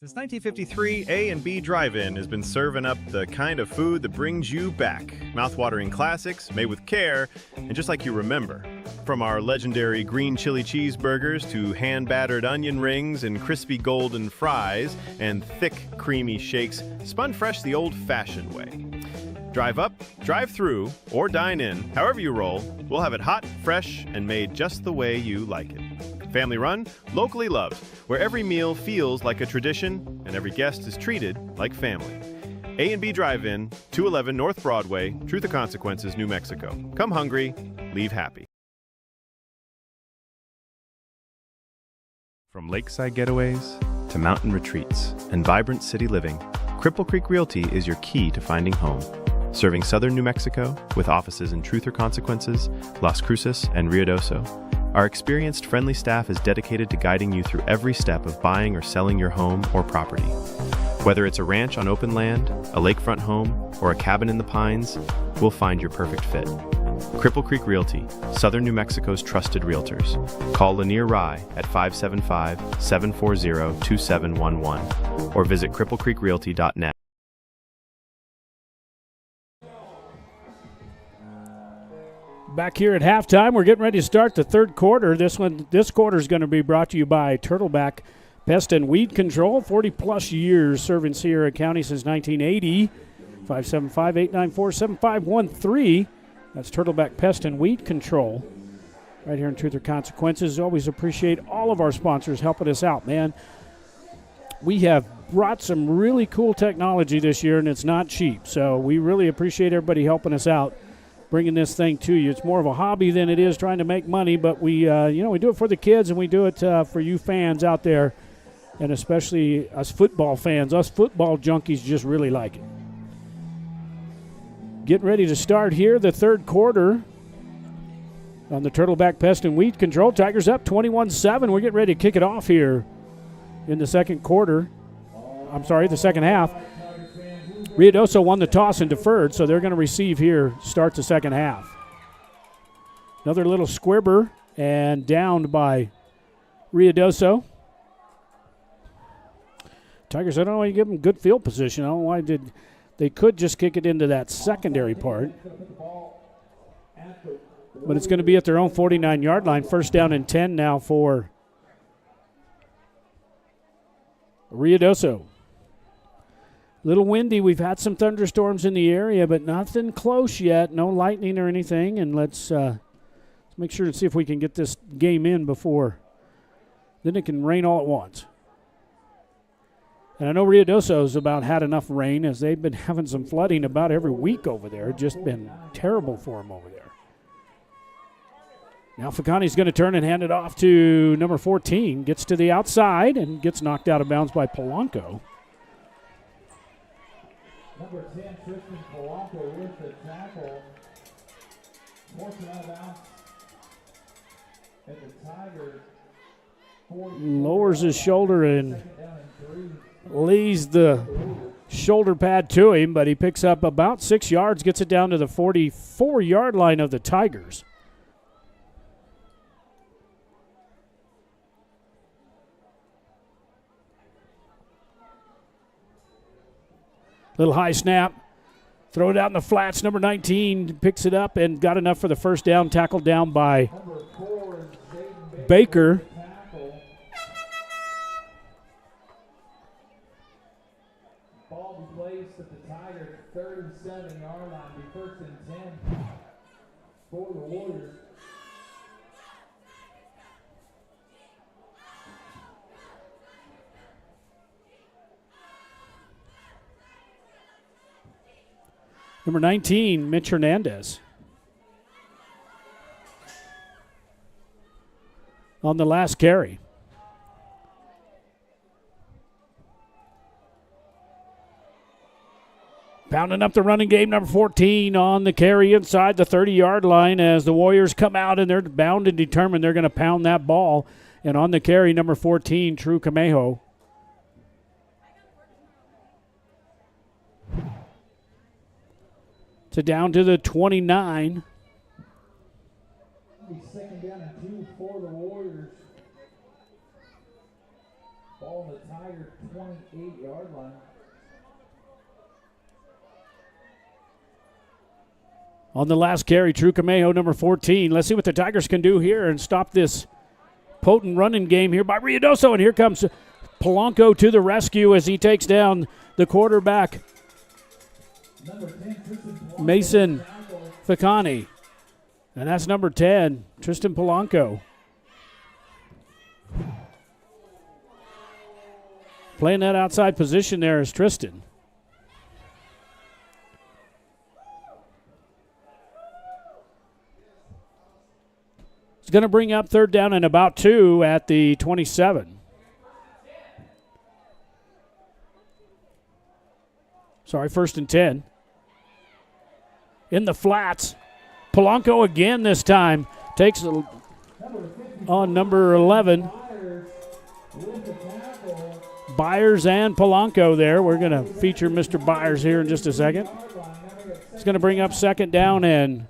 Since 1953, A&B Drive-In has been serving up the kind of food that brings you back. Mouth-watering classics, made with care, and just like you remember. From our legendary green chili cheeseburgers to hand-battered onion rings and crispy golden fries and thick, creamy shakes, spun fresh the old-fashioned way. Drive up, drive through, or dine in, however you roll, we'll have it hot, fresh, and made just the way you like it. Family run, locally loved, where every meal feels like a tradition and every guest is treated like family. A&B Drive-In, 211 North Broadway, Truth or Consequences, New Mexico. Come hungry, leave happy. From lakeside getaways to mountain retreats and vibrant city living, Cripple Creek Realty is your key to finding home. Serving southern New Mexico with offices in Truth or Consequences, Las Cruces, and Ruidoso, our experienced, friendly staff is dedicated to guiding you through every step of buying or selling your home or property. Whether it's a ranch on open land, a lakefront home, or a cabin in the pines, we'll find your perfect fit. Cripple Creek Realty, Southern New Mexico's trusted realtors. Call Lanier Rye at 575-740-2711 or visit cripplecreekrealty.net. Back here at halftime, we're getting ready to start the third quarter. This quarter is going to be brought to you by Turtleback Pest and Weed Control, 40-plus years serving Sierra County since 1980. 575-894-7513. That's Turtleback Pest and Weed Control right here in Truth or Consequences. Always appreciate all of our sponsors helping us out, man. We have brought some really cool technology this year, and it's not cheap. So we really appreciate everybody helping us out, bringing this thing to you. It's more of a hobby than it is trying to make money, but we do it for the kids, and we do it for you fans out there, and especially us football fans. Us football junkies just really like it. Getting ready to start here the third quarter on the Turtleback Pest and Weed Control. Tigers up 21-7. We're getting ready to kick it off here in the second half. Ruidoso won the toss and deferred, so they're going to receive here, start the second half. Another little squibber and downed by Ruidoso. Tigers, I don't know why you give them good field position. I don't know why they could just kick it into that secondary part. But it's going to be at their own 49-yard line. First down and 10 now for Ruidoso. Little windy. We've had some thunderstorms in the area, but nothing close yet. No lightning or anything. And let's make sure to see if we can get this game in before. Then it can rain all at once. And I know Ruidoso's about had enough rain, as they've been having some flooding about every week over there. Just been terrible for them over there. Now Ficani's going to turn and hand it off to number 14. Gets to the outside and gets knocked out of bounds by Polanco. Number 10, Tristan Polanco with the tackle. Forcing out of bounds at the Tigers. Lowers his shoulder and lays the shoulder pad to him, but he picks up about 6 yards, gets it down to the 44-yard line of the Tigers. Little high snap. Throw it out in the flats. Number 19 picks it up and got enough for the first down. Tackled down by Baker. Ball be placed at the Tigers' 37-yard line. Be first and 10 for the Warriors. Number 19, Mitch Hernandez. On the last carry. Pounding up the running game, number 14 on the carry inside the 30-yard line as the Warriors come out and they're bound and determined they're going to pound that ball. And on the carry, number 14, True Camejo. To down to the 29. Be second down and 2 for the Warriors. Ball on the Tigers' 28-yard line. On the last carry, Trucamejo, number 14. Let's see what the Tigers can do here and stop this potent running game here by Ruidoso. And here comes Polanco to the rescue as he takes down the quarterback, Mason Ficani. And that's number 10, Tristan Polanco. Playing that outside position there is Tristan. It's going to bring up third down and about 2 at the 27. Sorry, 1st and 10. In the flats. Polanco again this time. Takes on number 11. Byers and Polanco there. We're going to feature Mr. Byers here in just a second. It's going to bring up 2nd down and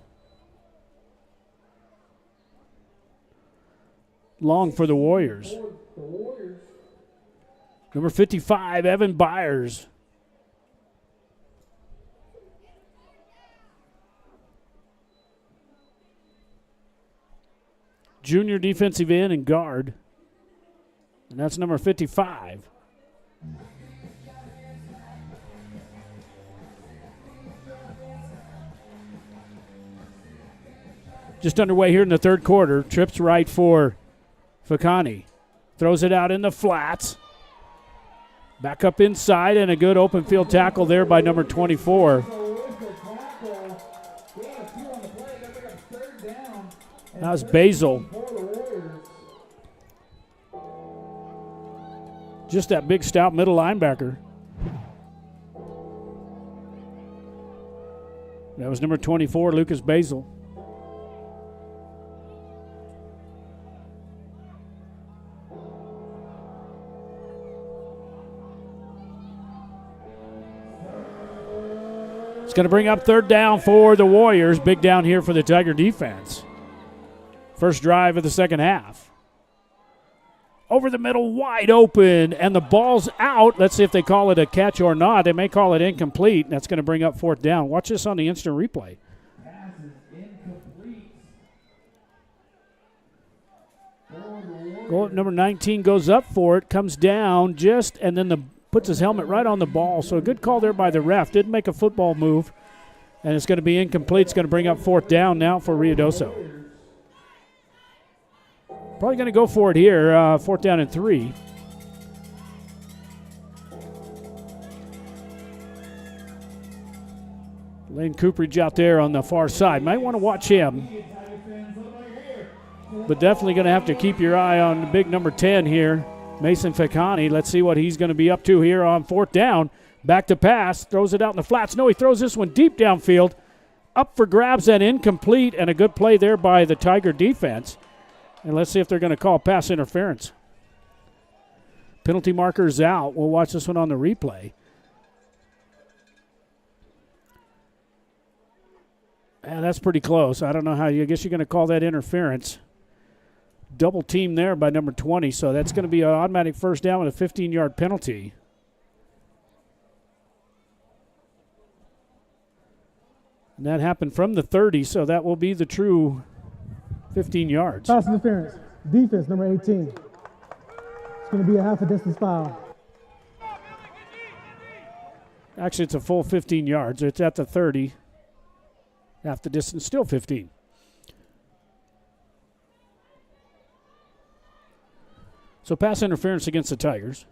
long for the Warriors. Number 55, Evan Byers. Junior defensive end and guard. And that's number 55. Just underway here in the third quarter. Trips right for Ficani. Throws it out in the flats. Back up inside and a good open field tackle there by number 24. That was Basil. Just that big, stout middle linebacker. That was number 24, Lucas Basil. It's going to bring up third down for the Warriors. Big down here for the Tiger defense. First drive of the second half. Over the middle, wide open, and the ball's out. Let's see if they call it a catch or not. They may call it incomplete. That's going to bring up 4th down. Watch this on the instant replay. Goal number 19 goes up for it, comes down just, and then puts his helmet right on the ball. So a good call there by the ref. Didn't make a football move, and it's going to be incomplete. It's going to bring up 4th down now for Ruidoso. Probably going to go for it here, 4th down and 3. Lane Cooperage out there on the far side. Might want to watch him. But definitely going to have to keep your eye on the big number 10 here, Mason Ficani. Let's see what he's going to be up to here on 4th down. Back to pass. Throws it out in the flats. No, he throws this one deep downfield. Up for grabs and incomplete, and a good play there by the Tiger defense. And let's see if they're going to call pass interference. Penalty marker's out. We'll watch this one on the replay. And that's pretty close. I don't know how I guess you're going to call that interference. Double team there by number 20, so that's going to be an automatic first down with a 15-yard penalty. And that happened from the 30, so that will be the true 15 yards. Pass interference. Defense, number 18. It's going to be a half a distance foul. Actually, it's a full 15 yards. It's at the 30. Half the distance, still 15. So pass interference against the Tigers.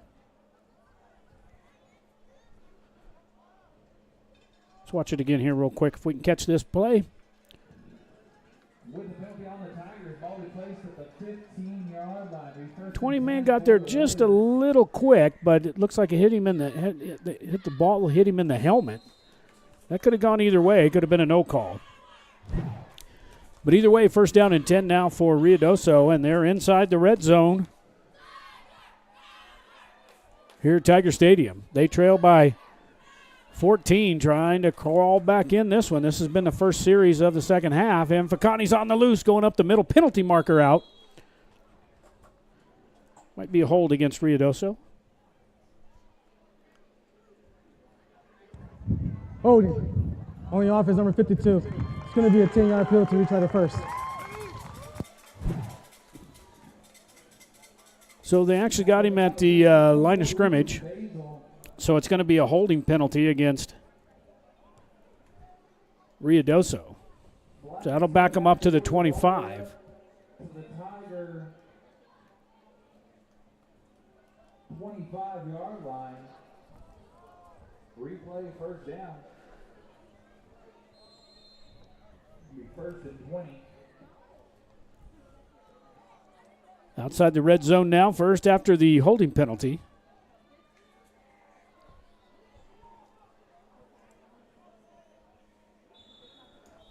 Let's watch it again here real quick if we can catch this play. With the penalty on the Tigers, ball be placed at the 15-yard line. 20 man got there just a little quick, but it looks like it hit him in the head. Hit the ball, hit him in the helmet. That could have gone either way. It could have been a no call. But either way, first down and 10 now for Ruidoso, and they're inside the red zone here at Tiger Stadium. They trail by 14, trying to crawl back in this one. This has been the first series of the second half, and Ficani's on the loose, going up the middle. Penalty marker out. Might be a hold against Ruidoso. Holding. On the offense, number 52. It's going to be a 10-yard penalty retry to first. So they actually got him at the line of scrimmage. So it's going to be a holding penalty against Ruidoso. So that'll back him up to the 25. The Tiger 25-yard line. Replay first down. Be first and 20. Outside the red zone now, first after the holding penalty.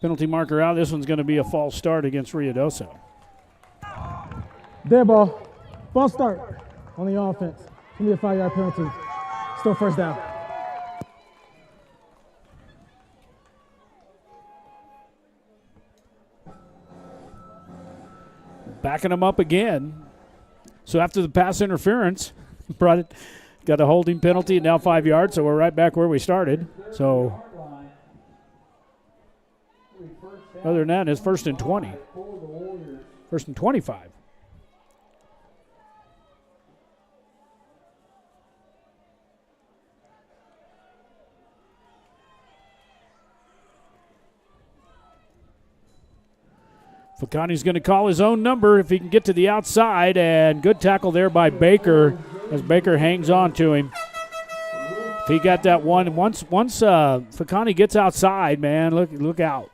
Penalty marker out. This one's going to be a false start against Ruidoso. Dead ball. False start on the offense. It's going to be a 5-yard penalty. Still first down. Backing him up again. So after the pass interference, got a holding penalty, and now 5 yards, so we're right back where we started. So other than that, it's first and 20. First and 25. Ficani's going to call his own number if he can get to the outside, and good tackle there by Baker as Baker hangs on to him. If he got that one, once Ficani gets outside, man, look out.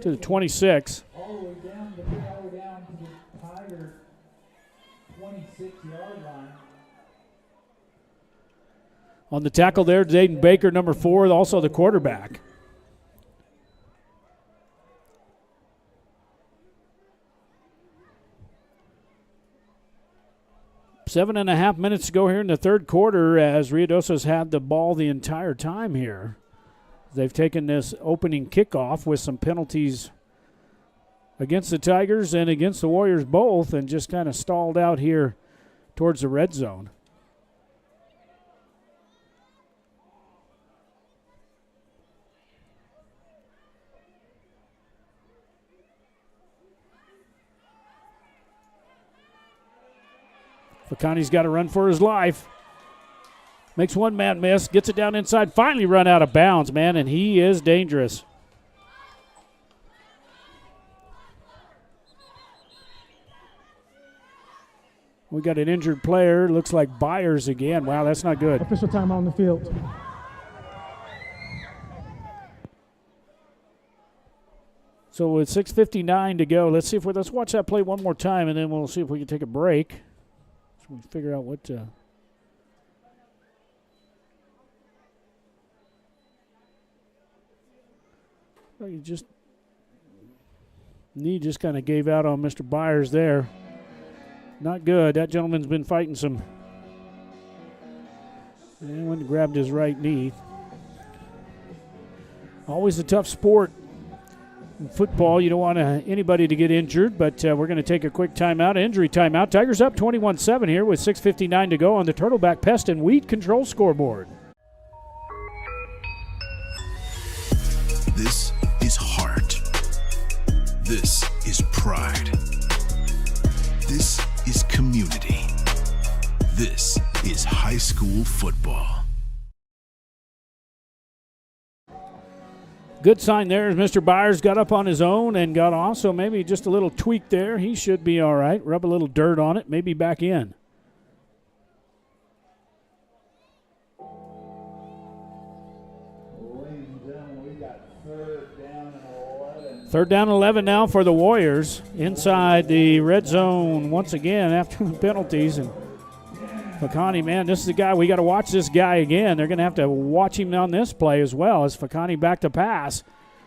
To the 26. All the way down to the Tiger 26-yard line. On the tackle there, Zayden Baker, number 4, also the quarterback. Seven and a half minutes to go here in the third quarter as Ruidoso's had the ball the entire time here. They've taken this opening kickoff with some penalties against the Tigers and against the Warriors both, and just kind of stalled out here towards the red zone. Ficani's got to run for his life. Makes one man miss, gets it down inside, finally run out of bounds, man, and he is dangerous. We got an injured player, looks like Byers again. Wow, that's not good. Official time on the field. So with 6:59 to go, let's watch that play one more time, and then we'll see if we can take a break. So we figure out what knee just kind of gave out on Mr. Byers there. Not good. That gentleman's been fighting some. And went and grabbed his right knee. Always a tough sport. In football, you don't want anybody to get injured, but we're going to take a quick timeout, injury timeout. Tigers up 21-7 here with 6:59 to go on the Turtleback Pest and Weed Control scoreboard. This is heart. This is pride. This is community. This is high school football. Good sign there as Mr. Byers got up on his own and got off, so maybe just a little tweak there. He should be all right. Rub a little dirt on it, maybe back in. Ladies and gentlemen, we got third down and 11. Third down 11 now for the Warriors inside the red zone once again after the penalties. And Ficani, man, this is the guy. We got to watch this guy again. They're going to have to watch him on this play as well as Ficani back to pass.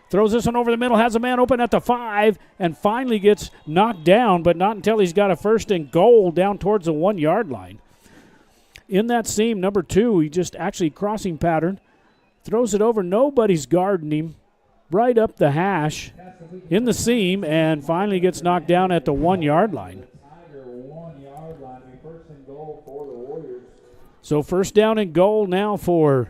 Throws this one over the middle, has a man open at the 5, and finally gets knocked down, but not until he's got a first and goal down towards the 1-yard line. In that seam, number 2, he just actually crossing pattern. Throws it over. Nobody's guarding him. Right up the hash in the seam, and finally gets knocked down at the 1-yard line. So first down and goal now for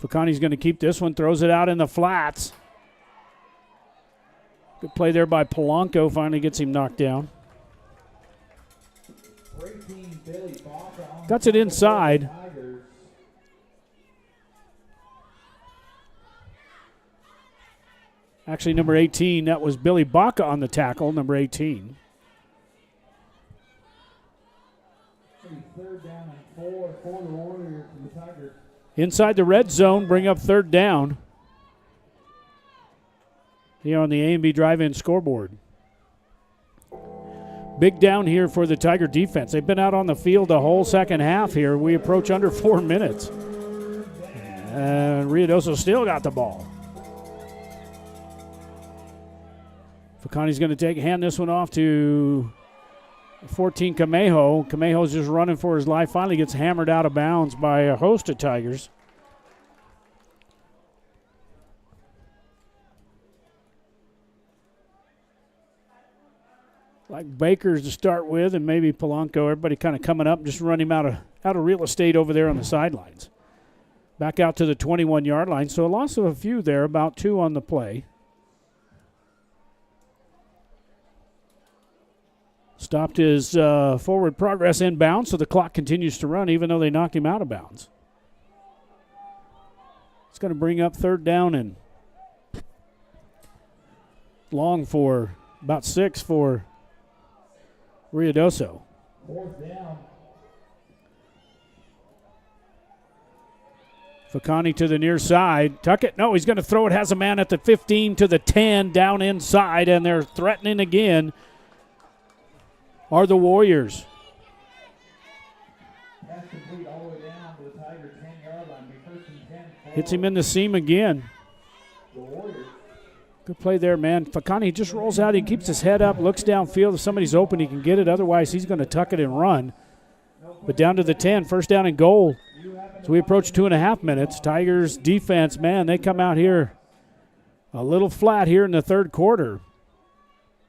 Fakani's going to keep this one, throws it out in the flats. Good play there by Polanco, finally gets him knocked down. Cuts it inside. Actually, number 18, that was Billy Baca on the tackle, number 18. Third down and 4 for the Warriors and the Tigers. Inside the red zone, bring up third down. Here on the A&B drive-in scoreboard. Big down here for the Tiger defense. They've been out on the field the whole second half here. We approach under 4 minutes. And Ruidoso still got the ball. Fakani's going to hand this one off to 14 Camejo. Camejo's just running for his life. Finally gets hammered out of bounds by a host of Tigers. Like Baker's to start with, and maybe Polanco. Everybody kind of coming up, just run him out of real estate over there on the sidelines. Back out to the 21-yard line. So a loss of a few there, about 2 on the play. Stopped his forward progress inbounds, so the clock continues to run even though they knocked him out of bounds. It's going to bring up third down and long for about 6 for Ruidoso. Fourth down. Fakani to the near side. Tuck it. No, he's going to throw it. Has a man at the 15 to the 10 down inside, and they're threatening again. Are the Warriors. That's complete all the way down to the Tiger 10-yard line. First and 10. Hits him in the seam again. The Warriors. Good play there, man. Fakani just rolls out. He keeps his head up, looks downfield. If somebody's open, he can get it. Otherwise, he's going to tuck it and run. But down to the 10, first down and goal. So we approach 2.5 minutes. Tigers defense, man, they come out here a little flat here in the third quarter,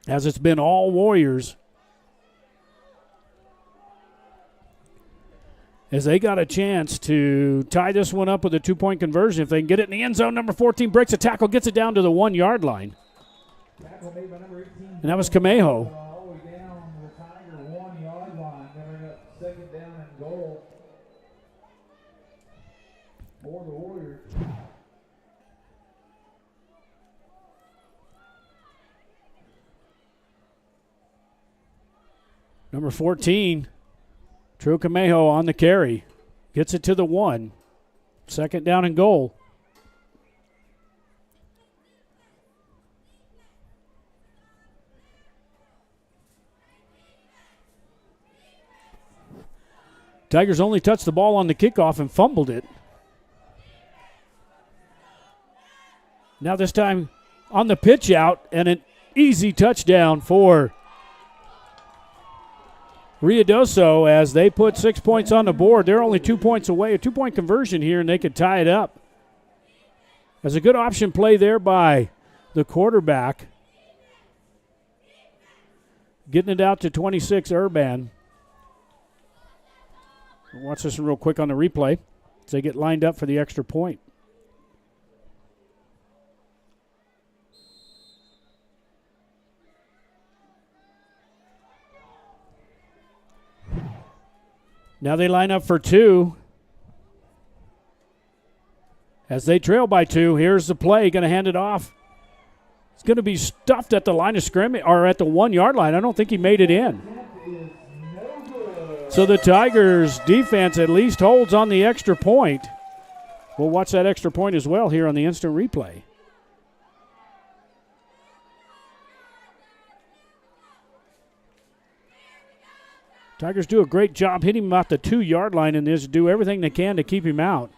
as it's been all Warriors. As they got a chance to tie this one up with a 2-point conversion. If they can get it in the end zone, number 14 breaks a tackle, gets it down to the 1-yard line. And that was Camejo. All the way down to the Tiger 1-yard line. Coming up second down and goal for the Warriors. Number 14. Drew Camejo on the carry. Gets it to the 1. Second down and goal. Tigers only touched the ball on the kickoff and fumbled it. Now this time on the pitch out, and an easy touchdown for Ruidoso as they put 6 points on the board. They're only 2 points away, a 2-point conversion here, and they could tie it up. There's a good option play there by the quarterback. Getting it out to 26, Urban. Watch this real quick on the replay as they get lined up for the extra point. Now they line up for 2. As they trail by 2, here's the play. Going to hand it off. It's going to be stuffed at the line of scrimmage, or at the 1-yard line. I don't think he made it in. So the Tigers defense at least holds on the extra point. We'll watch that extra point as well here on the instant replay. Tigers do a great job hitting him out the 2-yard line in this, do everything they can to keep him out.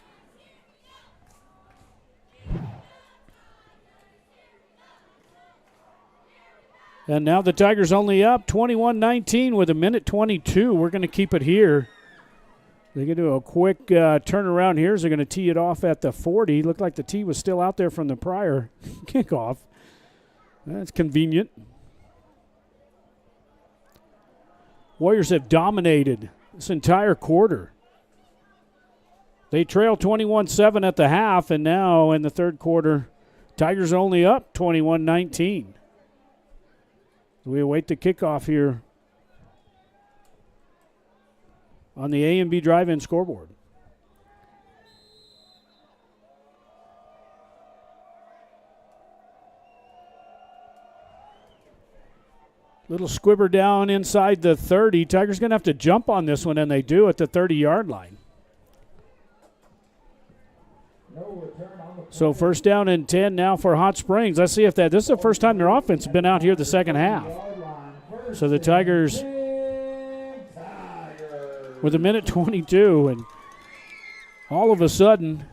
And now the Tigers only up 21-19 with 1:22. We're going to keep it here. They're going to do a quick turnaround here. They're going to tee it off at the 40. Looked like the tee was still out there from the prior kickoff. That's convenient. Warriors have dominated this entire quarter. They trail 21-7 at the half, and now in the third quarter, Tigers only up 21-19. We await the kickoff here on the A&B Drive-In scoreboard. Little squibber down inside the 30. Tigers going to have to jump on this one, and they do at the 30-yard line. So first down and 10 now for Hot Springs. Let's see if this is the first time their offense has been out here the second half. So the Tigers with a minute 22, and all of a sudden,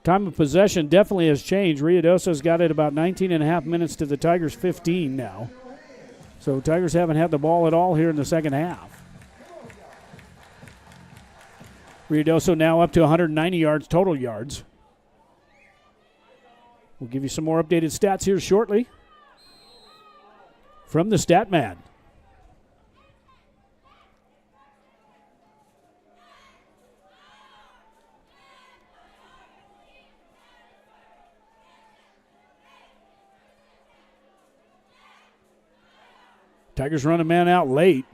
time of possession definitely has changed. Ruidoso's got it about 19 and a half minutes to the Tigers' 15 now. So Tigers haven't had the ball at all here in the second half. Ruidoso now up to 190 yards, total yards. We'll give you some more updated stats here shortly from the stat man. Tigers run a man out late.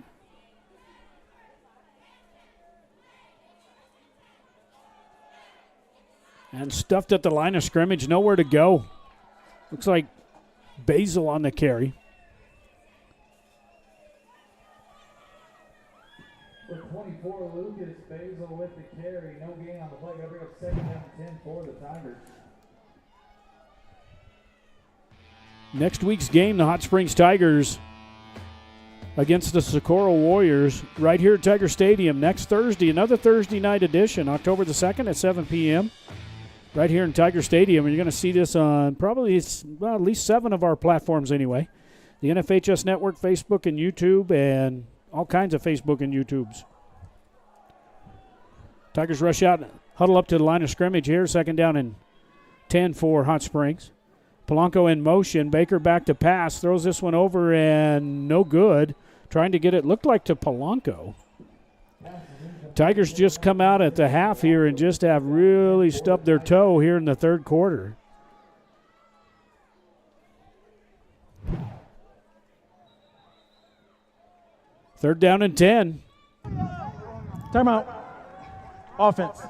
And stuffed at the line of scrimmage, nowhere to go. Looks like Basil on the carry. For 24, Lucas Basil with the carry. No gain on the play. Gonna bring up 2nd down and 10 for the Tigers. Next week's game, the Hot Springs Tigers against the Socorro Warriors right here at Tiger Stadium next Thursday. Another Thursday night edition, October the 2nd at 7 p.m. right here in Tiger Stadium. And you're going to see this on probably at least 7 of our platforms anyway. The NFHS Network, Facebook, and YouTube, and all kinds of Facebook and YouTubes. Tigers rush out, huddle up to the line of scrimmage here. 2nd down and 10 for Hot Springs. Polanco in motion. Baker back to pass. Throws this one over and no good. Trying to get it, looked like to Polanco. Tigers just come out at the half here and just have really stubbed their toe here in the third quarter. Third down and 10. Timeout. Offense.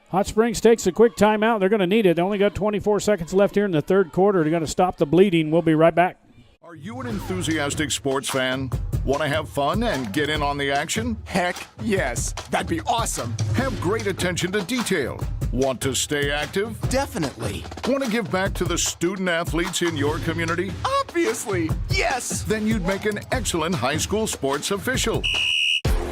Hot Springs takes a quick timeout. They're going to need it. They only got 24 seconds left here in the third quarter. They're going to stop the bleeding. We'll be right back. Are you an enthusiastic sports fan? Want to have fun and get in on the action? Heck yes. That'd be awesome. Have great attention to detail. Want to stay active? Definitely. Want to give back to the student athletes in your community? Obviously. Yes. Then you'd make an excellent high school sports official.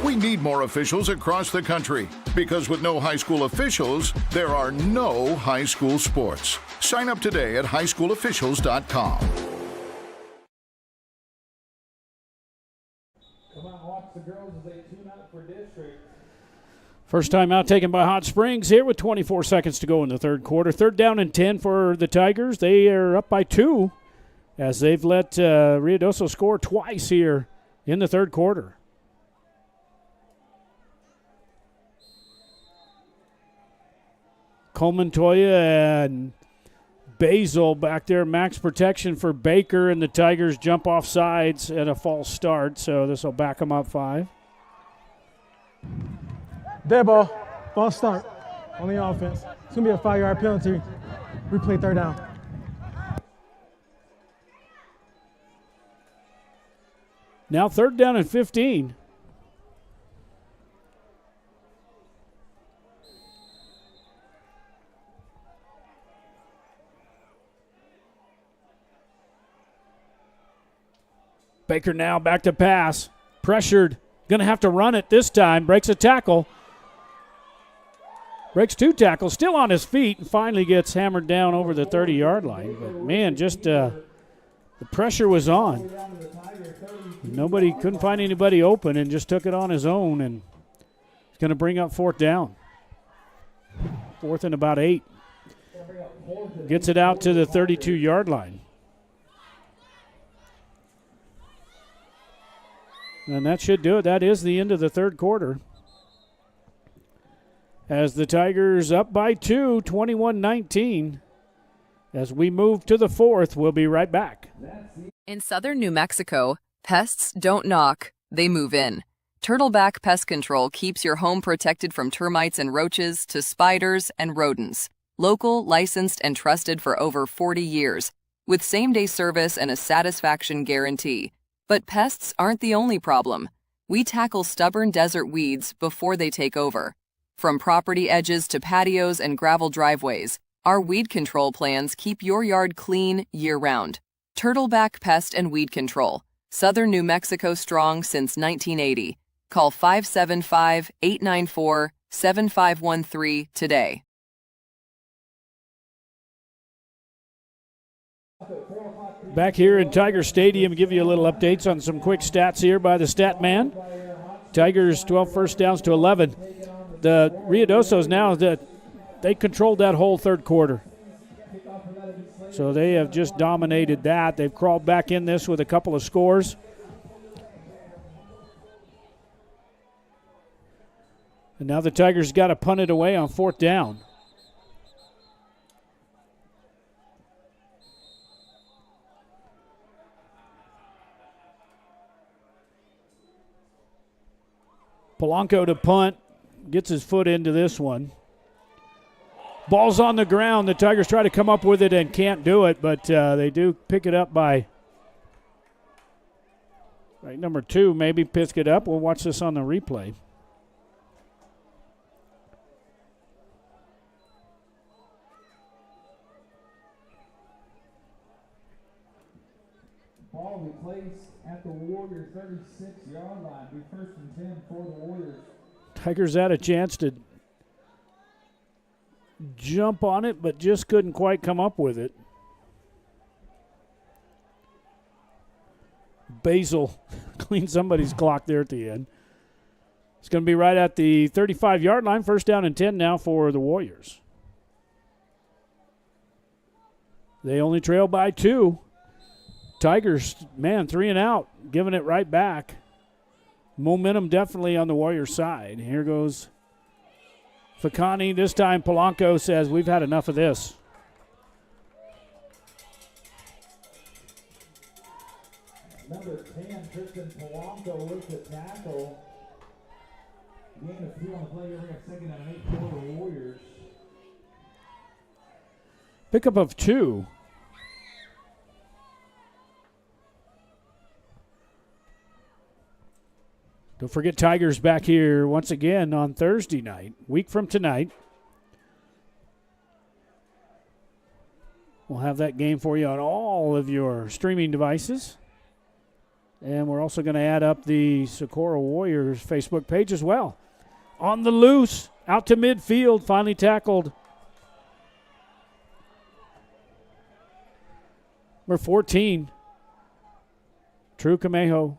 We need more officials across the country because with no high school officials, there are no high school sports. Sign up today at highschoolofficials.com. Come on, watch the girls as they tune up for district. First time out taken by Hot Springs here with 24 seconds to go in the third quarter. Third down and 10 for the Tigers. They are up by 2 as they've let Ruidoso score twice here in the third quarter. Coleman, Toya, and Basil back there. Max protection for Baker, and the Tigers jump off sides at a false start, so this will back them up 5. Dead ball. False start on the offense. It's going to be a 5-yard penalty. Replay third down. Now third down and 15. Baker now back to pass. Pressured. Going to have to run it this time. Breaks a tackle. Breaks 2 tackles. Still on his feet. And finally gets hammered down over the 30-yard line. But, man, just the pressure was on. Nobody couldn't find anybody open and just took it on his own. And it's going to bring up 4th down. 4th and about 8. Gets it out to the 32-yard line. And that should do it. That is the end of the third quarter. as the Tigers up by 2, 21-19. As we move to the fourth, we'll be right back. In southern New Mexico, pests don't knock, they move in. Turtleback Pest Control keeps your home protected from termites and roaches to spiders and rodents. Local, licensed, and trusted for over 40 years, with same-day service and a satisfaction guarantee. But pests aren't the only problem. We tackle stubborn desert weeds before they take over. From property edges to patios and gravel driveways, our weed control plans keep your yard clean year-round. Turtleback Pest and Weed Control. Southern New Mexico strong since 1980. Call 575-894-7513 today. Back here in Tiger Stadium, give you a little updates on some quick stats here by the stat man. Tigers 12 first downs to 11. The Ruidosos now, they controlled that whole third quarter. So they have just dominated that. They've crawled back in this with a couple of scores. And now the Tigers got to punt it away on fourth down. Polanco to punt, gets his foot into this one. Ball's on the ground. The Tigers try to come up with it and can't do it, but they do pick it up by number 2, maybe pick it up. We'll watch this on the replay. Ball be placed at the Warriors' 36-yard line. Be first and 10 for the Warriors. Tigers had a chance to jump on it, but just couldn't quite come up with it. Basil cleaned somebody's clock there at the end. It's going to be right at the 35-yard line. First down and 10 now for the Warriors. They only trail by 2. Tigers, man, 3 and out, giving it right back. Momentum definitely on the Warriors' side. Here goes Facani. This time Polanco says, we've had enough of this. Number 10, Tristan Polanco with the tackle. Gain of 2 on the play. Here we have second and 8 for the Warriors. Pickup of 2. Don't forget Tigers back here once again on Thursday night, week from tonight. We'll have that game for you on all of your streaming devices. And we're also going to add up the Socorro Warriors Facebook page as well. On the loose, out to midfield, finally tackled. Number 14, True Camejo.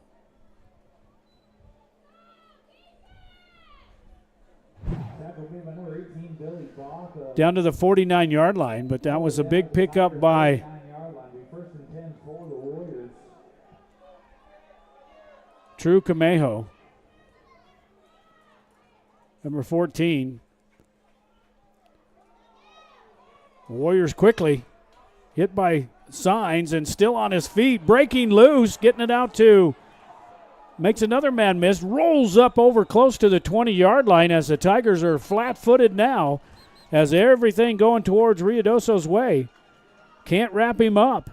Down to the 49-yard line, but that was a big pickup by True Camejo. Number 14. Warriors quickly hit by Signs and still on his feet, breaking loose, getting it out to, makes another man miss, rolls up over close to the 20-yard line as the Tigers are flat-footed now, as everything going towards Ruidoso's way. Can't wrap him up.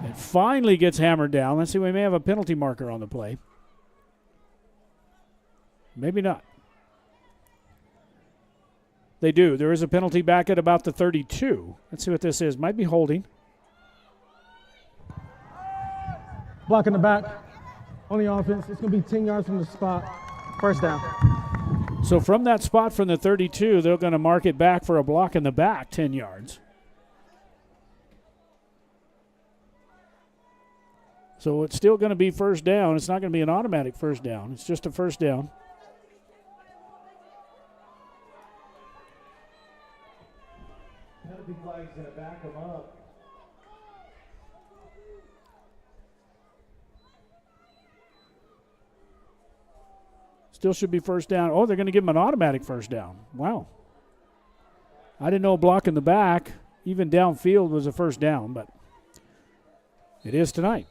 It finally gets hammered down. Let's see, we may have a penalty marker on the play. Maybe not. They do. There is a penalty back at about the 32. Let's see what this is. Might be holding. Block in the back on the offense. It's going to be 10 yards from the spot. First down. So from that spot from the 32, they're going to mark it back for a block in the back, 10 yards. So it's still going to be first down. It's not going to be an automatic first down. It's just a first down. Penalty flag's going to back them up. Still should be first down. Oh, they're going to give him an automatic first down. Wow. I didn't know a block in the back, even downfield, was a first down, but it is tonight.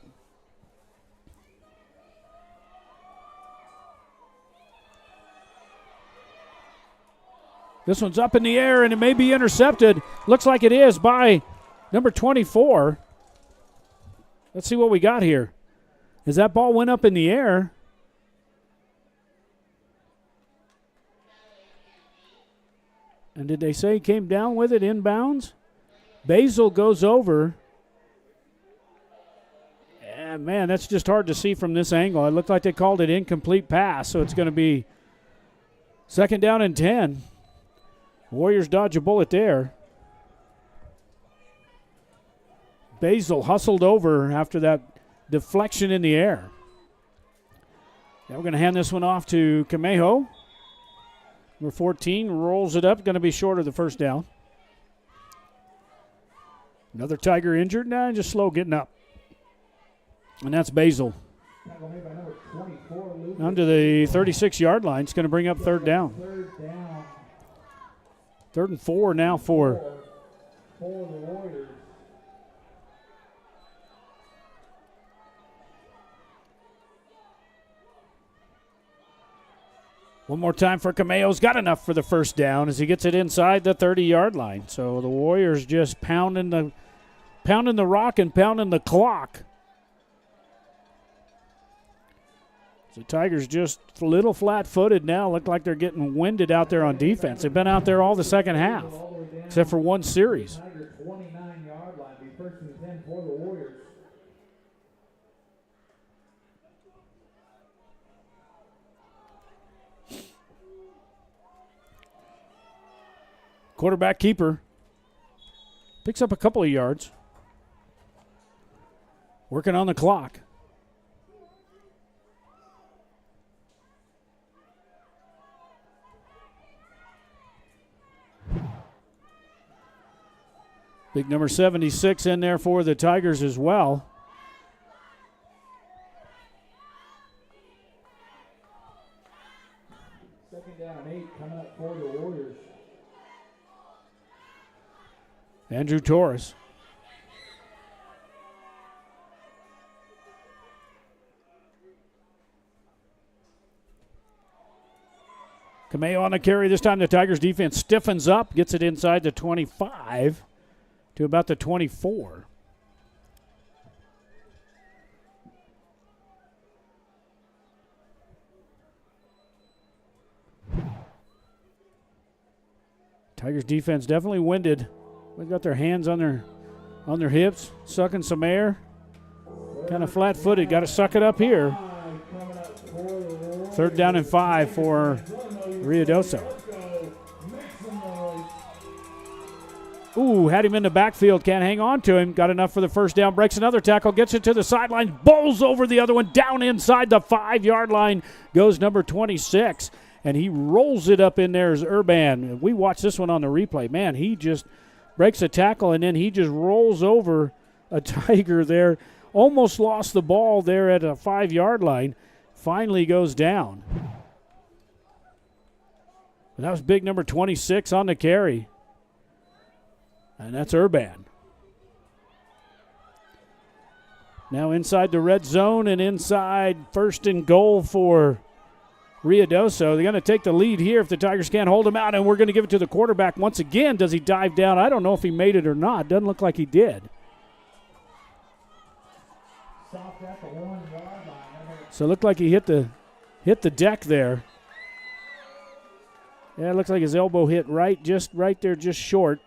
This one's up in the air, and it may be intercepted. Looks like it is by number 24. Let's see what we got here. As that ball went up in the air, and did they say he came down with it inbounds? Basil goes over. And, man, that's just hard to see from this angle. It looked like they called it incomplete pass, so it's going to be second down and 10. Warriors dodge a bullet there. Basil hustled over after that deflection in the air. Now we're going to hand this one off to Camejo. Number 14 rolls it up, going to be short of the first down. Another Tiger injured. Nah, just slow getting up. And that's Basil. Under the 36-yard line. It's going to bring up third down. Third and 4 now for the Warriors. One more time for Camejo's got enough for the first down as he gets it inside the 30-yard line. So the Warriors just pounding the rock and pounding the clock. The Tigers just a little flat-footed now. Look like they're getting winded out there on defense. They've been out there all the second half, except for one series. 29-yard line, be first and 10 for the Warriors. Quarterback keeper picks up a couple of yards. Working on the clock. Big number 76 in there for the Tigers as well. Second down and 8 coming up for the Warriors. Andrew Torres. Camejo on the carry. This time the Tigers defense stiffens up, gets it inside the 25 to about the 24. Tigers defense definitely winded. They've got their hands on their hips, sucking some air. Kind of flat-footed. Got to suck it up here. Third down and 5 for Ruidoso. Ooh, had him in the backfield. Can't hang on to him. Got enough for the first down. Breaks another tackle. Gets it to the sideline. Bowls over the other one. Down inside the 5-yard line goes number 26. And he rolls it up in there as Urban. We watched this one on the replay. Man, he just breaks a tackle, and then he just rolls over a Tiger there. Almost lost the ball there at a 5-yard line. Finally goes down. And that was big number 26 on the carry. And that's Urban. Now inside the red zone and inside first and goal for Ruidoso. They're going to take the lead here if the Tigers can't hold him out, and we're going to give it to the quarterback once again. Does he dive down? I don't know if he made it or not. Doesn't look like he did. So it looked like he hit the deck there. Yeah, it looks like his elbow hit right there, just short.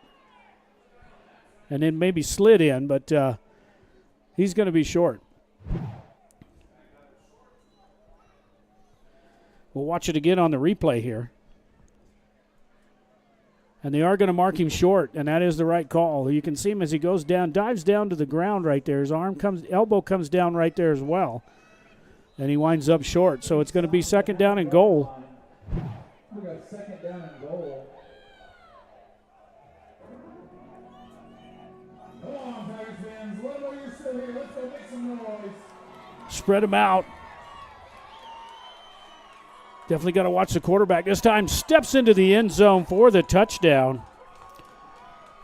And then maybe slid in, but he's going to be short. We'll watch it again on the replay here. And they are going to mark him short, and that is the right call. You can see him as he goes down, dives down to the ground right there. His elbow comes down right there as well. And he winds up short. So it's going to be second down and goal. We got second down and goal. Come on, Tigers fans. Love while you're still here. Let's go make some noise. Spread them out. Definitely got to watch the quarterback. This time steps into the end zone for the touchdown.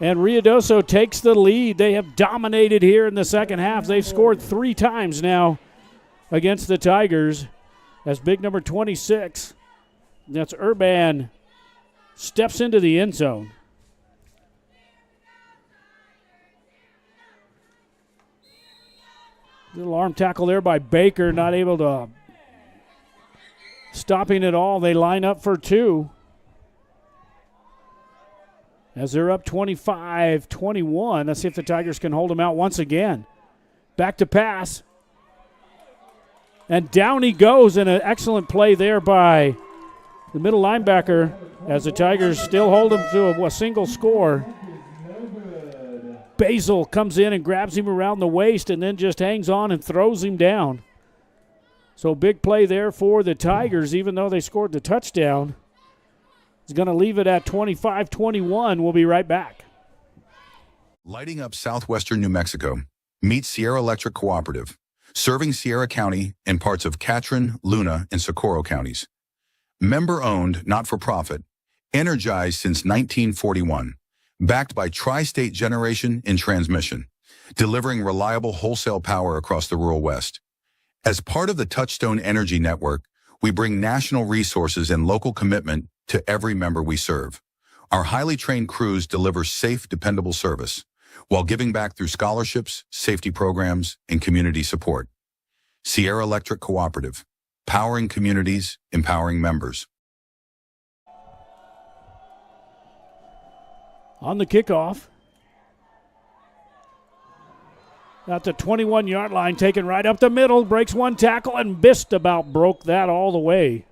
And Ruidoso takes the lead. They have dominated here in the second half. They've scored 3 times now against the Tigers. As big number 26, that's Urban, steps into the end zone. Little arm tackle there by Baker, not able to stopping it all. They line up for 2. As they're up 25-21. Let's see if the Tigers can hold them out once again. Back to pass. And down he goes, and an excellent play there by the middle linebacker as the Tigers still hold him to a single score. Basil comes in and grabs him around the waist and then just hangs on and throws him down. So big play there for the Tigers, even though they scored the touchdown. It's going to leave it at 25-21. We'll be right back. Lighting up southwestern New Mexico. Meet Sierra Electric Cooperative, serving Sierra County and parts of Catron, Luna, and Socorro counties. Member-owned, not-for-profit, energized since 1941, backed by Tri-State Generation and Transmission, delivering reliable wholesale power across the rural West. As part of the Touchstone Energy Network, we bring national resources and local commitment to every member we serve. Our highly trained crews deliver safe, dependable service while giving back through scholarships, safety programs, and community support. Sierra Electric Cooperative, powering communities, empowering members. On the kickoff, at the 21-yard line, taken right up the middle, breaks one tackle and just about broke that all the way.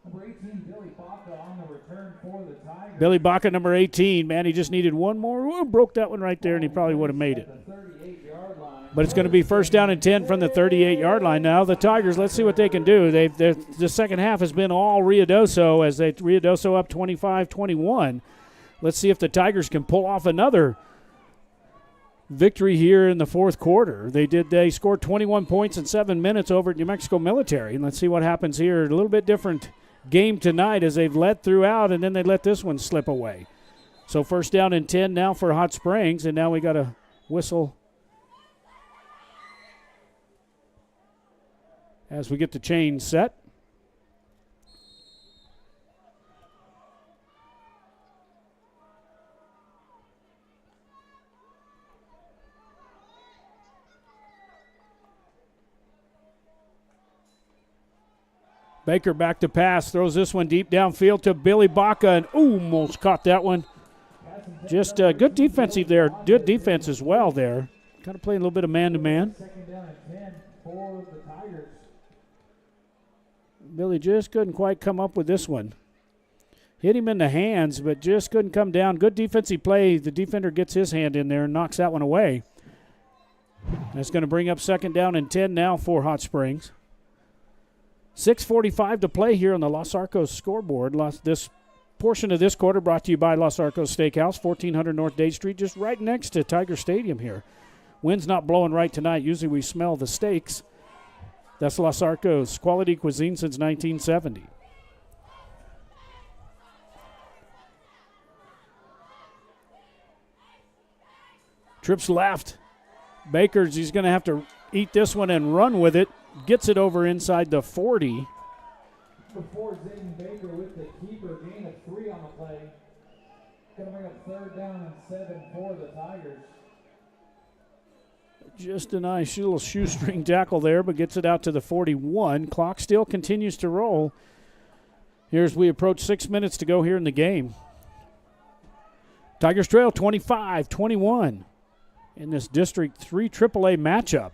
Number 18, Billy Baca on the return for the Tigers. Billy Baca, number 18. Man, he just needed one more. Ooh, broke that one right there, and he probably would have made it. But it's going to be first down and 10 from the 38-yard line. Now the Tigers, let's see what they can do. The second half has been all Ruidoso as Ruidoso up 25-21. Let's see if the Tigers can pull off another victory here in the fourth quarter. They scored 21 points in 7 minutes over at New Mexico Military. And let's see what happens here. A little bit different game tonight as they've led throughout, and then they let this one slip away. So first down and 10 now for Hot Springs, and now we got a whistle as we get the chain set. Baker back to pass, throws this one deep downfield to Billy Baca, and almost caught that one. Just good defensive there. Good defense as well there. Kind of playing a little bit of man-to-man. Second down and 10 for the Tigers. Billy just couldn't quite come up with this one. Hit him in the hands, but just couldn't come down. Good defensive play. The defender gets his hand in there and knocks that one away. That's going to bring up second down and 10 now for Hot Springs. 6:45 to play here on the Los Arcos scoreboard. This portion of this quarter brought to you by Los Arcos Steakhouse, 1400 North Day Street, just right next to Tiger Stadium here. Wind's not blowing right tonight. Usually we smell the steaks. That's Los Arcos, quality cuisine since 1970. Trips left. Baker's, he's going to have to eat this one and run with it. Gets it over inside the 40. Before Zayden Baker with the keeper, gain of 3 on the play. Going to bring up third down and 7 for the Tigers. Just a nice little shoestring tackle there, but gets it out to the 41. Clock still continues to roll. Here as we approach 6 minutes to go here in the game. Tigers trail 25-21 in this District 3 AAA matchup.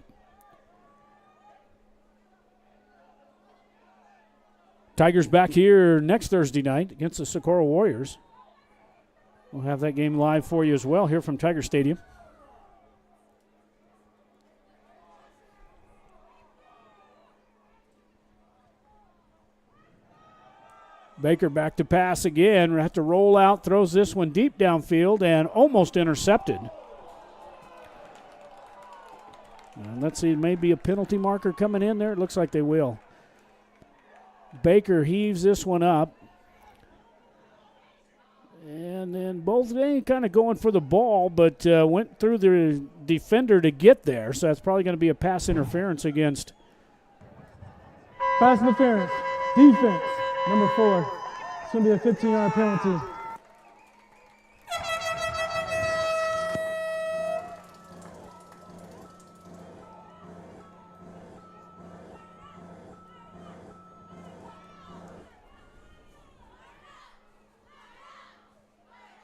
Tigers back here next Thursday night against the Socorro Warriors. We'll have that game live for you as well here from Tiger Stadium. Baker back to pass again. We'll have to roll out, throws this one deep downfield and almost intercepted. Let's see, maybe a penalty marker coming in there. It looks like they will. Baker heaves this one up. And then both they kind of going for the ball, but went through the defender to get there. So that's probably going to be a pass interference against. Pass interference. Defense. Number 4. It's going to be a 15-yard penalty.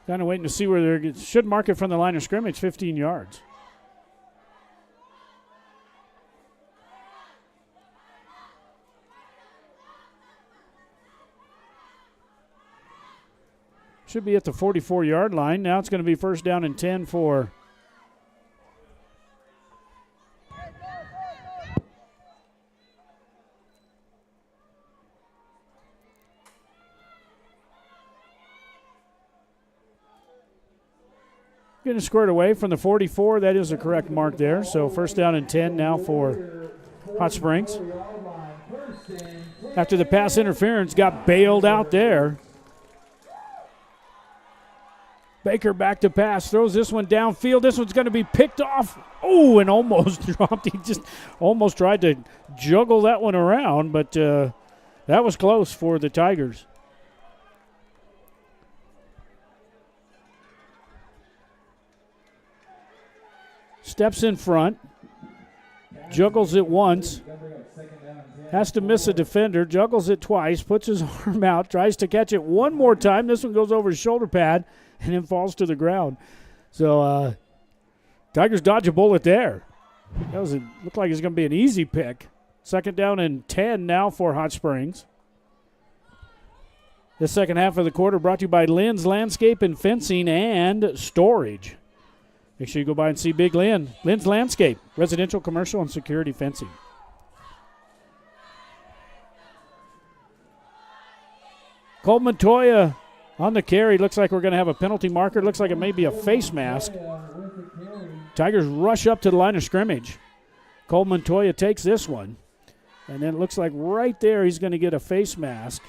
Kind of waiting to see where they should mark it from the line of scrimmage, 15 yards. Should be at the 44-yard line. Now it's going to be first down and 10 for getting squared away from the 44. That is a correct mark there. So first down and 10 now for Hot Springs. After the pass interference, got bailed out there. Baker back to pass, throws this one downfield. This one's going to be picked off. Oh, and almost dropped. He just almost tried to juggle that one around, but that was close for the Tigers. Steps in front, juggles it once, has to miss a defender, juggles it twice, puts his arm out, tries to catch it one more time. This one goes over his shoulder pad and then falls to the ground. So Tigers dodge a bullet there. That looked like it's going to be an easy pick. Second down and 10 now for Hot Springs. The second half of the quarter brought to you by Lynn's Landscape and Fencing and Storage. Make sure you go by and see Big Lynn. Lynn's Landscape, residential, commercial, and security fencing. Cole Montoya on the carry. Looks like we're going to have a penalty marker. Looks like it may be a face mask. Tigers rush up to the line of scrimmage. Cole Montoya takes this one. And then it looks like right there he's going to get a face mask.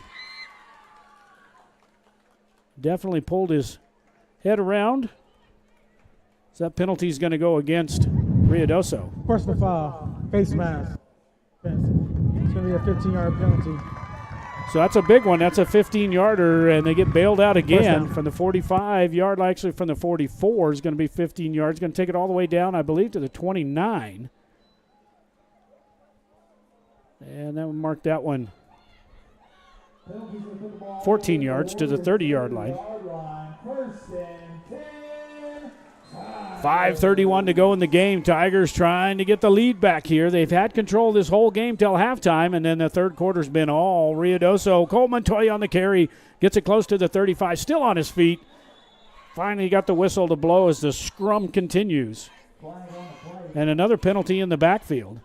Definitely pulled his head around. So that penalty is going to go against Ruidoso. Personal foul, face mask. It's going to be a 15-yard penalty. So that's a big one. That's a 15-yarder, and they get bailed out again from the 45-yard line. Actually, from the 44 is going to be 15 yards. Going to take it all the way down, I believe, to the 29. And that will mark that one 14 yards to the 30-yard line. 5:31 to go in the game. Tigers trying to get the lead back here. They've had control this whole game till halftime, and then the third quarter's been all Ruidoso. Cole Montoya on the carry, gets it close to the 35, still on his feet. Finally got the whistle to blow as the scrum continues. And another penalty in the backfield.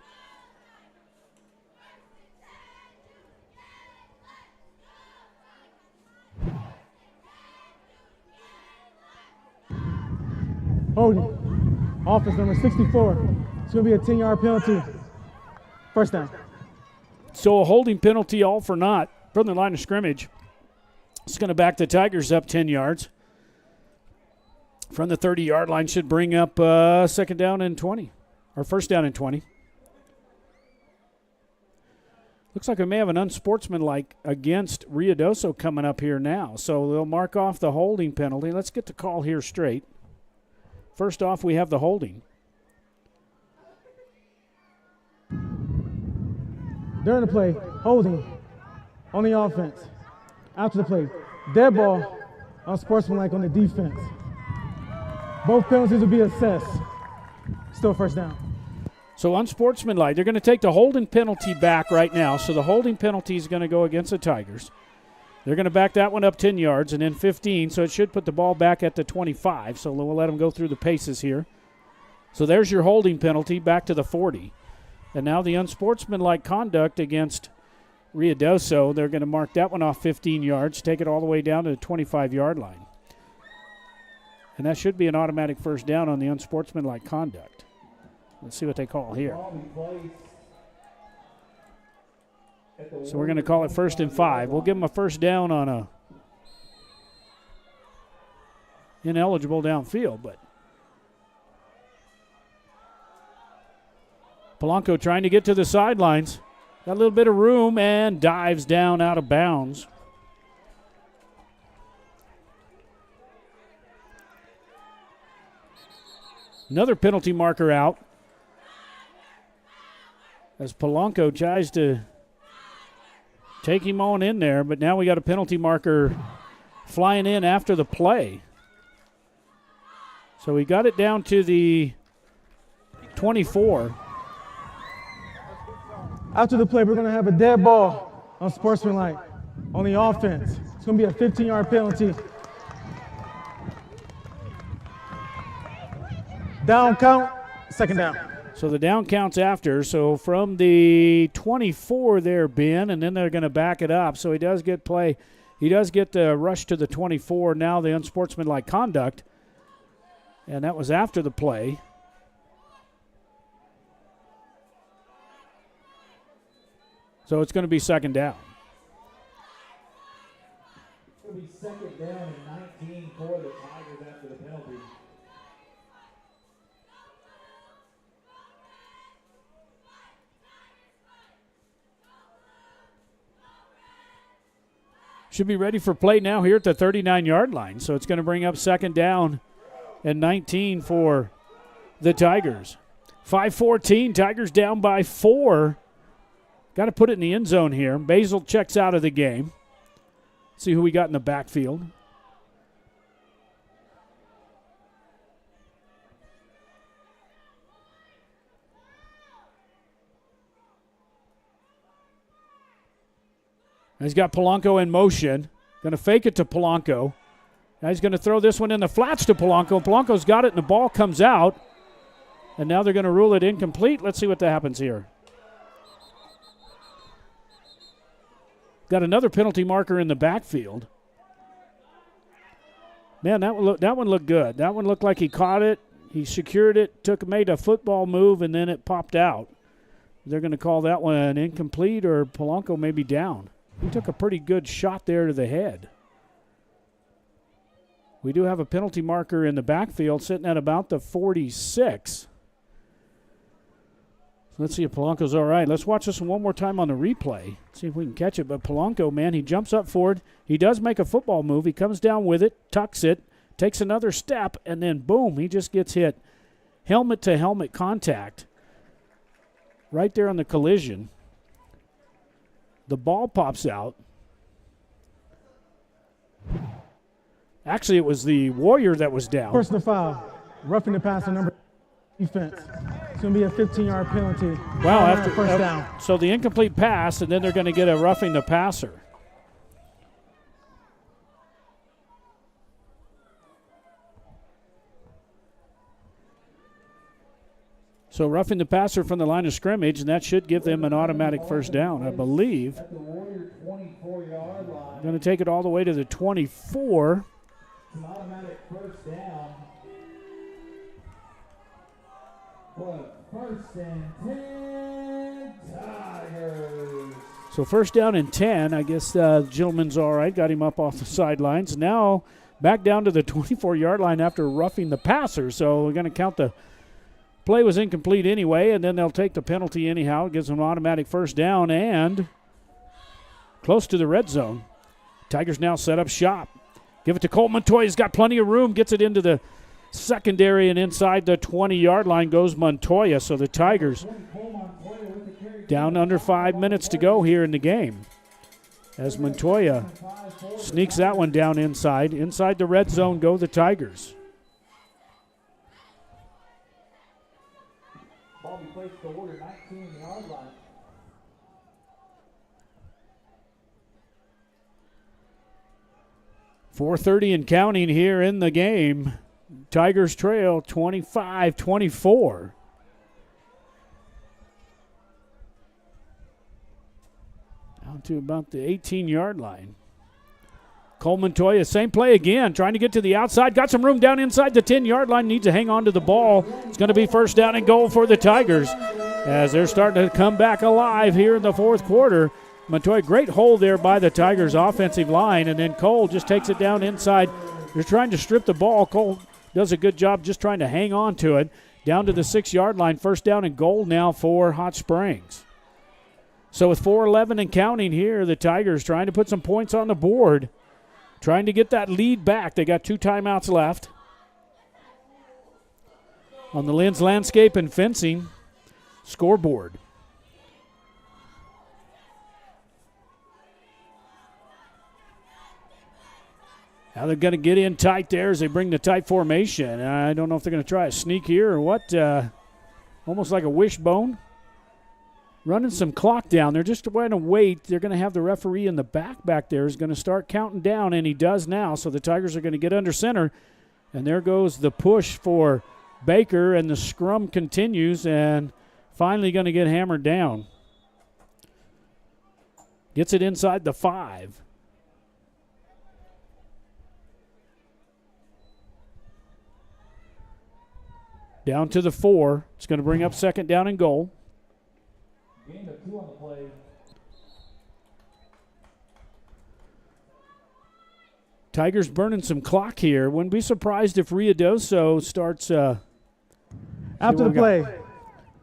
Holding. Offense number 64. It's going to be a 10-yard penalty. First down. So a holding penalty all for naught from the line of scrimmage. It's going to back the Tigers up 10 yards. From the 30-yard line should bring up second down and 20. Or first down and 20. Looks like we may have an unsportsmanlike against Ruidoso coming up here now. So they'll mark off the holding penalty. Let's get the call here straight. First off, we have the holding. During the play, holding on the offense. After the play, dead ball, unsportsmanlike on the defense. Both penalties will be assessed. Still first down. So unsportsmanlike. They're going to take the holding penalty back right now. So the holding penalty is going to go against the Tigers. They're going to back that one up 10 yards and then 15, so it should put the ball back at the 25. So we'll let them go through the paces here. So there's your holding penalty back to the 40. And now the unsportsmanlike conduct against Ruidoso, they're going to mark that one off 15 yards, take it all the way down to the 25-yard line. And that should be an automatic first down on the unsportsmanlike conduct. Let's see what they call here. So we're going to call it 1st and 5. We'll give them a first down on a ineligible downfield, but Polanco trying to get to the sidelines. Got a little bit of room and dives down out of bounds. Another penalty marker out as Polanco tries to take him on in there, but now we got a penalty marker flying in after the play. So we got it down to the 24. After the play, we're going to have a dead ball on sportsmanlike on the offense. It's going to be a 15-yard penalty. Down count, second down. So the down count's after. So from the 24 there, Ben, and then they're going to back it up. So he does get play. He does get the rush to the 24. Now the unsportsmanlike conduct. And that was after the play. So it's going to be second down. It's going to be second down and 19 for the Tigers after the penalty. Should be ready for play now here at the 39-yard line. So it's going to bring up second down and 19 for the Tigers. 5:14, Tigers down by 4. Got to put it in the end zone here. Basil checks out of the game. See who we got in the backfield. He's got Polanco in motion. Going to fake it to Polanco. Now he's going to throw this one in the flats to Polanco. Polanco's got it, and the ball comes out. And now they're going to rule it incomplete. Let's see what happens here. Got another penalty marker in the backfield. Man, that one looked good. That one looked like he caught it. He secured it, made a football move, and then it popped out. They're going to call that one incomplete, or Polanco may be down. He took a pretty good shot there to the head. We do have a penalty marker in the backfield sitting at about the 46. Let's see if Polanco's all right. Let's watch this one more time on the replay. See if we can catch it. But Polanco, man, he jumps up forward. He does make a football move. He comes down with it, tucks it, takes another step, and then boom, he just gets hit. Helmet-to-helmet contact right there on the collision. The ball pops out. Actually, it was the Warrior that was down. Personal foul, roughing the passer, number defense. It's going to be a 15-yard penalty. Wow, after first down. So the incomplete pass, and then they're going to get a roughing the passer. So roughing the passer from the line of scrimmage, and that should give them an automatic first down, I believe. At the Warrior 24-yard line. Going to take it all the way to the 24. An automatic first down. What? First and 10, Tigers. So first down and 10. I guess the gentleman's all right. Got him up off the sidelines. Now back down to the 24-yard line after roughing the passer. So we're going to count the play was incomplete anyway, and then they'll take the penalty anyhow. It gives them an automatic first down and close to the red zone. Tigers now set up shop. Give it to Cole Montoya. He's got plenty of room. Gets it into the secondary, and inside the 20-yard line goes Montoya. So the Tigers down under 5 minutes to go here in the game as Montoya sneaks that one down inside. Inside the red zone go the Tigers. Ball be placed to Warrior 19-yard line. .430 and counting here in the game. Tigers trail 25-24. Down to about the 18-yard line. Cole Montoya, same play again, trying to get to the outside. Got some room down inside the 10-yard line. Needs to hang on to the ball. It's going to be first down and goal for the Tigers as they're starting to come back alive here in the fourth quarter. Montoya, great hold there by the Tigers' offensive line, and then Cole just takes it down inside. They're trying to strip the ball. Cole does a good job just trying to hang on to it. Down to the 6-yard line, first down and goal now for Hot Springs. So with 4:11 and counting here, the Tigers trying to put some points on the board, trying to get that lead back. They got 2 timeouts left. On the Lynn's Landscape and Fencing scoreboard. Now they're going to get in tight there as they bring the tight formation. I don't know if they're going to try a sneak here or what. Almost like a wishbone. Running some clock down. They're just going to wait. They're going to have the referee in the back there is going to start counting down, and he does now. So the Tigers are going to get under center. And there goes the push for Baker, and the scrum continues and finally going to get hammered down. Gets it inside the 5. Down to the 4. It's going to bring up second down and goal. Gain of 2 on the play. Tigers burning some clock here. Wouldn't be surprised if Ruidoso starts. After the play,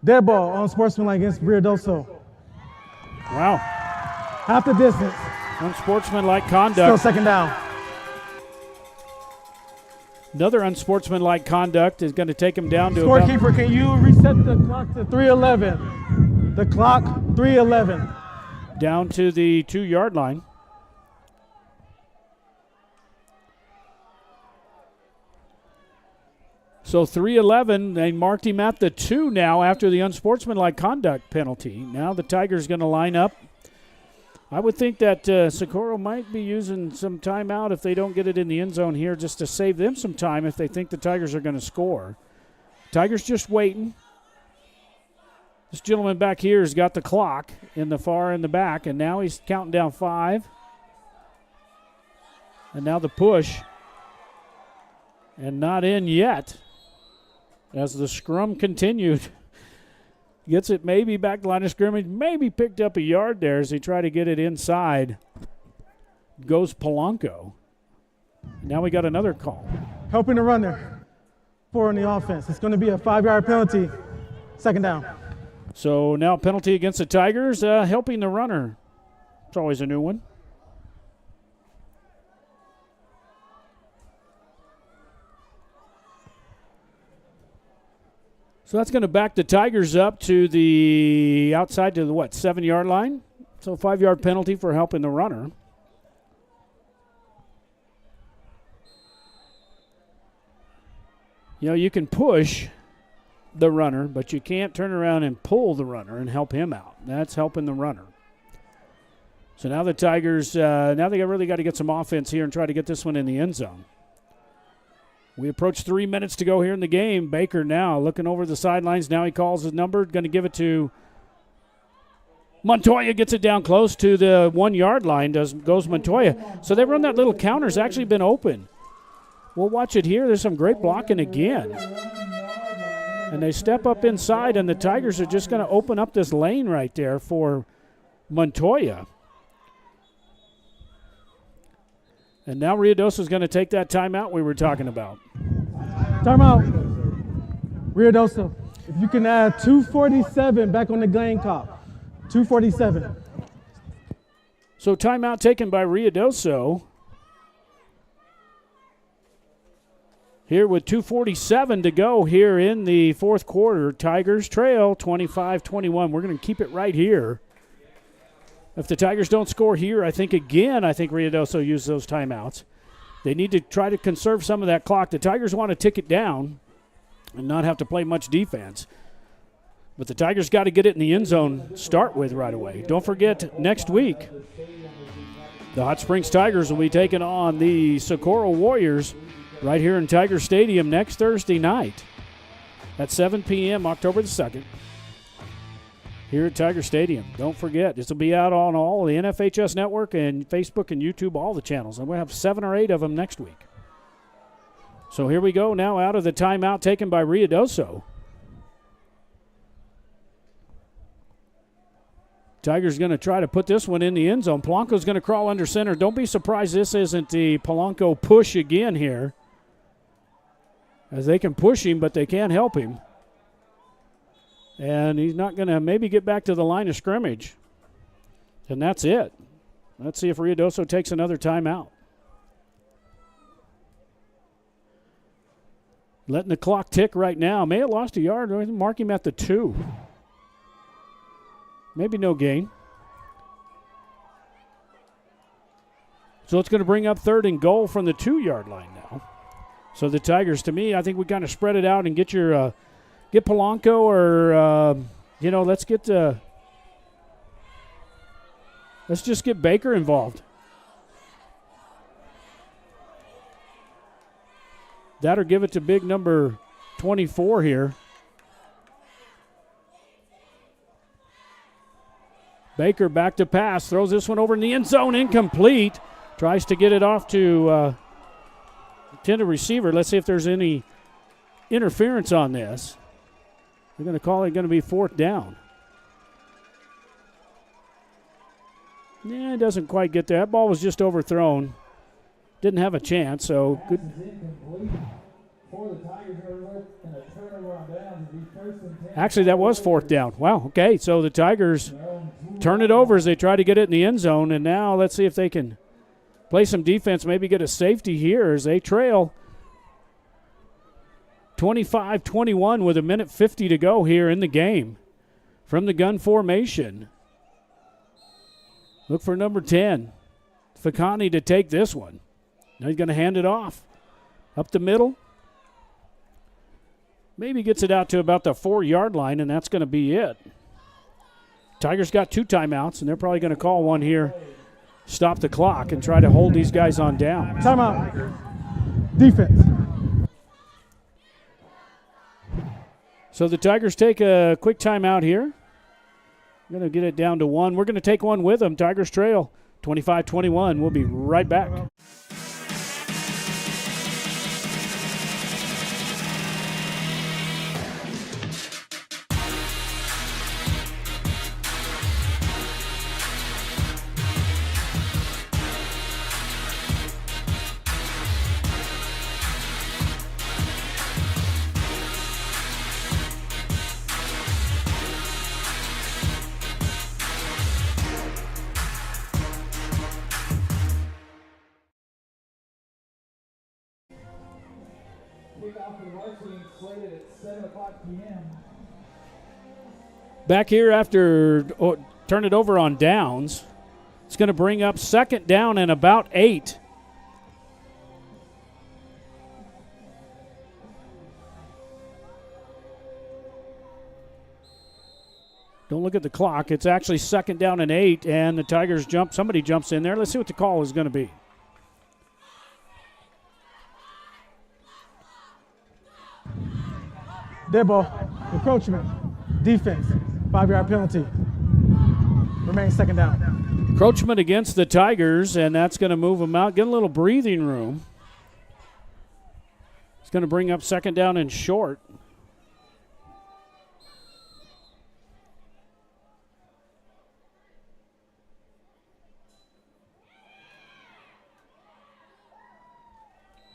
dead ball on sportsmanlike against Ruidoso. Wow. Half the distance. Unsportsmanlike conduct. Still second down. Another unsportsmanlike conduct is going to take him down to Scorekeeper, can you reset the clock to 3:11? The clock, 3:11. Down to the 2-yard line. So 3:11, they marked him at the 2 now after the unsportsmanlike conduct penalty. Now the Tigers going to line up. I would think that Socorro might be using some timeout if they don't get it in the end zone here, just to save them some time if they think the Tigers are going to score. Tigers just waiting. This gentleman back here has got the clock in the back, and now he's counting down 5. And now the push. And not in yet as the scrum continued. Gets it maybe back to line of scrimmage, maybe picked up a yard there as he tried to get it inside. Goes Polanco. Now we got another call. Helping the runner. 4 on the offense. It's going to be a 5-yard penalty. Second down. So now penalty against the Tigers, helping the runner. It's always a new one. So that's going to back the Tigers up to the outside to the 7-yard line. So 5-yard penalty for helping the runner. You know, you can push the runner, but you can't turn around and pull the runner and help him out. That's helping the runner. So now the Tigers, now they really got to get some offense here and try to get this one in the end zone. We approach 3 minutes to go here in the game. Baker now looking over the sidelines. Now he calls his number, going to give it to Montoya. Gets it down close to the 1-yard line. Goes Montoya. So they run that little counter. It's actually been open. We'll watch it here. There's some great blocking again. And they step up inside, and the Tigers are just going to open up this lane right there for Montoya. And now Ruidoso is going to take that timeout we were talking about. Timeout. Ruidoso, if you can add 2:47 back on the game clock. 2:47. So timeout taken by Ruidoso. Here with 2:47 to go here in the fourth quarter. Tigers trail 25-21. We're going to keep it right here. If the Tigers don't score here, I think Ruidoso used those timeouts. They need to try to conserve some of that clock. The Tigers want to tick it down and not have to play much defense. But the Tigers got to get it in the end zone, start with right away. Don't forget, next week, the Hot Springs Tigers will be taking on the Socorro Warriors right here in Tiger Stadium next Thursday night at 7 p.m., October the 2nd. here at Tiger Stadium. Don't forget, this will be out on all the NFHS Network and Facebook and YouTube, all the channels. And we'll have 7 or 8 of them next week. So here we go now out of the timeout taken by Ruidoso. Tigers going to try to put this one in the end zone. Polanco's going to crawl under center. Don't be surprised this isn't the Polanco push again here, as they can push him, but they can't help him. And he's not going to maybe get back to the line of scrimmage. And that's it. Let's see if Ruidoso takes another timeout. Letting the clock tick right now. May have lost a yard. Mark him at the 2. Maybe no gain. So it's going to bring up 3rd and goal from the 2-yard line now. So the Tigers, to me, I think we kind of spread it out and get your get Polanco or let's just get Baker involved. That or give it to big number 24 here. Baker back to pass, throws this one over in the end zone, incomplete. Tries to get it off to intended receiver. Let's see if there's any interference on this. They're going to call it going to be 4th down. Yeah, it doesn't quite get there. That ball was just overthrown. Didn't have a chance, so good. Actually, that was 4th down. Wow, okay, so the Tigers turn it over as they try to get it in the end zone, and now let's see if they can play some defense, maybe get a safety here as they trail 25-21 with 1:50 to go here in the game from the gun formation. Look for number 10, Ficani, to take this one. Now he's going to hand it off up the middle. Maybe gets it out to about the 4-yard line, and that's going to be it. Tigers got 2 timeouts, and they're probably going to call one here, stop the clock, and try to hold these guys on down. Timeout. Defense. So the Tigers take a quick timeout here. Going to get it down to 1. We're going to take one with them. Tigers trail 25-21. We'll be right back. Kickoff for the varsity slated at 7:00 p.m. Back here after turn it over on downs. It's going to bring up 2nd down and about 8. Don't look at the clock. It's actually 2nd down and 8, and the Tigers jump. Somebody jumps in there. Let's see what the call is going to be. Dead ball, encroachment, defense, 5-yard penalty. Remains 2nd down. Encroachment against the Tigers, and that's going to move them out. Get a little breathing room. It's going to bring up 2nd down and short.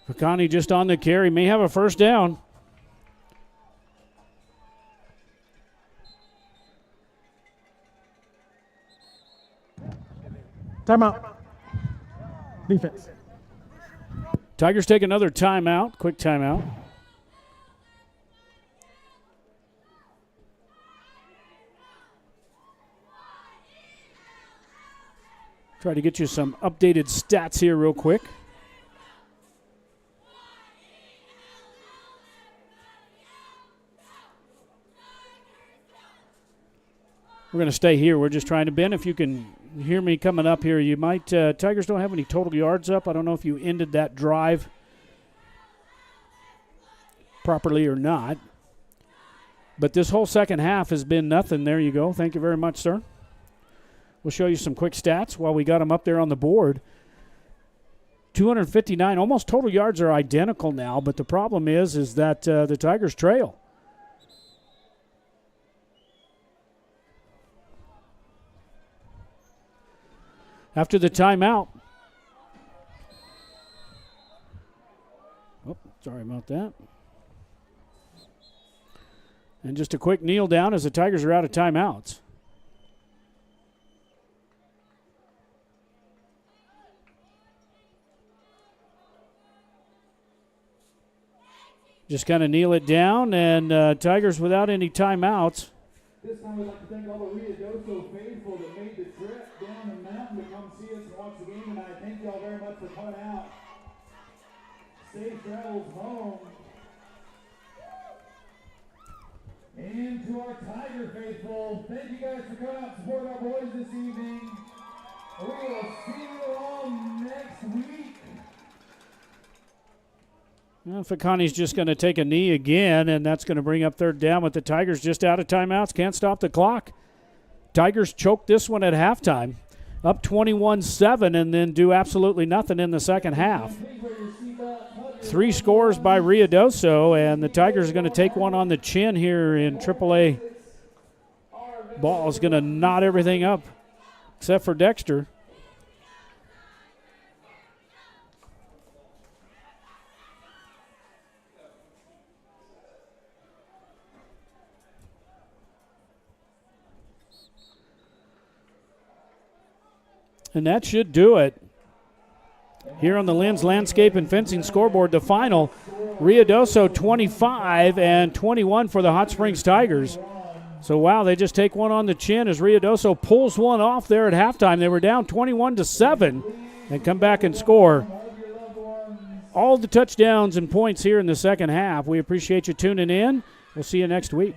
Ficani just on the carry, may have a 1st down. Timeout. Defense. Tigers take another timeout, quick timeout. Try to get you some updated stats here real quick. We're going to stay here. We're just trying to, Ben, if you can hear me coming up here, you might, Tigers don't have any total yards up. I don't know if you ended that drive properly or not. But this whole second half has been nothing. There you go. Thank you very much, sir. We'll show you some quick stats while we got them up there on the board. 259, almost total yards are identical now, but the problem is that the Tigers trail. After the timeout. Oh, sorry about that. And just a quick kneel down as the Tigers are out of timeouts. Just kind of kneel it down, and Tigers without any timeouts. This time we'd like to thank all the Ruidoso faithful that made the trip down the mountain to come see us and watch the game tonight. Thank you all very much for coming out. Safe travels home. And to our Tiger faithful, thank you guys for coming out and support our boys this evening. We will see you all next week. Well, Fakani's just going to take a knee again, and that's going to bring up third down with the Tigers just out of timeouts. Can't stop the clock. Tigers choked this one at halftime, up 21-7, and then do absolutely nothing in the second half. 3 scores by Ruidoso, and the Tigers are going to take one on the chin here in AAA. Ball is going to knot everything up, except for Dexter. And that should do it. Here on the Lynn's Landscape and Fencing scoreboard, the final, Ruidoso 25 and 21 for the Hot Springs Tigers. So, wow, they just take one on the chin as Ruidoso pulls one off there at halftime. They were down 21-7 and come back and score all the touchdowns and points here in the second half. We appreciate you tuning in. We'll see you next week.